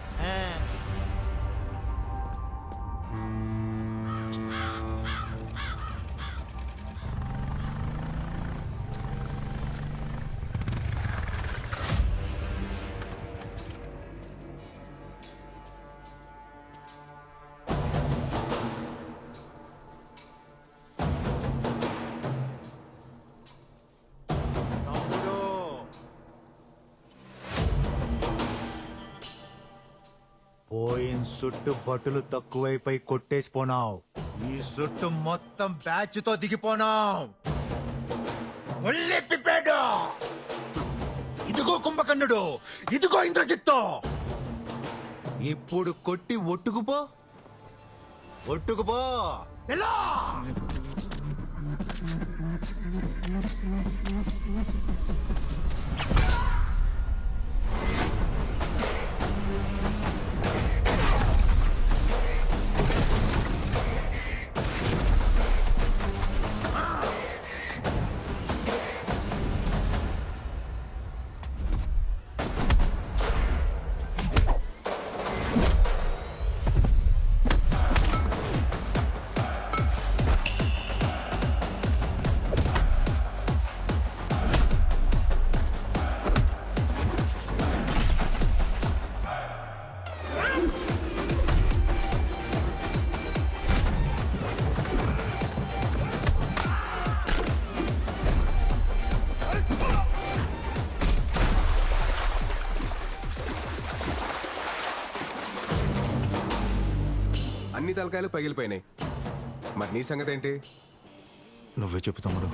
పోయిన సుట్టు బట్టులు తక్కువైపోయి కొట్టేసిపోనావు, ఈ సుట్టు మొత్తం బ్యాచ్ తో దిగిపోనావు. ఇదిగో కుంభకర్ణుడు, ఇదిగో ఇంద్రజిత్తు. ఇప్పుడు కొట్టి ఒట్టుకుపో, ఒట్టుకుపో. ఎలా అన్ని తలకాయలు పగిలిపోయినాయి. మరి నీ సంగతి ఏంటి? నువ్వే చెప్పు తమ్ముడు.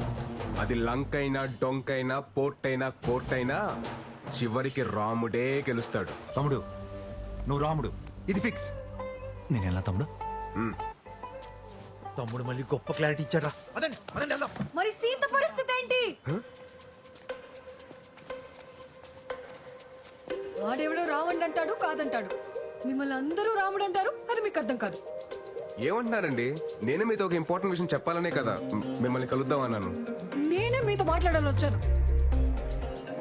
అది లంకైనా, డొంకైనా, పోర్ట్ అయినా, కోర్ట్ అయినా చివరికి రాముడే గెలుస్తాడు. తమ్ముడు నువ్వు రాముడు, ఇది ఫిక్స్. నేను ఎలా తమ్ముడు? తమ్ముడు మళ్ళీ గొప్ప క్లారిటీ ఇచ్చాడా? అదండి అదండి వెళ్దాం. మరి సీత పరిస్థితి ఏంటి? వాడెవడో రావండి అంటాడు, కాదంటాడు. మిమ్మల్ని అందరూ రాముడు అంటారు, అది మీకు అర్థం కాదు. ఏమంటున్నారండి? నేనే మీతో ఒక ఇంపార్టెంట్ విషయం చెప్పాలనే కదా మిమ్మల్ని కలుద్దాం అన్నాను. నేనే మీతో మాట్లాడాలని వచ్చాను.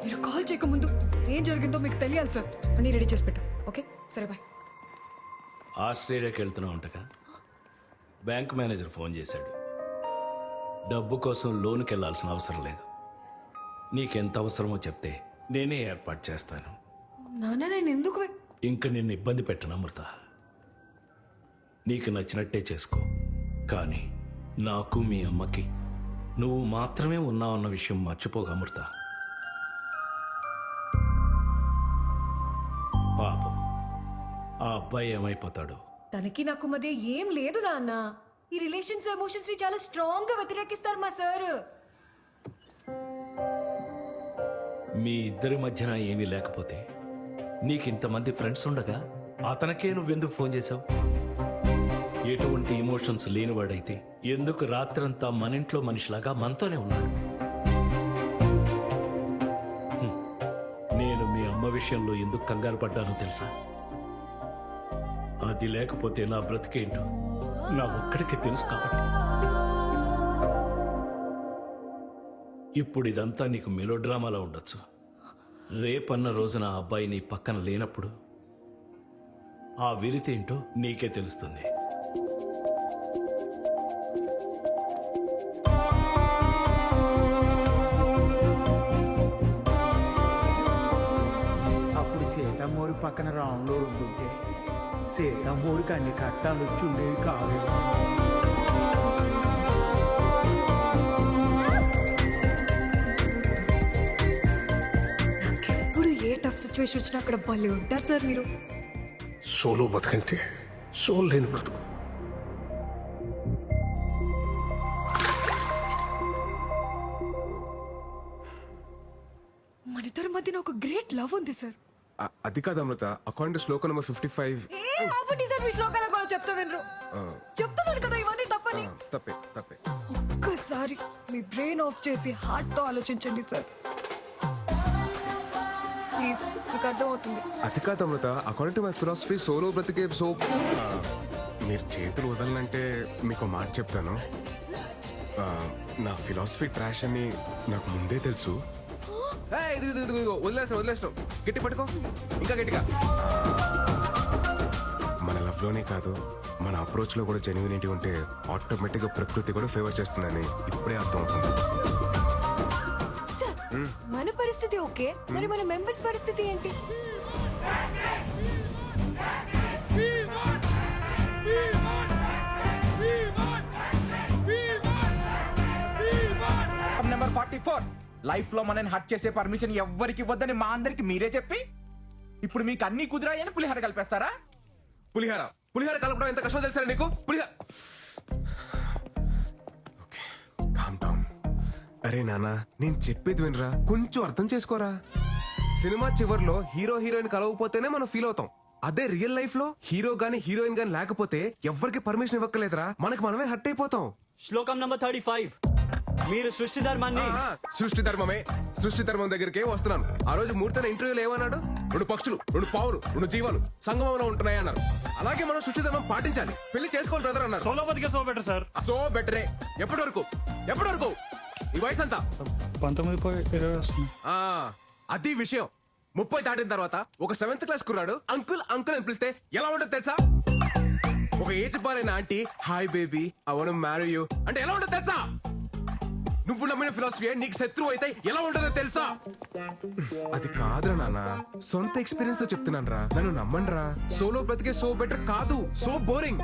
మీరు కాల్ చేయకముందు ఏం జరిగిందో మీకు తెలియాలి సార్. అన్నీ రెడీ చేసి పెట్టు. ఓకే సరే బాయ్. ఆస్ట్రేలియాకి వెళ్తున్నావు అంటగా బ్యాంక్ మేనేజర్ ఫోన్ చేశాడు. డబ్బు కోసం లోనుకి వెళ్ళాల్సిన అవసరం లేదు. నీకెంత అవసరమో చెప్తే నేనే ఏర్పాటు చేస్తాను. నాన్న నేను ఎందుకు ఇంక నిన్ను ఇబ్బంది పెట్టను అమృత. నీకు నచ్చినట్టే చేసుకో. కానీ నాకు మీ అమ్మకి నువ్వు మాత్రమే ఉన్నావన్న విషయం మర్చిపోగా అమృత. పాపం ఆ అబ్బాయి ఏమైపోతాడు? తనకి నాకు మధ్య ఏం లేదు నాన్న. ఈ రిలేషన్స్ ఎమోషన్స్ ని చాలా స్ట్రాంగ్ గా వ్యతిరేకిస్తారు మా సార్. మీ ఇద్దరి మధ్యన ఏమీ లేకపోతే నీకింతమంది ఫ్రెండ్స్ ఉండగా అతనికే నువ్వెందుకు ఫోన్ చేశావు? ఎటువంటి ఎమోషన్స్ లేనివాడైతే ఎందుకు రాత్రంతా మన ఇంట్లో మనిషిలాగా మనతోనే ఉన్నాడు? నేను మీ అమ్మ విషయంలో ఎందుకు కంగారు పడ్డానో తెలుసా? అది లేకపోతే నా బ్రతికేంటో నా ఒక్కడికి తెలుసు కాబట్టి. ఇప్పుడు ఇదంతా నీకు మెలోడ్రామాలో ఉండొచ్చు. రేపన్న రోజున ఆ అబ్బాయి నీ పక్కన లేనప్పుడు ఆ విరితేంటో నీకే తెలుస్తుంది. అప్పుడు సీతమ్మోరి పక్కన రాముడు ఉంటుంటే సీతమ్మోరికి అన్ని కట్టాలు వచ్చి ఉండేవి కాదు. నాకెప్పుడు ఏ టఫ్ సిచ్యువేషన్ వచ్చినా అక్కడ భలే ఉంటారు సార్ మీరు. సోలో బతుకంటే సోల్ లేని బ్రతుకు. మన ఇద్దరి మధ్యన ఒక గ్రేట్ లవ్ ఉంది సార్. అది కాదు Amrutha, according to Shloka number 55. ఏ ఆపండి సార్, మీ శ్లోకాల కూడా చెప్తా వినరు. చెప్తున్నాను కదా ఇవన్నీ తప్పని. తప్పే తప్పే. ఒక్కసారి మీ బ్రెయిన్ ఆఫ్ చేసి హార్ట్ తో ఆలోచించండి సార్ ప్లీజ్. మీకు అర్థమవుతుంది. అది కాదు Amrutha, according to my philosophy solo బ్రతికే సో. మీరు చేతులు వదలనంటే మీకు మాట చెప్తాను. నా ఫిలాసఫీ ట్రాష్ అని నాకు ముందే తెలుసు. వదిలేస్తాం గట్టి పట్టుకో, ఇంకా గట్టిగా. మన లవ్ లోనే కాదు, మన అప్రోచ్ లో కూడా జెన్యూనిటీ ఉంటే ఆటోమేటిక్ గా ప్రకృతి కూడా ఫేవర్ చేస్తుందని ఇప్పుడే అర్థం అవుతుంది. సార్ మన పరిస్థితి ఓకే, మరి మన మెంబర్స్ పరిస్థితి ఏంటి? నెంబర్ 44 లైఫ్ లో మనని హట్ చేసే పర్మిషన్ ఎవ్వరికి ఇవ్వద్దని మా అందరికి మీరే చెప్పి ఇప్పుడు మీకు అన్ని కుదిరాయని పులిహార కలిపేస్తారా? పులిహార పులిహార కలపడం ఎంత కష్టం తెలుసా నీకు? పులిహార. Calm down. అరే నానా, నేను చెప్పేది వినరా, కొంచెం అర్థం చేసుకోరా. సినిమా చివర్లో హీరో హీరోయిన్ కలవకపోతేనే మనం ఫీల్ అవుతాం. అదే రియల్ లైఫ్ లో హీరో గానీ హీరోయిన్ గానీ లేకపోతే ఎవ్వరికి పర్మిషన్ ఇవ్వక్కలేదురా, మనకి మనమే హట్ అయిపోతాం. శ్లోకం నంబర్ 35. మీరు సృష్టి ధర్మాన్ని. సృష్టి ధర్మమే. సృష్టి ధర్మం దగ్గరికే వస్తున్నాను. ఆ రోజు మూర్తన ఇంటర్వ్యూలో ఏమన్నాడు? 2 పక్షులు, 2 పావులు, 2 జీవాలు సంగమంలో ఉంటున్నాయి అన్నారు. అలాగే మనం సృష్టి ధర్మం పాటించాలి. పెళ్లి చేసుకోవాలి బ్రదర్ అన్నారు. సోలో బతికే సో బెటర్ సార్. సో బెటరే. ఎప్పటి వరకు ఈ వయసు అంతా 19-20 వస్తుంది. అది విషయం. 30 దాటిన తర్వాత ఒక 7th క్లాస్ కుర్రాడు అంకుల్ అంకుల్ అని పిలిస్తే ఎలా ఉంటుంది తెలుసా? ఒక ఏజ్ బారైన aunty hi baby I want to marry you అంటే ఎలా ఉంటుంది తెలుసా? నువ్వు నమ్మిన ఫిలాసఫీ నీకు శత్రువు అయితే ఎలా ఉంటుందో తెలుసా? అది కాదురా నాన్న, సొంత ఎక్స్పీరియన్స్ తో చెప్తున్నాను రా, నన్ను నమ్మండి రా. సోలో బ్రతికే సో బెటర్ కాదు, సో బోరింగ్.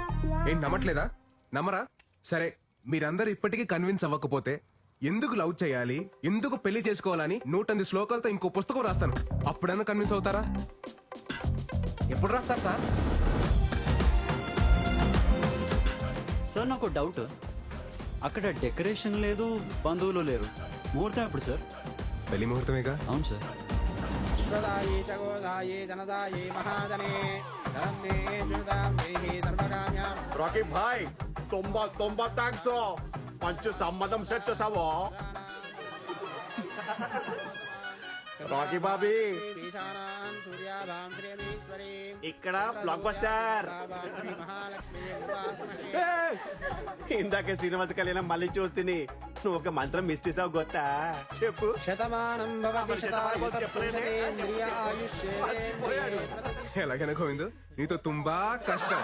ఏం నమ్మట్లేదా? నమ్మరా? సరే, మీరందరూ ఇప్పటికీ కన్విన్స్ అవ్వకపోతే ఎందుకు లవ్ చేయాలి, ఎందుకు పెళ్లి చేసుకోవాలని 108 శ్లోకాలతో ఇంకో పుస్తకం రాస్తాను. అప్పుడన్నా కన్విన్స్ అవుతారా? ఎప్పుడు రాస్తారు సార్? సార్ నాకు డౌట్, అక్కడ డెకరేషన్ లేదు, బంధువులు లేరు, ముహూర్తం ఎప్పుడు సార్? పెళ్లి ముహూర్తమేగా. అవును సార్. రాకీ భాయ్ తొంభై థ్యాంక్స్. మంచి సంబంధం సెట్ చేసావో. రాకీ బాబీ ఇక్కడ బ్లాక్ బస్టర్. ఇందాకే శ్రీనివాస కళ్యాణం మళ్ళీ చూస్తుంది. నువ్వు ఒక మంత్రం మిస్ చేసావు గొత్తా? చెప్పు. ఎలాగైనా గోవిందు, నీతో తుంబా కష్టం.